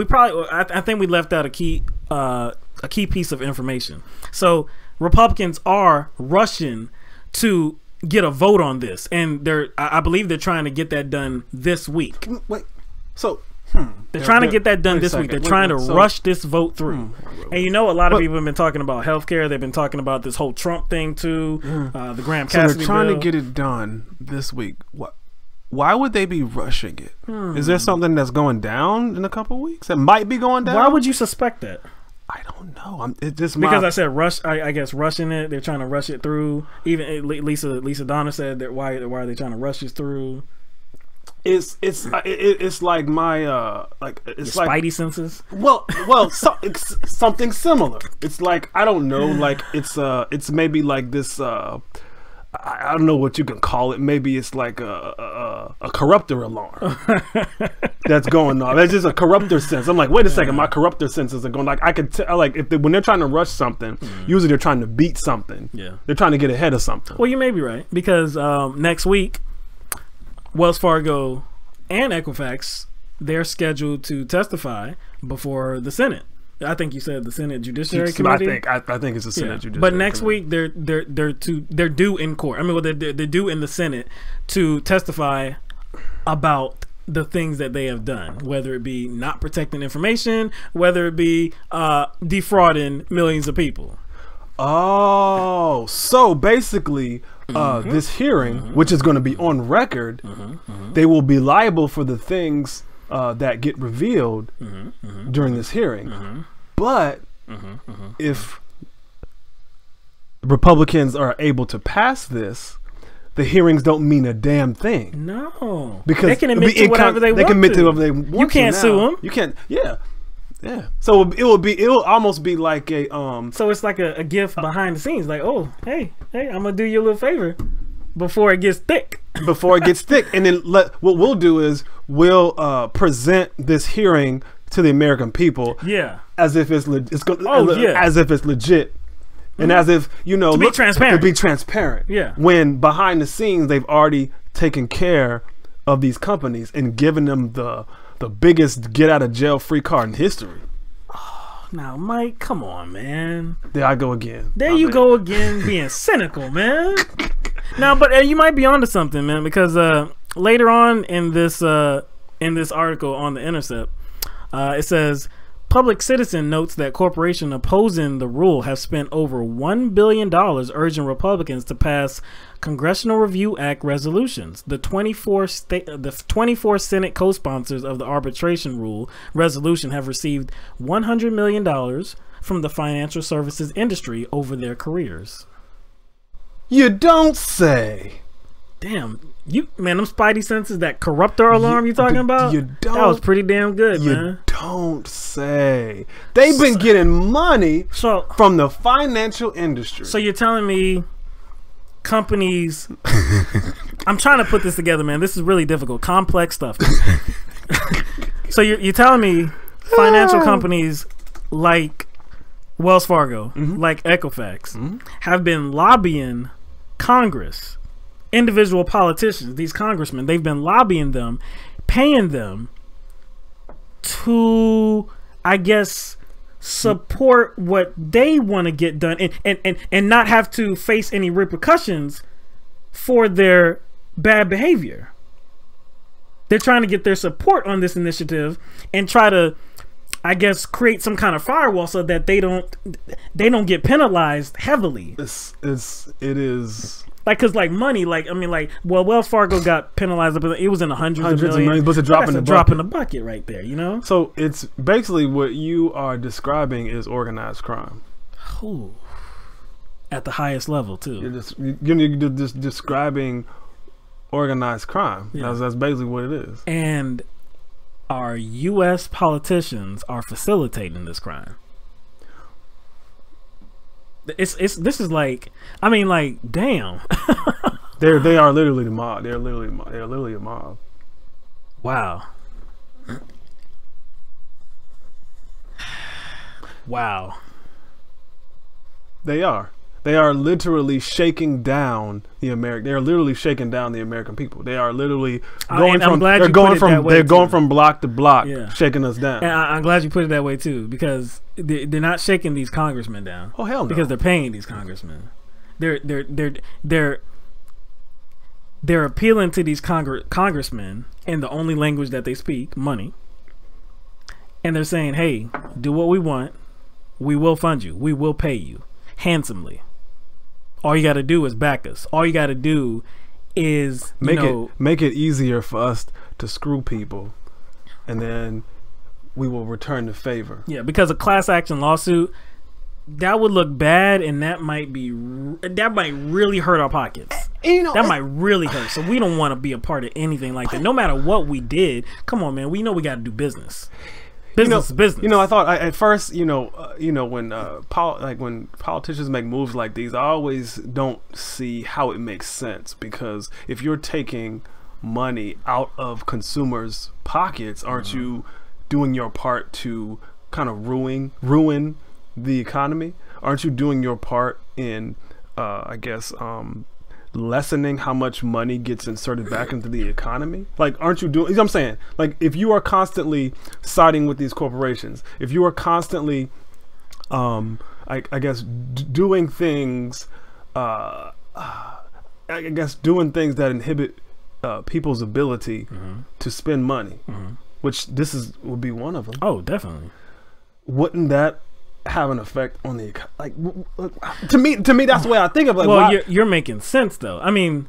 I think we left out a key piece of information. So Republicans are rushing to get a vote on this, and I believe they're trying to get that done this week. Wait, so They're trying to get that done this week. They're trying to rush this vote through. And you know, a lot of people have been talking about healthcare. They've been talking about this whole Trump thing too. The Graham-Cassidy So they're trying bill. to get it done this week. What? Why would they be rushing it? Is there something that's going down in a couple of weeks? That might be going down. Why would you suspect that? I don't know. It just because I said rush. I guess rushing it. They're trying to rush it through. Even Lisa Donna said that why are they trying to rush this through? It's like my it's your like spidey senses. Well, it's something similar. It's like I don't know. Like it's maybe like this. I don't know what you can call it. Maybe it's like a corruptor alarm that's going on. That's just a corruptor sense. I'm like, wait a second, my corruptor senses are going. Like I could tell. Like when they're trying to rush something, usually they're trying to beat something. Yeah, they're trying to get ahead of something. Well, you may be right because next week, Wells Fargo and Equifax, they're scheduled to testify before the Senate. I think you said the Senate Judiciary Committee. I think it's the Senate Judiciary. But next Committee. week they're due in court. I mean, well, they're due in the Senate to testify about the things that they have done, whether it be not protecting information, whether it be defrauding millions of people. Oh, so basically, this hearing, which is going to be on record, they will be liable for the things that get revealed during this hearing. But if Republicans are able to pass this, the hearings don't mean a damn thing. No, because they can admit to whatever they want. They can admit to whatever they want. You can't sue them. You can't. Yeah. Yeah. So it'll almost be like a So it's like a gift behind the scenes. Like, oh, hey, I'm gonna do you a little favor before it gets thick. Before it gets thick, and then what we'll do is we'll present this hearing to the American people. Yeah. As if it's as if it's legit. And as if, to be transparent. To be transparent. Yeah. When behind the scenes they've already taken care of these companies and given them the biggest get out of jail free card in history. Oh, now, Mike, come on, man. There I go again. There you go again, being cynical, man. Now, but you might be onto something, man, because later on in this article on The Intercept, it says, Public Citizen notes that corporations opposing the rule have spent over $1 billion urging Republicans to pass Congressional Review Act resolutions. The 24 Senate co-sponsors of the arbitration rule resolution have received $100 million from the financial services industry over their careers. You don't say. Damn, them spidey senses, that corruptor alarm you talking about? That was pretty damn good, man. You don't say. They've been getting money from the financial industry. So you're telling me companies... I'm trying to put this together, man. This is really difficult. Complex stuff. So you're telling me financial companies like Wells Fargo, like Equifax, have been lobbying Congress, individual politicians, these congressmen, they've been lobbying them, paying them to, I guess, support what they want to get done and not have to face any repercussions for their bad behavior. They're trying to get their support on this initiative and try to, I guess, create some kind of firewall so that they don't get penalized heavily. It is like, cause like money, like I mean, like, well, Wells Fargo got penalized, but it was in the hundreds of millions. But it's a drop in the drop in the bucket right there, you know. So it's basically what you are describing is organized crime. Ooh. At the highest level too. You're just describing organized crime. Yeah. That's basically what it is. And our U.S. politicians are facilitating this crime. This is like, I mean, like, damn. They are literally the mob. They're literally a mob. Wow. Wow. They are. They are literally shaking down the American. They are literally shaking down the American people. They are literally going from. They're going from block to block, shaking us down. And I'm glad you put it that way too, because they're not shaking these congressmen down. Oh hell no! Because they're paying these congressmen. They're appealing to these congressmen in the only language that they speak, money, and they're saying, hey, do what we want. We will fund you. We will pay you handsomely. All you got to do is back us. All you got to do is make it easier for us to screw people, and then we will return the favor. Yeah, because a class action lawsuit, that would look bad, and that might really hurt our pockets. You know, that might really hurt. So we don't want to be a part of anything like that. No matter what we did, come on, man. We know we got to do business. Business is business. You know, I thought at first, when when politicians make moves like these, I always don't see how it makes sense, because if you're taking money out of consumers' pockets, aren't you doing your part to kind of ruin the economy? Aren't you doing your part in, lessening how much money gets inserted back into the economy? Like, aren't you doing, you know what I'm saying? Like, if you are constantly siding with these corporations, if you are constantly, doing things, doing things that inhibit people's ability to spend money, which would be one of them. Oh, definitely. Wouldn't that have an effect on the to me that's the way I think of it. Like, well, you're making sense though. I mean,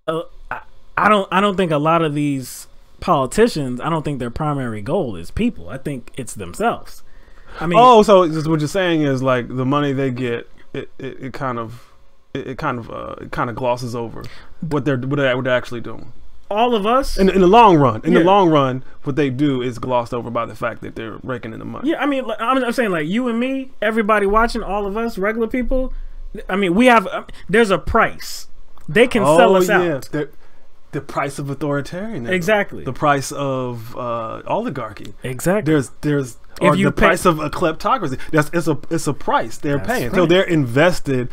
I don't think a lot of these politicians, I don't think their primary goal is people. I think it's themselves. I mean, so what you're saying is, like, the money they get, it kind of glosses over what they're actually doing. All of us in the long run, the long run, what they do is glossed over by the fact that they're raking in the money. Yeah, I mean, I'm saying, like, you and me, everybody watching, all of us regular people. I mean, we have there's a price. They can sell us out. The price of authoritarianism. Exactly. The price of oligarchy. Exactly. There's the price of a kleptocracy. It's a price they're paying. Right. So they're invested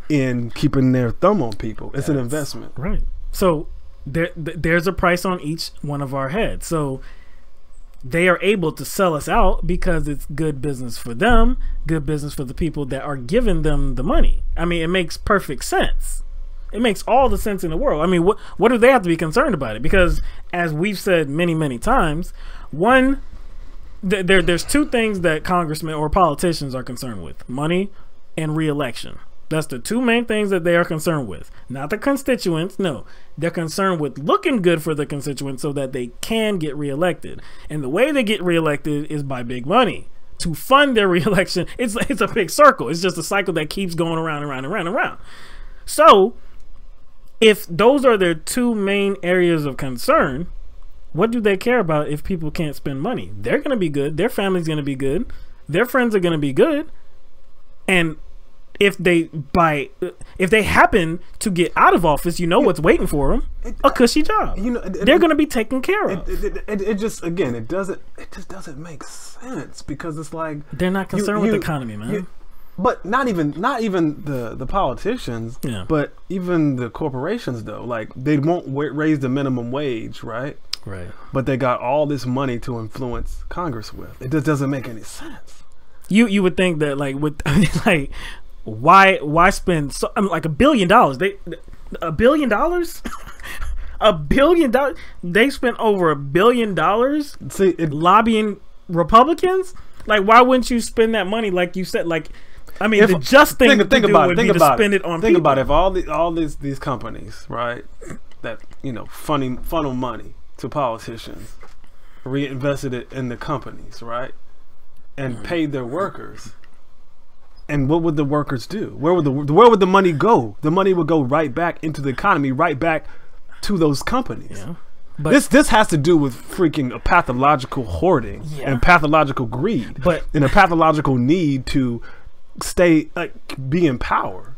in keeping their thumb on people. It's an investment. Right. So there's a price on each one of our heads. So they are able to sell us out because it's good business for them, good business for the people that are giving them the money. I mean, it makes perfect sense. It makes all the sense in the world. I mean, what do they have to be concerned about it? Because, as we've said many, many times, one, there's two things that congressmen or politicians are concerned with: money and re-election. That's the two main things that they are concerned with. Not the constituents. No, they're concerned with looking good for the constituents so that they can get reelected. And the way they get reelected is by big money. To fund their reelection, it's a big circle. It's just a cycle that keeps going around and around and around and around. So, if those are their two main areas of concern, what do they care about if people can't spend money? They're going to be good. Their family's going to be good. Their friends are going to be good. And if they happen to get out of office, what's waiting for them? A cushy job. They're going to be taken care of. It just doesn't make sense, because it's like they're not concerned with the economy, man. But not even the politicians, but even the corporations, though. Like, they won't raise the minimum wage, right? Right. But they got all this money to influence Congress with. It just doesn't make any sense. You would think that, like, why spend like $1 billion? $1 billion? $1 billion? They spent over $1 billion lobbying Republicans. Like, why wouldn't you spend that money, like you said? Like, I mean, the just thing to do would be to spend it on people. Think about it. If all these companies, right, that funnel money to politicians, reinvested it in the companies, right, and paid their workers. And what would the workers do? Where would the money go? The money would go right back into the economy, right back to those companies. Yeah. But this has to do with freaking a pathological hoarding and pathological greed, and a pathological need to be in power.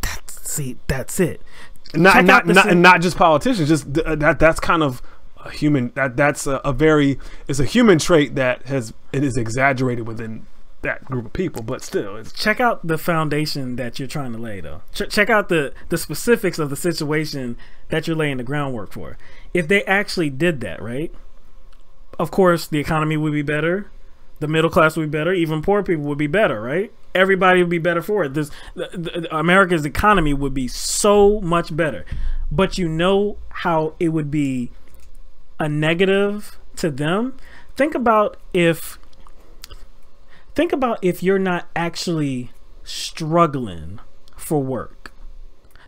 That's it. Not just politicians. Just that's kind of a human. It's a human trait that it is exaggerated within that group of people, but still, check out the foundation that you're trying to lay, though. Check out the specifics of the situation that you're laying the groundwork for. If they actually did that, right, of course the economy would be better, the middle class would be better, even poor people would be better, right? Everybody would be better for it. America's economy would be so much better. But you know how it would be a negative to them? think about if you're not actually struggling for work.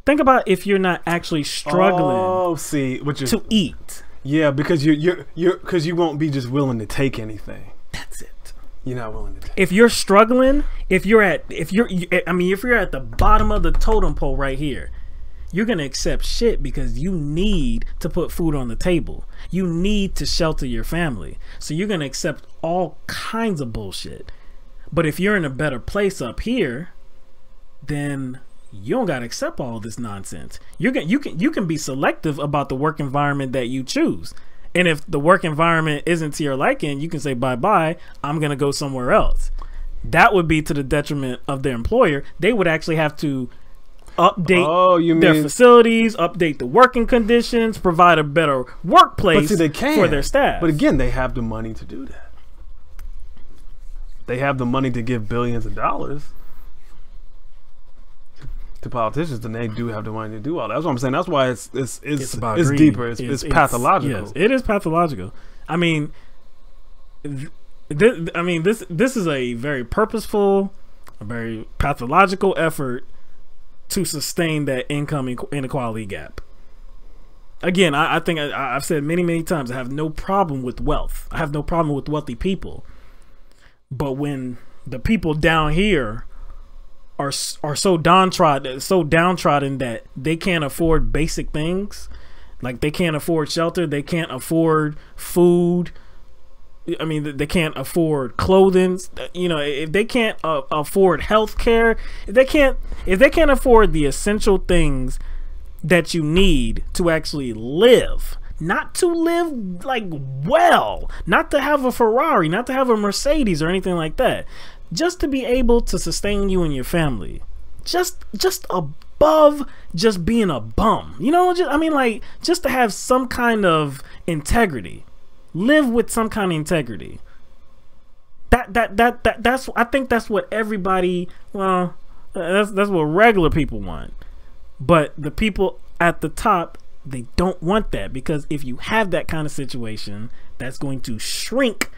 Think about if you're not actually struggling to eat. Yeah, because you won't be just willing to take anything. That's it. You're not willing to take. If you're struggling, if you're at the bottom of the totem pole right here, you're gonna accept shit because you need to put food on the table. You need to shelter your family. So you're gonna accept all kinds of bullshit. But if you're in a better place up here, then you don't gotta accept all this nonsense. You can be selective about the work environment that you choose. And if the work environment isn't to your liking, you can say bye-bye, I'm gonna go somewhere else. That would be to the detriment of their employer. They would actually have to update their facilities, update the working conditions, provide a better workplace for their staff. But again, they have the money to do that. They have the money to give billions of dollars to politicians, and they do have the money to do all that. That's what I'm saying. That's why it's deeper. It's pathological. Yes, it is pathological. I mean, this is a very purposeful, a very pathological effort to sustain that income inequality gap. Again, I think I've said many times, I have no problem with wealth. I have no problem with wealthy people. But when the people down here are so downtrodden that they can't afford basic things, like they can't afford shelter, they can't afford food. I mean, they can't afford clothing. You know, if they can't afford health care, if they can't afford the essential things that you need to actually live, not to live like well, not to have a Ferrari, not to have a Mercedes or anything like that, just to be able to sustain you and your family, just above just being a bum, you know, just to have some kind of integrity. Live with some kind of integrity. That's I think that's what everybody, well, that's what regular people want. But the people at the top, they don't want that, because if you have that kind of situation, that's going to shrink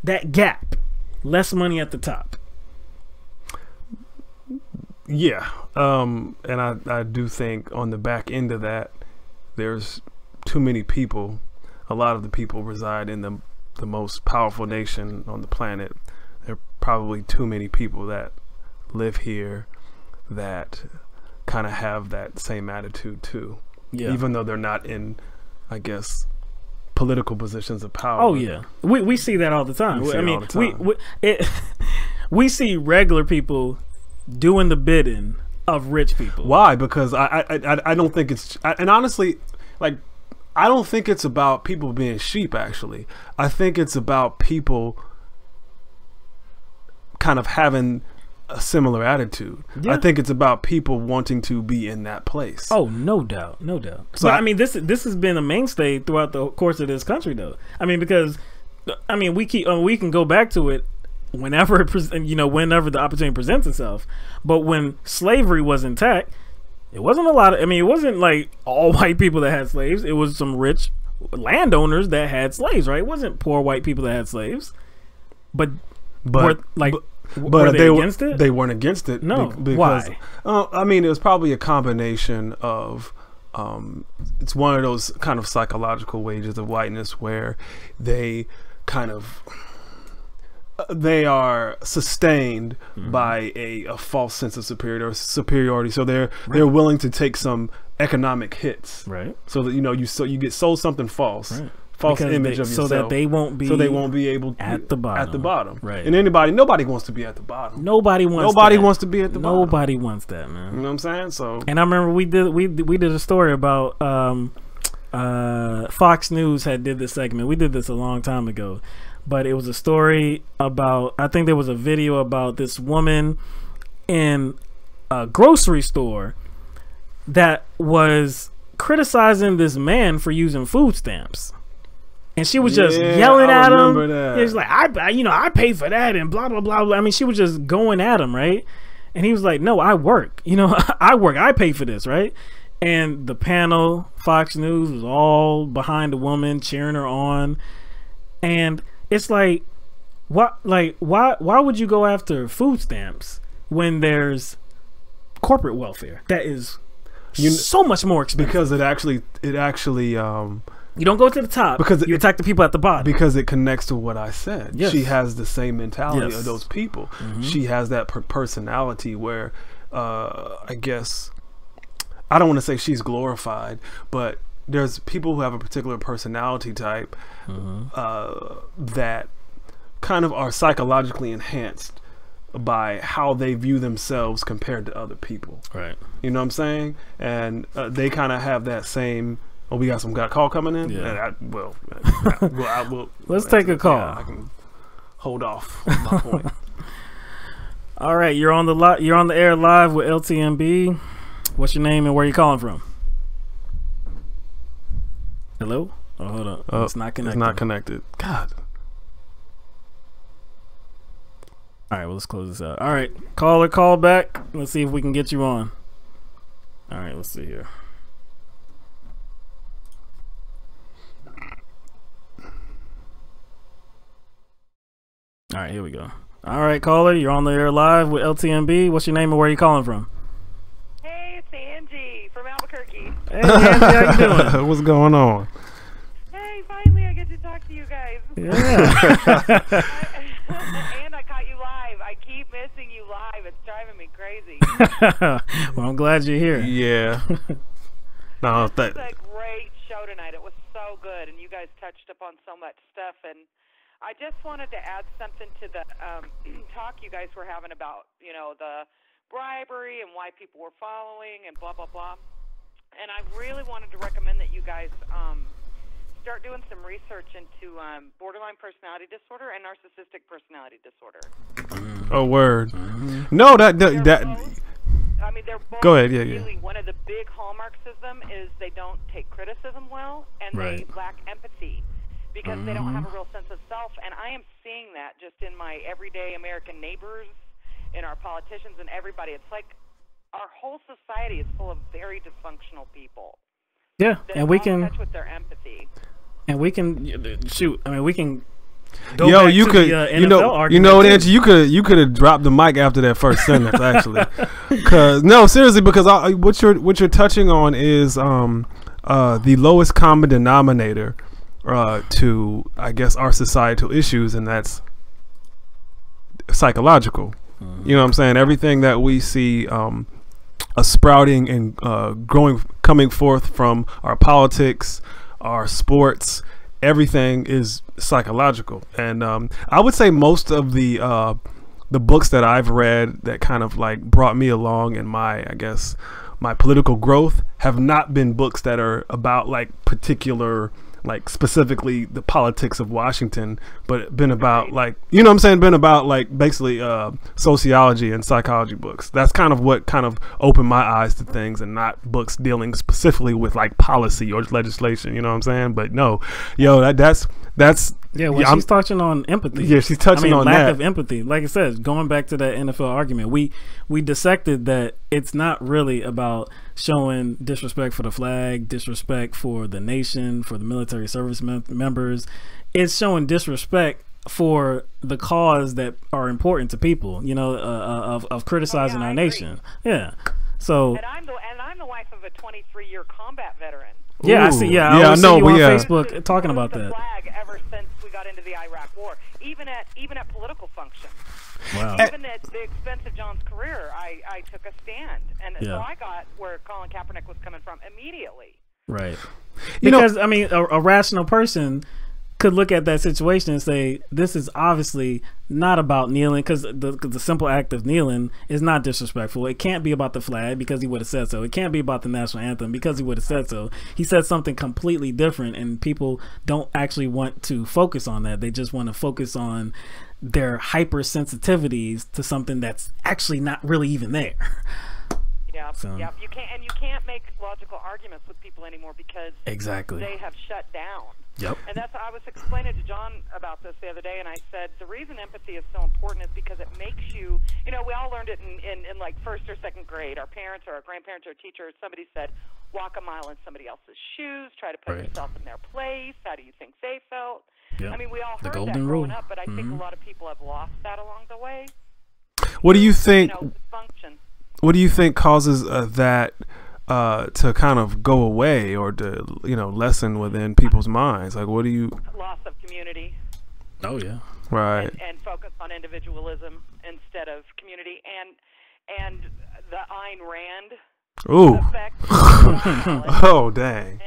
that gap. Less money at the top. Yeah. And I do think on the back end of that, there's too many people. A lot of the people reside in the most powerful nation on the planet. There are probably too many people that live here that kind of have that same attitude too. Yeah. Even though they're not in, I guess, political positions of power. Oh yeah, we see that all the time. We see regular people doing the bidding of rich people. Why? Because I don't think it's, and honestly, like, I don't think it's about people being sheep, actually. I think it's about people kind of having a similar attitude. Yeah. I think it's about people wanting to be in that place. Oh, no doubt. No doubt. So I mean, this has been a mainstay throughout the course of this country, though. I mean, because, I mean, we can go back to it whenever whenever the opportunity presents itself. But when slavery was intact, it wasn't a lot of, I mean, it wasn't like all white people that had slaves. It was some rich landowners that had slaves, right? It wasn't poor white people that had slaves. But were they against it? They weren't against it. No. Because, why? I mean, it was probably a combination of, it's one of those kind of psychological wages of whiteness where they kind of, they are sustained by a false sense of superiority. So they're willing to take some economic hits, right? So that you get sold something false, right? False image of yourself, so that they won't be able to at the bottom, right? And nobody wants to be at the bottom. Nobody wants to be at the bottom. Nobody wants that, man. You know what I'm saying? So, and I remember we did a story about Fox News did this segment. We did this a long time ago. But it was a story about, I think there was a video about this woman in a grocery store that was criticizing this man for using food stamps. And she was just yelling at him. He was like, I pay for that and blah, blah, blah, blah. I mean, she was just going at him, right? And he was like, no, I work. I work. I pay for this, right? And the panel, Fox News, was all behind the woman, cheering her on. And it's like, why would you go after food stamps when there's corporate welfare that is so much more expensive? Because it actually you don't go to the top because you attack the people at the bottom. Because it connects to what I said. Yes. She has the same mentality of those people. She has that personality where I guess, I don't want to say she's glorified, but there's people who have a particular personality type that kind of are psychologically enhanced by how they view themselves compared to other people. Right. You know what I'm saying? And they kind of have that same. Oh, we got a call coming in. Yeah. Let's take a call. Yeah, I can hold off on my point. All right, you're on the air live with LTMB. What's your name and where you calling from? Hello? Oh, hold on. It's not connected. It's not connected. God. All right, well, let's close this out. All right, caller, call back. Let's see if we can get you on. All right, let's see here. All right, here we go. All right, caller, you're on the air live with LTMB. What's your name and where are you calling from? Hey, it's Angie from Albuquerque. Hey, Angie, how you doing? What's going on? Hey, finally I get to talk to you guys. Yeah. And I caught you live. I keep missing you live. It's driving me crazy. Well, I'm glad you're here. Yeah. No, This was a great show tonight. It was so good, and you guys touched upon so much stuff. And I just wanted to add something to the talk you guys were having about, you know, the bribery and why people were following and blah, blah, blah. And I really wanted to recommend that you guys start doing some research into borderline personality disorder and narcissistic personality disorder. Oh, word. No, that I mean, they're both go ahead, yeah. really one of the big hallmarks of them is they don't take criticism well, and they lack empathy because they don't have a real sense of self. And I am seeing that just in my everyday American neighbors, in our politicians, and everybody. It's like our whole society is full of very dysfunctional people. Yeah, and we can touch with their empathy. And we can shoot. I mean, we can. Go Yo, back you to could, the, you know, Angie, you could have dropped the mic after that first sentence, actually. Cause no, seriously, because what you're touching on is the lowest common denominator to, I guess, our societal issues, and that's psychological. You know what I'm saying? Everything that we see sprouting and coming forth from our politics, our sports, everything is psychological. And I would say most of the books that I've read that kind of like brought me along in my, I guess, my political growth have not been books that are about like particular, like specifically the politics of Washington, but been about like, you know what I'm saying, been about like basically sociology and psychology books. That's kind of what kind of opened my eyes to things, and not books dealing specifically with like policy or legislation, you know what I'm saying? But no, yo, that's yeah, well, she's touching on empathy. Yeah, she's touching on lack that. of empathy. Like I said, going back to that NFL argument, we dissected that it's not really about showing disrespect for the flag, disrespect for the nation, for the military service members. It's showing disrespect for the cause that are important to people, you know, of criticizing our nation. Yeah. So and I'm the wife of a 23-year combat veteran. Yeah, I see. Yeah, I know. You on Facebook talking about that. Flag ever since we got into the Iraq War, even at political functions. Wow. Even at the expense of John's career, I took a stand, and so I got where Colin Kaepernick was coming from immediately. Right. Because I mean, a rational person could look at that situation and say, this is obviously not about kneeling, because the simple act of kneeling is not disrespectful. It can't be about the flag because he would have said so. It can't be about the national anthem because he would have said so. He said something completely different, and people don't actually want to focus on that. They just want to focus on their hypersensitivities to something that's actually not really even there. Yeah, yeah. You can't make logical arguments with people anymore because they have shut down. Yep. And that's I was explaining to John about this the other day, and I said the reason empathy is so important is because it makes you, you know, we all learned it in like first or second grade. Our parents or our grandparents or teachers, somebody said, walk a mile in somebody else's shoes, try to put yourself in their place. How do you think they felt? I mean, we all heard that growing up, but I think a lot of people have lost that along the way. What do you think? Dysfunction. What do you think causes that to kind of go away, or to lessen within people's minds? Like, what do you? Loss of community. Oh yeah. Right. And focus on individualism instead of community, and the Ayn Rand effect. Oh dang.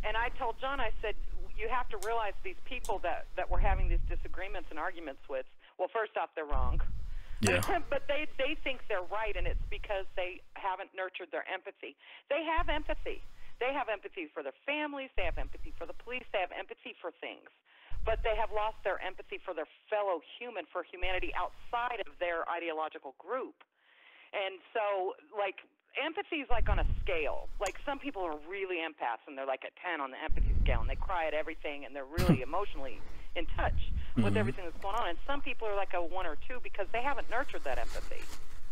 And I told John, I said, you have to realize these people that we're having these disagreements and arguments with, well, first off, they're wrong. Yeah. But they think they're right, and it's because they haven't nurtured their empathy. They have empathy. They have empathy for their families. They have empathy for the police. They have empathy for things. But they have lost their empathy for their fellow human, for humanity outside of their ideological group. And so, like, empathy is like on a scale. Like, some people are really empaths, and they're like a 10 on the empathy scale, and they cry at everything, and they're really emotionally in touch with everything that's going on. And some people are like a 1 or 2 because they haven't nurtured that empathy.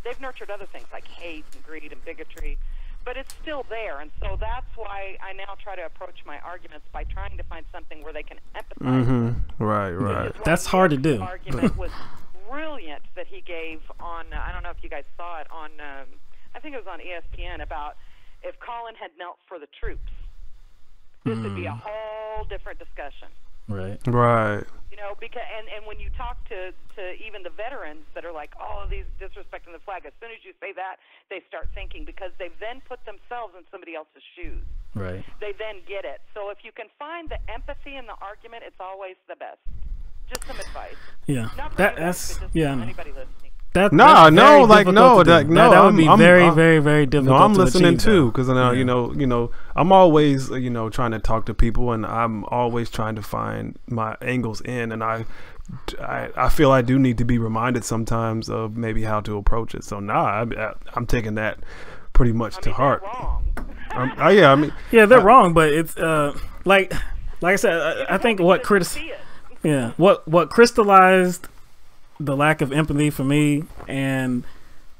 They've nurtured other things like hate and greed and bigotry, but it's still there. And so that's why I now try to approach my arguments by trying to find something where they can empathize. Right. That's hard to do. The argument was brilliant that he gave on, I don't know if you guys saw it, on, I think it was on ESPN, about if Colin had knelt for the troops, this would be a whole different discussion. Right. Because and when you talk to even the veterans that are like, oh, these disrespecting the flag, as soon as you say that, they start thinking, because they've then put themselves in somebody else's shoes. Right. They then get it. So if you can find the empathy in the argument, it's always the best. Just some advice. Yeah. Not for that's anybody listening. That would be very difficult. No, I'm listening achieve, too, because I'm always trying to talk to people, and I'm always trying to find my angles in, and I feel I do need to be reminded sometimes of maybe how to approach it. So I'm taking that pretty much to heart. They're wrong. They're wrong, but it's like I said, I think what crystallized the lack of empathy for me, and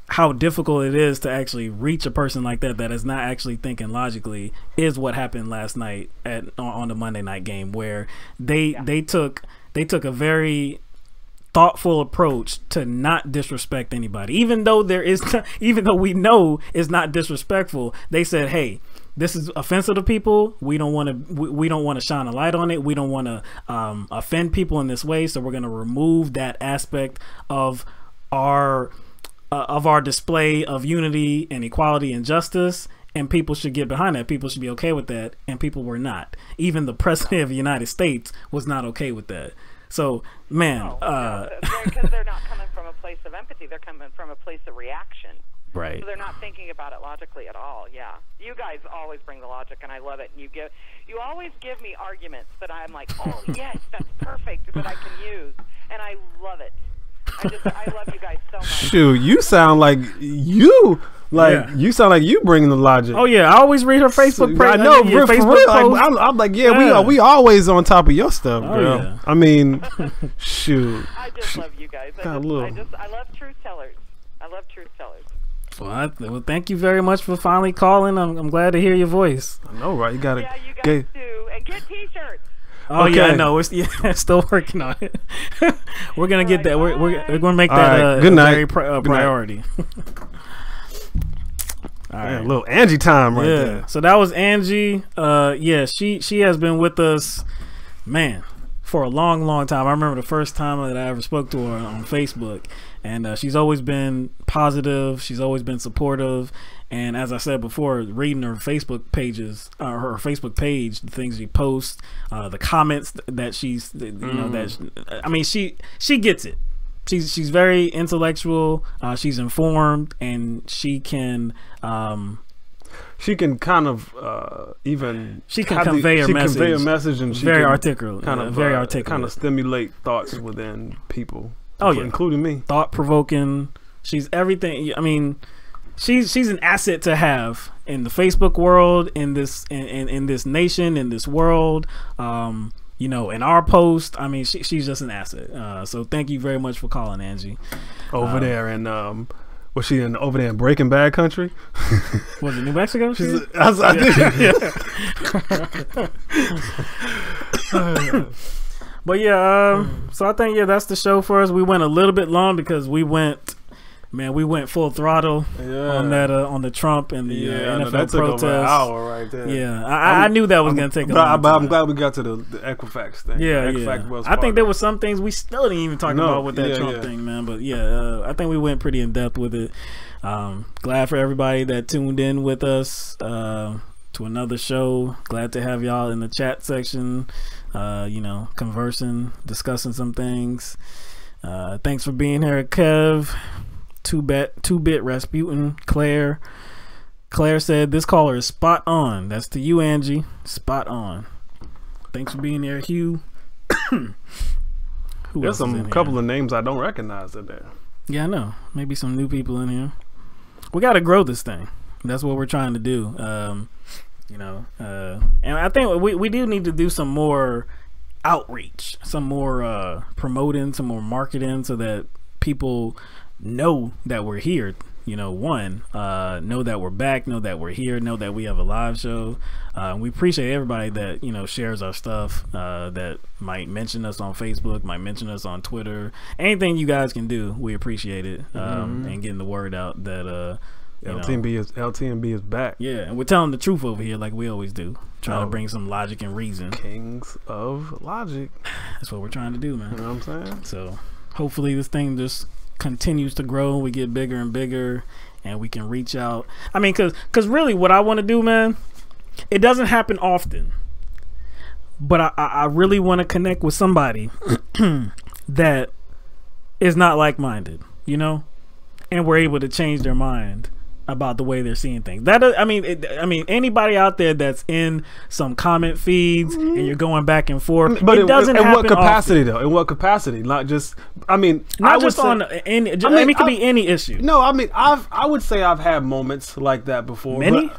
how difficult it is to actually reach a person like that is not actually thinking logically, is what happened last night on the Monday night game, where they took a very thoughtful approach to not disrespect anybody, even though we know it's not disrespectful. They said, hey, this is offensive to people. We don't want to shine a light on it. We don't want to offend people in this way. So we're going to remove that aspect of our display of unity and equality and justice. And people should get behind that. People should be okay with that. And people were not. Even the president of the United States was not okay with that. So, man, because they're not coming from a place of empathy. They're coming from a place of reaction. Right. So they're not thinking about it logically at all. Yeah. You guys always bring the logic, and I love it. And you always give me arguments that I'm like, oh yes, that's perfect, that I can use, and I love it. I love you guys so much. Shoot, you sound like you bring the logic. Oh yeah, I always read her Facebook page. I know, for real. I'm like, we always on top of your stuff, girl. Yeah. I mean, shoot. I just love you guys. I love truth tellers. I love truth tellers. Well, thank you very much for finally calling. I'm glad to hear your voice. I know, right? You gotta. Yeah, you guys do, and get T-shirts. Oh okay. Yeah, I know. We're still working on it. We're gonna get that. We're gonna make that good night. Very priority. All right, a little Angie time right there. So that was Angie. She has been with us, man, for a long time. I remember the first time that I ever spoke to her on Facebook, and she's always been positive. She's always been supportive. And as I said before, reading her Facebook pages, her Facebook page, the things she posts, the comments that she's, she gets it. She's very intellectual. She's informed, and she can kind of she can convey a message, and she very can articulate, very articulate, kind of stimulate thoughts within people. Oh yeah, including me. Thought provoking. She's everything. I mean, she's an asset to have in the Facebook world, in this nation, in this world. In our post, I mean, she's just an asset. So thank you very much for calling, Angie. Over there, and Was she over there in Breaking Bad country? Was it New Mexico? But yeah, so I think that's the show for us. We went a little bit long because we went full throttle on that on the Trump and the NFL that took protest. Over an hour right there. Yeah, I knew that was going to take a long But time. I'm glad we got to the Equifax thing. I think there was some things we still didn't even talk about with that Trump thing, man. But I think we went pretty in depth with it. Glad for everybody that tuned in with us to another show. Glad to have y'all in the chat section, conversing, discussing some things. Thanks for being here, Kev. 2-bit Rasputin, Claire said this caller is spot on. That's to you, Angie. Spot on. Thanks for being here, Hugh. There's a couple of names I don't recognize in there. Yeah, I know. Maybe some new people in here. We got to grow this thing. That's what we're trying to do. And I think we do need to do some more outreach, some more promoting, some more marketing, so that people know that we're here. Know that we're back, know that we're here, know that we have a live show. We appreciate everybody that shares our stuff, that might mention us on Facebook, might mention us on Twitter. Anything you guys can do, we appreciate it. And getting the word out that LTMB is back. Yeah, and we're telling the truth over here like we always do. Trying to bring some logic and reason. Kings of logic. That's what we're trying to do, man. You know what I'm saying? So hopefully this thing just continues to grow. We get bigger and bigger, and we can reach out. I mean, cause really what I want to do, man, it doesn't happen often, but I really want to connect with somebody that is not like-minded, and we're able to change their mind about the way they're seeing things. I mean, anybody out there that's in some comment feeds and you're going back and forth, but it doesn't happen. In what capacity, often. though? In what capacity? Not just. I mean, not just on any. It could be any issue. No, I mean, I would say I've had moments like that before. Many.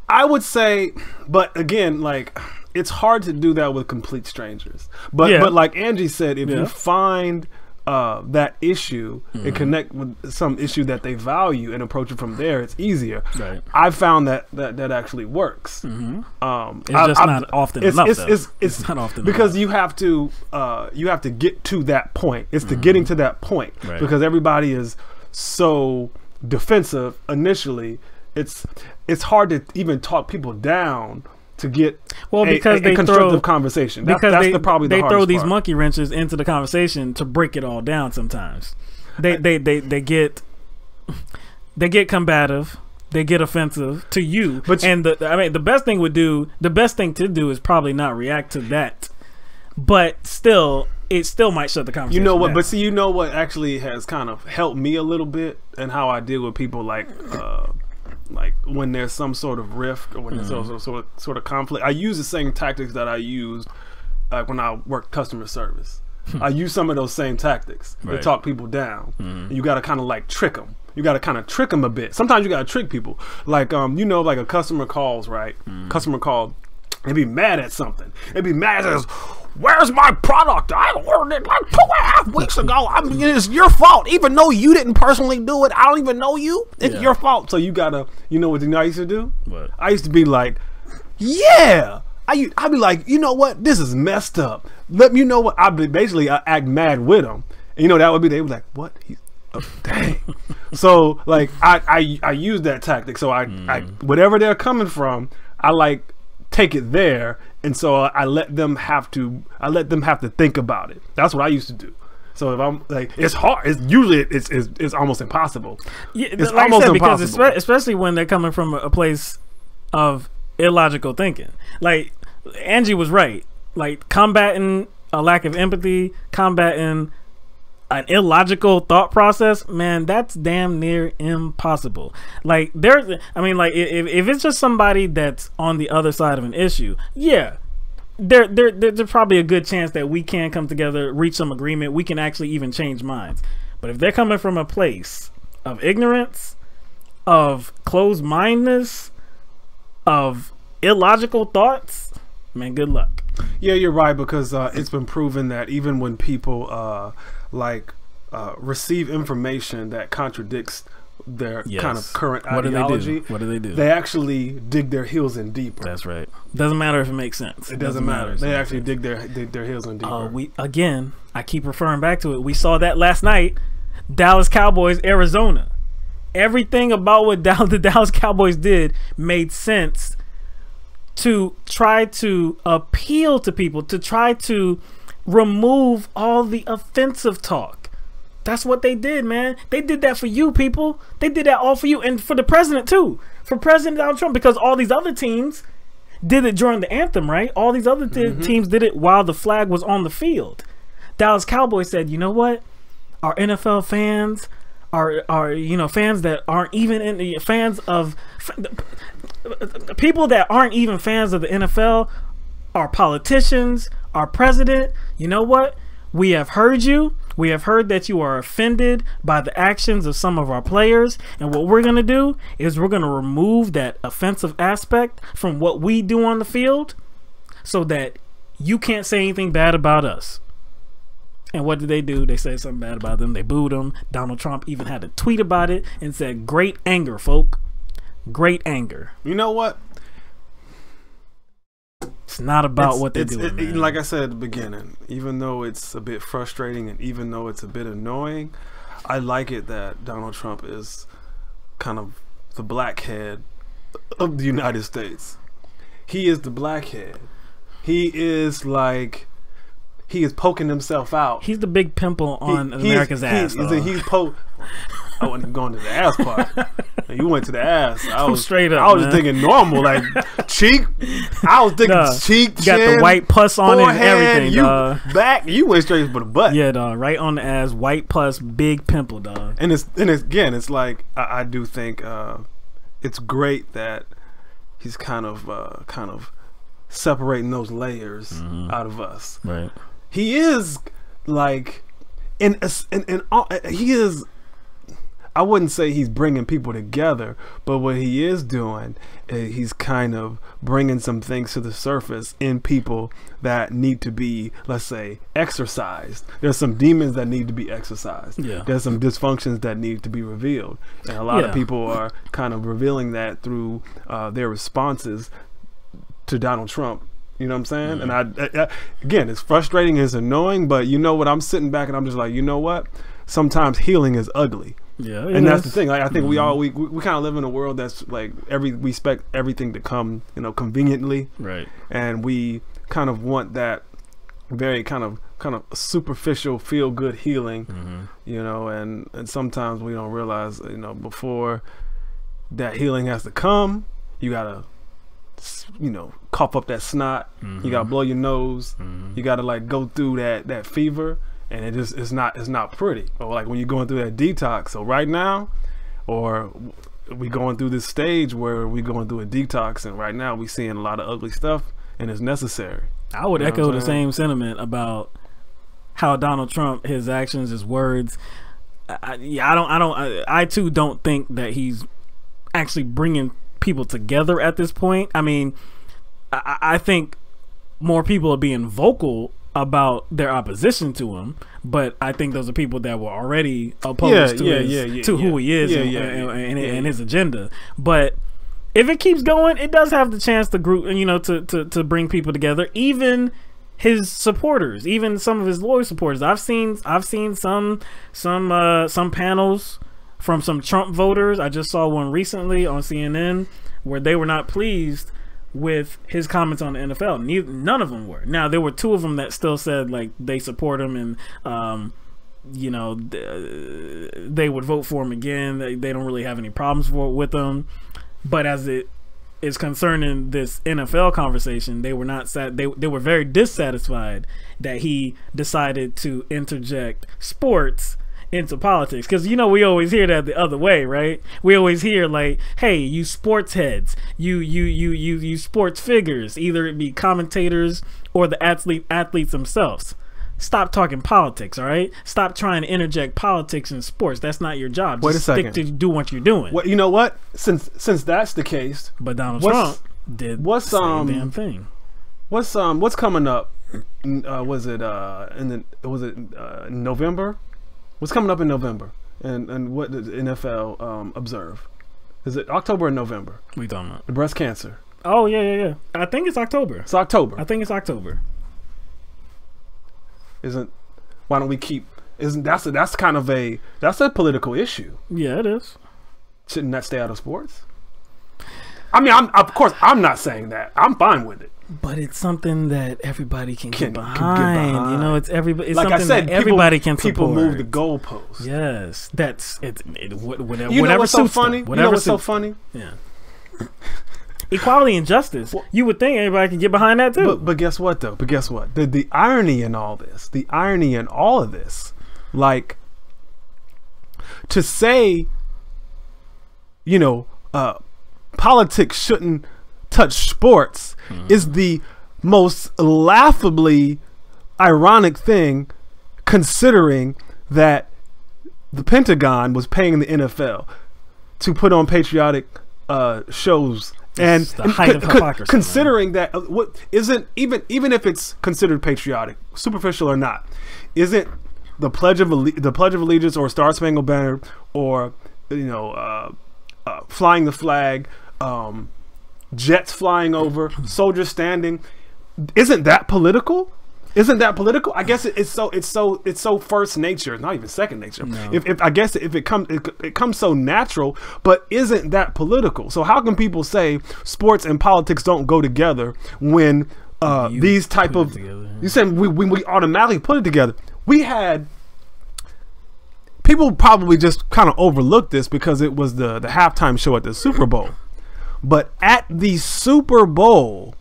I would say, but again, like, it's hard to do that with complete strangers. But like Angie said, if you find that issue and connect with some issue that they value and approach it from there, it's easier. Right. I found that actually works. It's just not often enough. It's not often because enough. you have to get to that point. It's the getting to that point, because everybody is so defensive initially. It's hard to even talk people down to get because a constructive conversation. That's probably the hardest throw these part. monkey wrenches into the conversation to break it all down. Sometimes they get combative, they get offensive to you. The best thing to do is probably not react to that, but it still might shut the conversation. You know what? down. But see, you know what actually has kind of helped me a little bit, and how I deal with people like when there's some sort of rift or when there's some sort of conflict. I use the same tactics that I used when I worked customer service. I use some of those same tactics to talk people down. And you got to kind of like trick them. You got to kind of trick them a bit. Sometimes you got to trick people. Like like a customer calls, right? Customer called. They'd be mad at something. They'd be mad at us. Where's my product? I ordered it like 2.5 weeks ago. I mean, it's your fault. Even though you didn't personally do it, I don't even know you. It's your fault. So you gotta, what I used to do? What? I used to be like, yeah. I'd be like, you know what? This is messed up. Let me know what. I act mad with them. And that would be, they were like, what? Dang. So like, I use that tactic. So I whatever they're coming from, I like take it there, and so I let them have to think about it. That's what I used to do. So if I'm like, it's hard. It's usually it's almost impossible. Yeah, it's like almost I said, impossible. because especially when they're coming from a place of illogical thinking. Like Angie was right. Like combating a lack of empathy, combating an illogical thought process, man, that's damn near impossible. Like if it's just somebody that's on the other side of an issue, there's probably a good chance that we can come together, reach some agreement. We can actually even change minds. But if they're coming from a place of ignorance, of closed-mindedness, of illogical thoughts, man, good luck. Yeah, you're right, because it's been proven that even when people receive information that contradicts their kind of current What ideology. What do they do? They actually dig their heels in deeper. That's right. Doesn't matter if it makes sense. It doesn't matter. They actually dig their heels in deeper. I keep referring back to it. We saw that last night. Dallas Cowboys, Arizona. Everything about what the Dallas Cowboys did made sense to try to appeal to people, to try to remove all the offensive talk. That's what they did, man. They did that for you, people. They did that all for you, and for the president too, for President Donald Trump, because all these other teams did it during the anthem, right? All these other teams did it while the flag was on the field. Dallas Cowboys said, you know what? Our NFL fans are fans that aren't even in the fans of people that aren't even fans of the NFL, our politicians, our president. You know what? We have heard you. We have heard that you are offended by the actions of some of our players. And what we're going to do is we're going to remove that offensive aspect from what we do on the field so that you can't say anything bad about us. And what did they do? They said something bad about them. They booed them. Donald Trump even had to tweet about it and said, great anger, folk. Great anger. You know what? It's not about what they do. Like I said at the beginning, even though it's a bit frustrating and even though it's a bit annoying, I like it that Donald Trump is kind of the blackhead of the United States. He is the blackhead. He is like, he is poking himself out. He's the big pimple on America's ass. I wasn't even going to the ass part. You went to the ass. I was straight up. I was just thinking normal, like cheek. I was thinking cheek, you got the white pus on it and everything, dog. Back, you went straight for the butt. Yeah, dog. Right on the ass, white pus, big pimple, dog. And it's it's like I do think it's great that he's kind of separating those layers out of us. Right. He is like, he is. I wouldn't say he's bringing people together, but what he is doing is he's kind of bringing some things to the surface in people that need to be, let's say, exorcised. There's some demons that need to be exorcised. Yeah. There's some dysfunctions that need to be revealed. And a lot of people are kind of revealing that through their responses to Donald Trump. You know what I'm saying? And I again, it's frustrating, it's annoying, but you know what? I'm sitting back and I'm just like, you know what? Sometimes healing is ugly. Yeah, and that's the thing. Like, I think we kind of live in a world that's like we expect everything to come, conveniently, right? And we kind of want that very kind of superficial feel good healing, and sometimes we don't realize, before that healing has to come, you gotta cough up that snot, you gotta blow your nose, you gotta like go through that fever. And it's not pretty. Or like when you're going through that detox. So right now, or we going through this stage where we going through a detox, and right now we seeing a lot of ugly stuff, and it's necessary. I would echo the same sentiment about how Donald Trump, his actions, his words. I too don't think that he's actually bringing people together at this point. I mean, I think more people are being vocal about their opposition to him, but I think those are people that were already opposed to who he is and his agenda. But if it keeps going, it does have the chance to group, to bring people together, even his supporters, even some of his loyal supporters. I've seen some panels from some Trump voters. I just saw one recently on CNN where they were not pleased with his comments on the NFL. None of them were. Now, there were two of them that still said like they support him and they would vote for him again. They don't really have any problems with him. But as it is concerning this NFL conversation, they were not they were very dissatisfied that he decided to interject sports into politics, because we always hear that the other way, right? We always hear like, hey, you sports heads, you sports figures, either it be commentators or the athletes themselves, stop talking politics. All right, stop trying to interject politics in sports. That's not your job. Just stick to do what you're doing. You know what, since that's the case, but Donald Trump did the same damn thing. What's coming up? Was it November? What's coming up in November? And what did the NFL observe? Is it October or November? What are you talking about? The breast cancer. Oh, yeah. I think it's October. It's October. I think it's October. Why don't we keep... That's a political issue. Yeah, it is. Shouldn't that stay out of sports? I mean, of course, I'm not saying that. I'm fine with it. But it's something that everybody can get behind. You know, it's everybody. It's like something I said, that everybody can support. People move the goalposts. Yes, whatever. You know what's so suits them. funny? You know what's so funny? Yeah. Equality and justice. You would think everybody can get behind that too. But guess what though? But guess what? The irony in all this, like to say, you know, politics shouldn't touch sports is the most laughably ironic thing, considering that the Pentagon was paying the NFL to put on patriotic shows. And the height of hypocrisy, considering that what isn't even if it's considered patriotic, superficial or not, isn't the Pledge of Allegiance or Star Spangled Banner or flying the flag, jets flying over, soldiers standing, isn't that political? Isn't that political? I guess it's so first nature, not even second nature. No. If I guess if it comes so natural, but isn't that political? So how can people say sports and politics don't go together when these type of you said we automatically put it together? We had people probably just kind of overlooked this because it was the halftime show at the Super Bowl, but at the Super Bowl,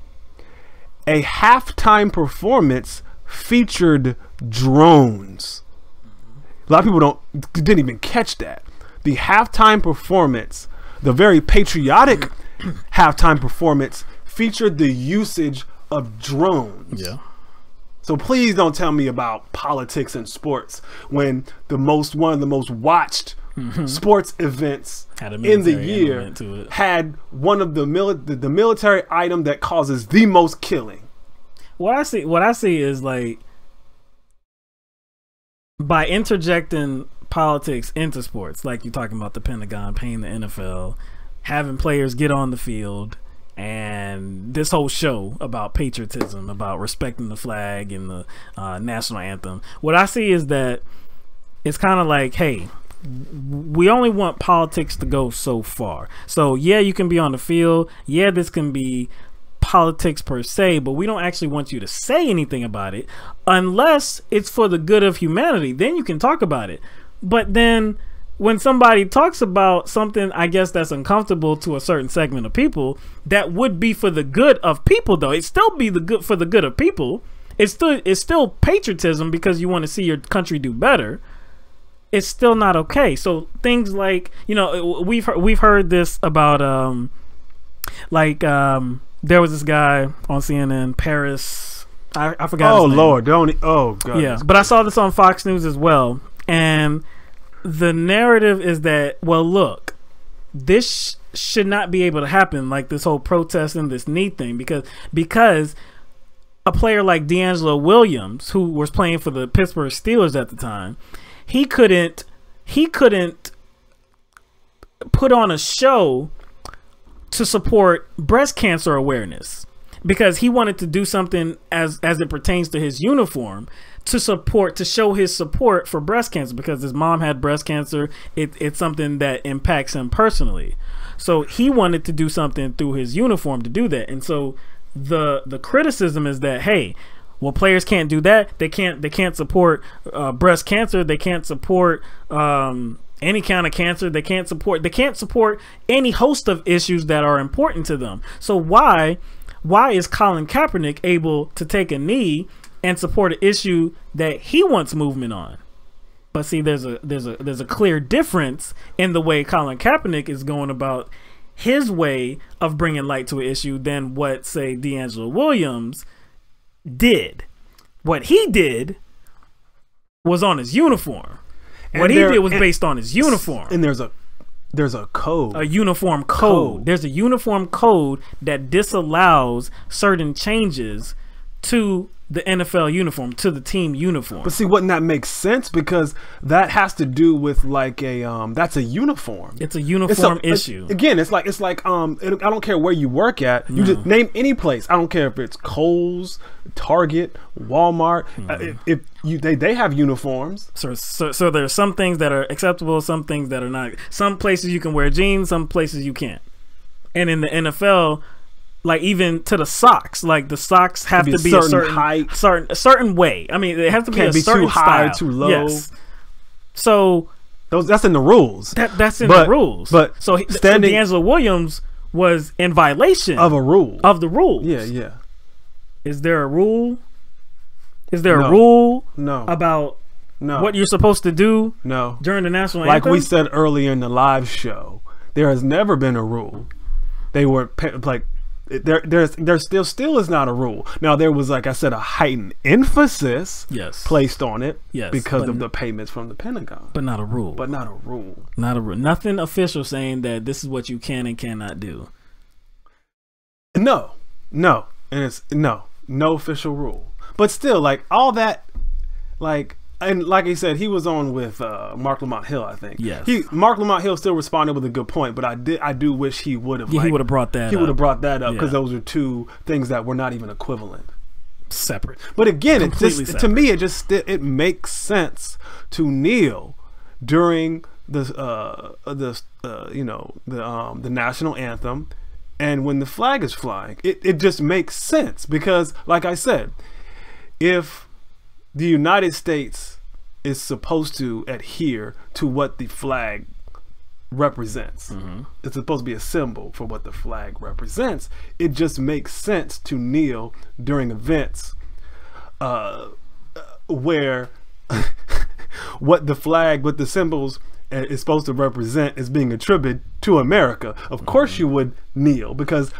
a halftime performance featured drones. A lot of people didn't even catch that. The halftime performance, the very patriotic halftime performance, featured the usage of drones. Yeah. So please don't tell me about politics and sports when one of the most watched sports events in the year had one of the military item that causes the most killing. What I see is, like, by interjecting politics into sports, like you're talking about the Pentagon paying the NFL, having players get on the field, and this whole show about patriotism, about respecting the flag and the national anthem. What I see is that it's kind of like, hey, we only want politics to go so far. So yeah, you can be on the field. Yeah, this can be politics per se, but we don't actually want you to say anything about it unless it's for the good of humanity. Then you can talk about it. But then when somebody talks about something, I guess that's uncomfortable to a certain segment of people, that would be for the good of people, though. It'd still be for the good of people. It's still patriotism because you want to see your country do better. It's still not okay. So things like, you know, we've heard this about there was this guy on CNN, Paris. I forgot. Oh his name. Lord, oh God. Yeah, but I saw this on Fox News as well, and the narrative is that, well, look, this should not be able to happen, like this whole protest and this knee thing, because a player like D'Angelo Williams, who was playing for the Pittsburgh Steelers at the time, he couldn't put on a show to support breast cancer awareness because he wanted to do something as it pertains to his uniform to show his support for breast cancer because his mom had breast cancer. It's something that impacts him personally. So he wanted to do something through his uniform to do that. And so the criticism is that, hey, well, players can't do that. They can't support breast cancer. They can't support any kind of cancer. They can't support any host of issues that are important to them. So why is Colin Kaepernick able to take a knee and support an issue that he wants movement on? But see, there's a clear difference in the way Colin Kaepernick is going about his way of bringing light to an issue than what, say, D'Angelo Williams did. What he did was on his uniform. What he did was based on his uniform. And there's a code. A uniform code. There's a uniform code that disallows certain changes to the NFL uniform, to the team uniform. But see, wouldn't that make sense? Because that has to do with like a that's a uniform. It's a uniform issue. Again, it's like I don't care where you work at. You just name any place. I don't care if it's Kohl's, Target, Walmart. They have uniforms. So there's some things that are acceptable, some things that are not. Some places you can wear jeans, some places you can't. And in the NFL, like even to the socks, like the socks have to be a certain height, a certain way. I mean, they have to be a certain too high, style. too low. Yes. So that's in the rules. That's in the rules. But so D'Angelo Williams was in violation of a rule, of the rules. Yeah. Is there a rule? Is there a rule? No. About what you're supposed to do? No. During the national anthem? Like we said earlier in the live show, there has never been a rule. They were like. There still is not a rule. Now there was, like I said, a heightened emphasis placed on it because of the payments from the Pentagon. But not a rule. Not a rule. Nothing official saying that this is what you can and cannot do. No. And it's no official rule. But still, like all that, like. And like he said, he was on with Mark Lamont Hill, I think. Yes. Mark Lamont Hill still responded with a good point, but I do wish he would have. Yeah, he would have brought that. He would have brought that up because those are two things that were not even equivalent, separate. But again, it just to me, it makes sense to kneel during the national anthem, and when the flag is flying, it just makes sense because, like I said, if the United States is supposed to adhere to what the flag represents. It's supposed to be a symbol for what the flag represents. It just makes sense to kneel during events where what the symbols is supposed to represent is being attributed to America. Of course you would kneel because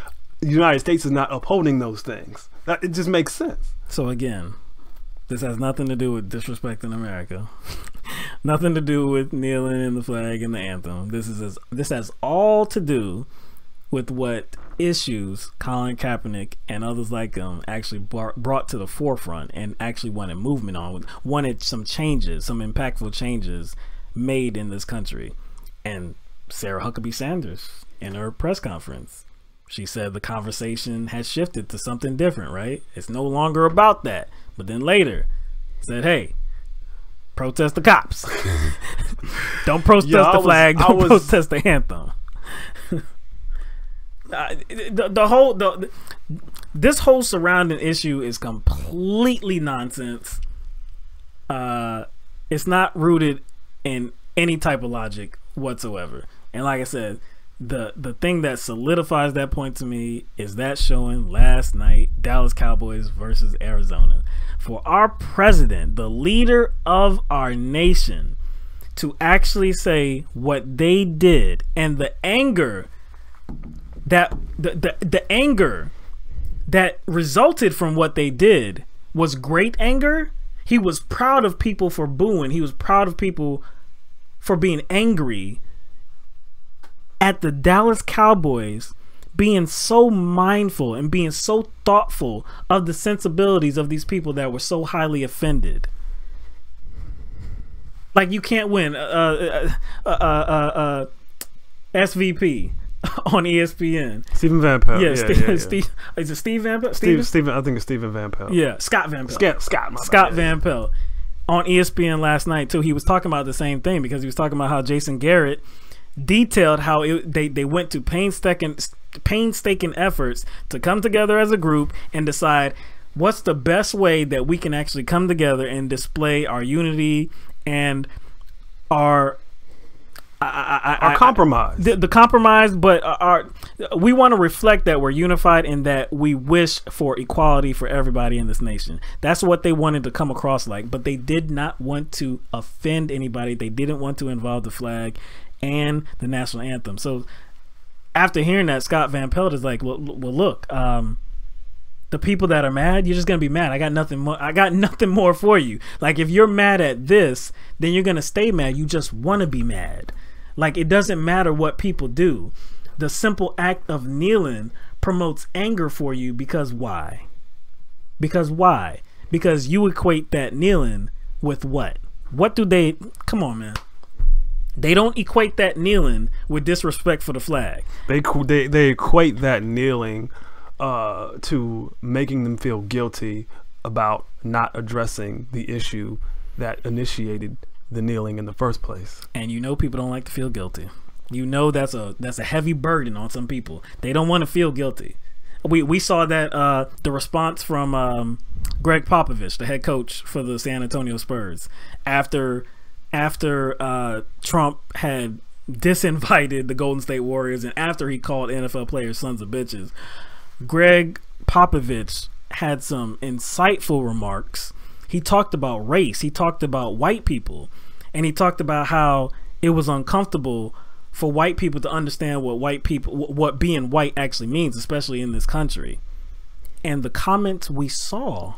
the United States is not upholding those things. It just makes sense. So again, this has nothing to do with disrespecting America. Nothing to do with kneeling in the flag and the anthem. This has all to do with what issues Colin Kaepernick and others like him actually brought to the forefront and actually wanted movement on. Wanted some changes, some impactful changes made in this country. And Sarah Huckabee Sanders, in her press conference, she said the conversation has shifted to something different, right? It's no longer about that. But then later said, hey, protest the cops. Don't protest the flag. Don't protest the anthem. This whole surrounding issue is completely nonsense. It's not rooted in any type of logic whatsoever. And like I said, the thing that solidifies that point to me is that showing last night, Dallas Cowboys versus Arizona. For our president, the leader of our nation, to actually say what they did and the anger that the anger that resulted from what they did was great anger. He was proud of people for booing. He was proud of people for being angry at the Dallas Cowboys being so mindful and being so thoughtful of the sensibilities of these people that were so highly offended. Like, you can't win SVP on ESPN. Stephen Van Pelt. Yeah, Steve, is it Steve Van Pelt? Stephen, I think it's Stephen Van Pelt. Yeah, Scott Van Pelt. Scott Van Pelt on ESPN last night too. He was talking about the same thing because he was talking about how Jason Garrett detailed how they went to painstaking efforts to come together as a group and decide what's the best way that we can actually come together and display our unity and our compromise. The compromise, but we want to reflect that we're unified and that we wish for equality for everybody in this nation. That's what they wanted to come across like, but they did not want to offend anybody. They didn't want to involve the flag and the national anthem. So after hearing that, Scott Van Pelt is like, well look, the people that are mad, you're just gonna be mad. I got nothing more for you. Like, if you're mad at this, then you're gonna stay mad. You just want to be mad. Like, it doesn't matter what people do. The simple act of kneeling promotes anger for you because why? because you equate that kneeling with what? What do they? Come on, man. They don't equate that kneeling with disrespect for the flag. They equate that kneeling to making them feel guilty about not addressing the issue that initiated the kneeling in the first place. And you know people don't like to feel guilty. You know that's a heavy burden on some people. They don't want to feel guilty. We saw that the response from Greg Popovich, the head coach for the San Antonio Spurs, after Trump had disinvited the Golden State Warriors and after he called NFL players sons of bitches, Greg Popovich had some insightful remarks. He talked about race. He talked about white people. And he talked about how it was uncomfortable for white people to understand what being white actually means, especially in this country. And the comments we saw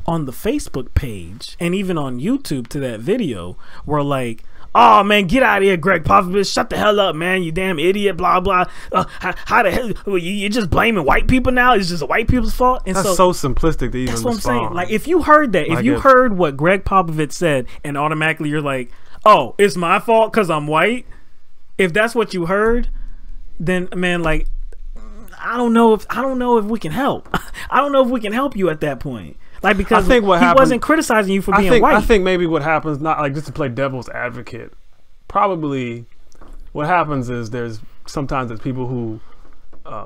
on the Facebook page and even on YouTube to that video were like, "Oh man, get out of here, Greg Popovich! Shut the hell up, man! You damn idiot! Blah blah. How the hell you're just blaming white people now? It's just white people's fault." And that's so simplistic to even that's what respond. I'm saying. Like if you heard that, if you heard what Greg Popovich said, and automatically you're like, "Oh, it's my fault because I'm white." If that's what you heard, then man, like I don't know if we can help. I don't know if we can help you at that point. Like because he wasn't criticizing you for being white. I think maybe what happens, not like just to play devil's advocate, probably what happens is sometimes there's people who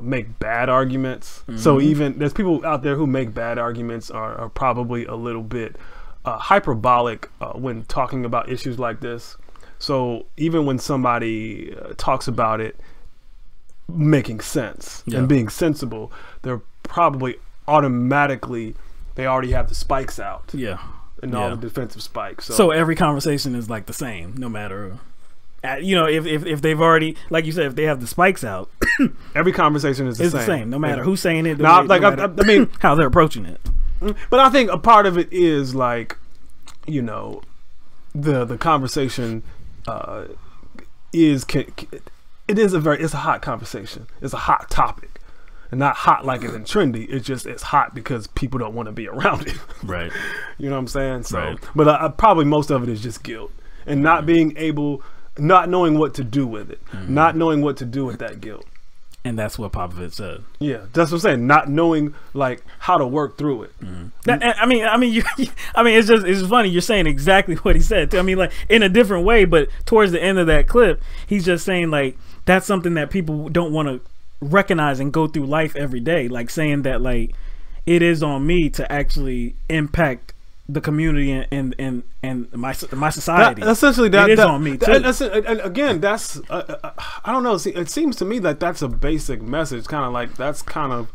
make bad arguments. So even there's people out there who make bad arguments are probably a little bit hyperbolic when talking about issues like this. So even when somebody talks about it making sense and being sensible, they're probably automatically, they already have the spikes out. Yeah. And all the defensive spikes. So every conversation is like the same, no matter, you know, if they've already, like you said, if they have the spikes out, every conversation is the same. No matter who's saying it. Now, like, I mean, how they're approaching it. But I think a part of it is like, you know, the conversation it's a hot conversation. It's a hot topic, and not hot like it's trendy. It's hot because people don't want to be around it. Right. You know what I'm saying? So, but probably most of it is just guilt and not being able, not knowing what to do with it, not knowing what to do with that guilt. And that's what Popovich said. Yeah, that's what I'm saying. Not knowing like how to work through it. I mean, it's just funny. You're saying exactly what he said. I mean, like in a different way, but towards the end of that clip, he's just saying like that's something that people don't want to recognize and go through life every day. Like saying that like it is on me to actually impact the community and my society. Essentially, it is on me too. And again, that's I don't know. See, it seems to me that that's a basic message. Kind of like that's kind of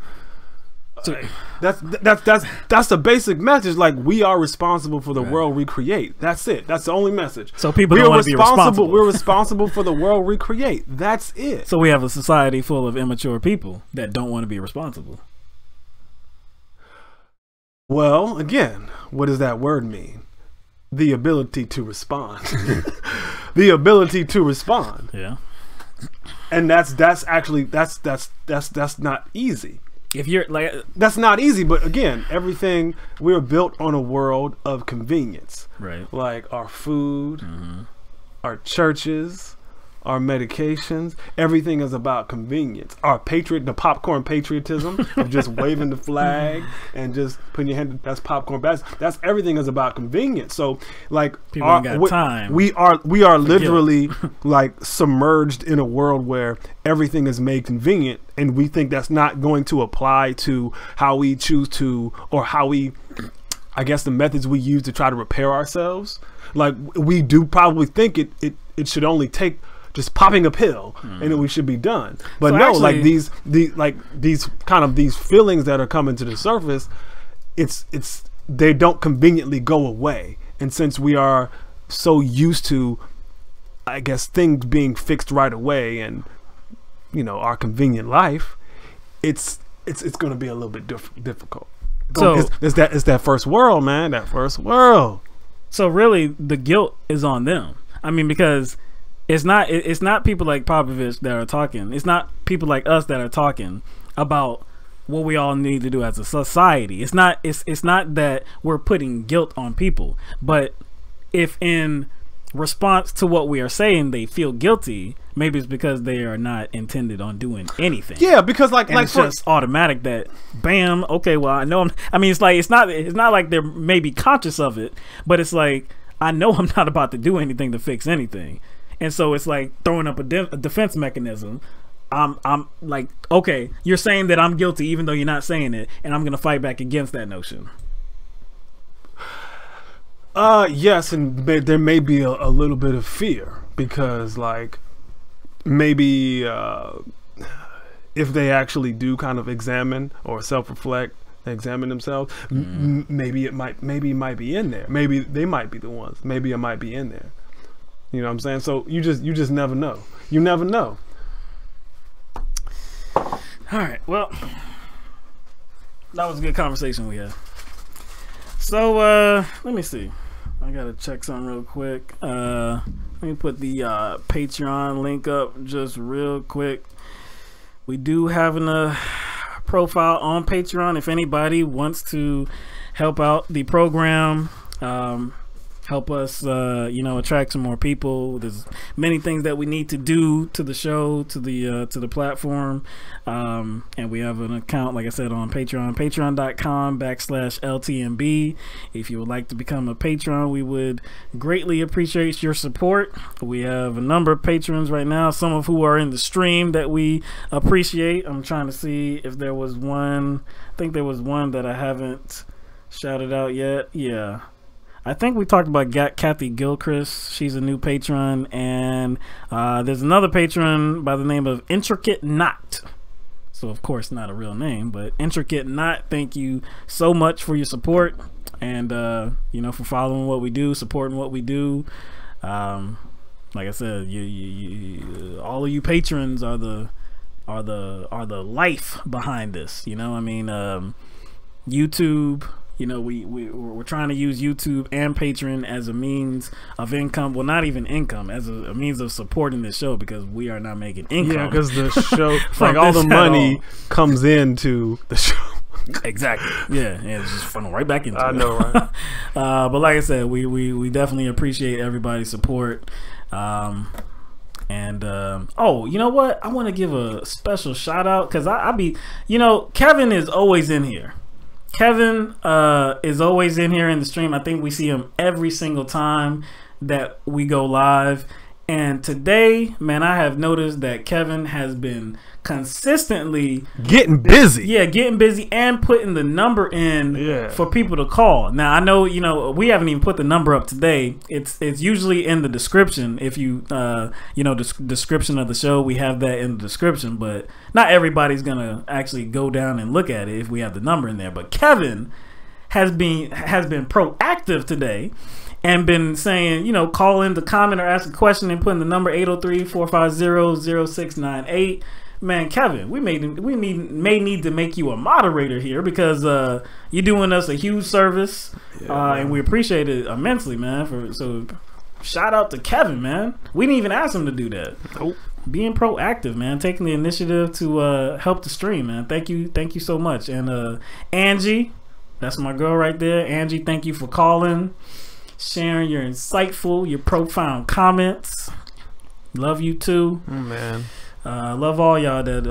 that's the basic message. Like we are responsible for the world we create. That's it. That's the only message. So people don't want to be responsible. We're responsible for the world we create. That's it. So we have a society full of immature people that don't want to be responsible. Well, again, what does that word mean? The ability to respond. The ability to respond. Yeah. And that's not easy. If you're like, that's not easy, but again, everything, we're built on a world of convenience. Right. Like our food, our churches, our medications, everything is about convenience. The popcorn patriotism of just waving the flag and just putting your hand, that's popcorn. That's everything is about convenience. So like people ain't got time. We are literally like submerged in a world where everything is made convenient, and we think that's not going to apply to how we choose to, or how we, I guess the methods we use to try to repair ourselves. Like we do probably think it should only take just popping a pill and then we should be done. But so no, actually, like these feelings that are coming to the surface, they don't conveniently go away. And since we are so used to, I guess, things being fixed right away and, you know, our convenient life, it's going to be a little bit difficult. So it's that first world, man, that first world. So really the guilt is on them. I mean, because it's not people like Popovich that are talking. It's not people like us that are talking about what we all need to do as a society. It's not that we're putting guilt on people, but if in response to what we are saying they feel guilty, maybe it's because they are not intended on doing anything. Yeah, because like it's just automatic that bam, okay, well I know it's like it's not like they're maybe conscious of it, but it's like I know I'm not about to do anything to fix anything, and so it's like throwing up a defense mechanism. I'm like, okay, you're saying that I'm guilty even though you're not saying it, and I'm gonna fight back against that notion. Yes, and there may be a little bit of fear because, like, maybe if they actually do kind of examine or self-reflect, examine themselves, maybe it might be in there. Maybe they might be the ones. Maybe it might be in there. You know what I'm saying? So you just never know. You never know. All right. Well, that was a good conversation we had. So let me see. I gotta check something real quick. Let me put the Patreon link up just real quick. We do have a profile on Patreon if anybody wants to help out the program, help us attract some more people. There's many things that we need to do to the show, to the platform, and we have an account, like I said, on Patreon, patreon.com/LTMB. If you would like to become a patron, we would greatly appreciate your support. We have a number of patrons right now, some of who are in the stream that we appreciate. I'm trying to see if there was one. I think there was one that I haven't shouted out yet. Yeah, I think we talked about Kathy Gilchrist. She's a new patron, and there's another patron by the name of Intricate Knot. So of course not a real name, but Intricate Knot. Thank you so much for your support, and for following what we do, supporting what we do. Like I said, you all of you patrons are the life behind this. YouTube. We're trying to use YouTube and Patreon as a means of income. Well, not even income, as a means of supporting the show, because we are not making income. Yeah, because the show, like all the money comes into the show. Exactly. Yeah, it's just funnel right back into it. I know, right? But like I said, we definitely appreciate everybody's support. Oh, you know what? I want to give a special shout out because Kevin is always in here. Kevin is always in here in the stream. I think we see him every single time that we go live. And today, man, I have noticed that Kevin has been consistently getting busy. Yeah, getting busy and putting the number in for people to call. Now, I know, we haven't even put the number up today. It's usually in the description. If you, description of the show, we have that in the description. But not everybody's going to actually go down and look at it if we have the number in there. But Kevin has been proactive today and been saying, call in to comment or ask a question and put in the number 803-450-0698. Man, Kevin, we may need to make you a moderator here because you're doing us a huge service, and we appreciate it immensely, man. So shout out to Kevin, man. We didn't even ask him to do that. Nope. Being proactive, man, taking the initiative to help the stream, man. Thank you so much. And Angie, that's my girl right there. Angie, thank you for calling, sharing your insightful, your profound comments. Love you too. Man. Love all y'all that,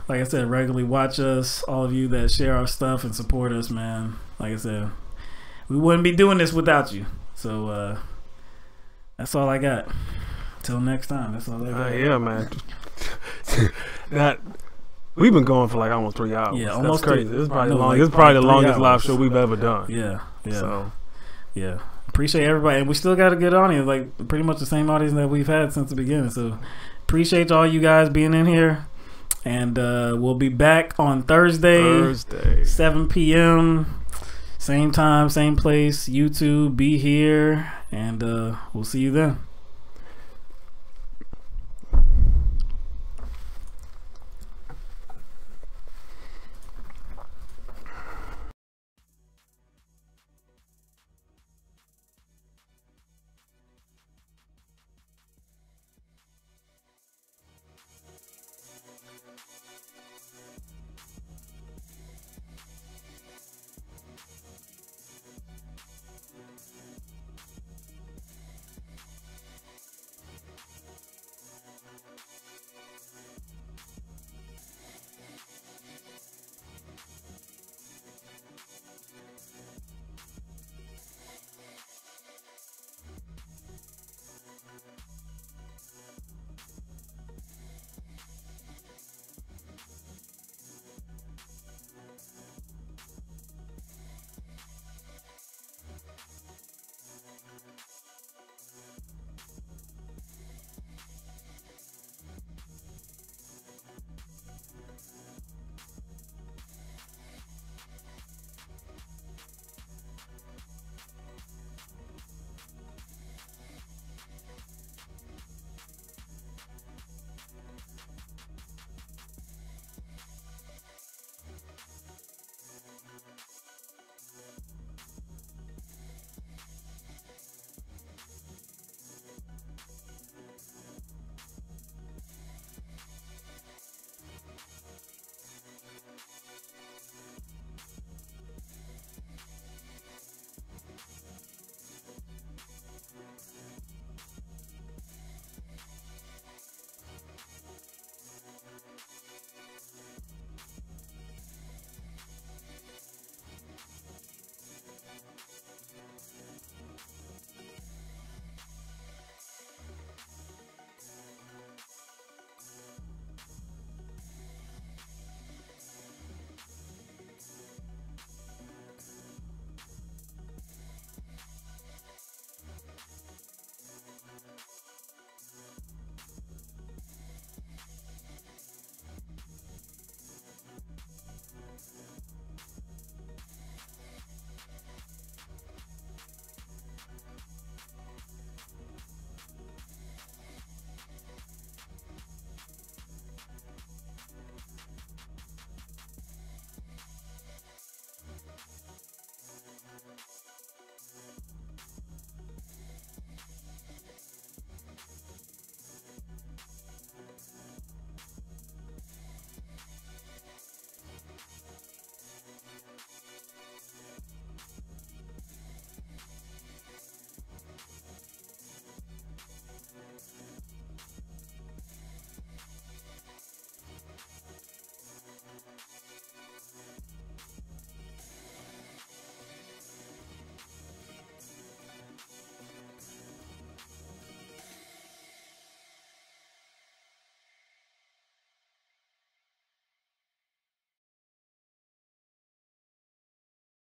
like I said, regularly watch us. All of you that share our stuff and support us, man. Like I said, we wouldn't be doing this without you. So that's all I got. Till next time. That's all I got. Yeah, man. That we've been going for like almost 3 hours. Yeah, almost crazy. This is probably the longest live show we've ever done. Yeah. So, yeah. Appreciate everybody, and we still got a good audience, like pretty much the same audience that we've had since the beginning. So appreciate all you guys being in here, and we'll be back on Thursday 7 p.m. same time, same place. YouTube, be here, and we'll see you then.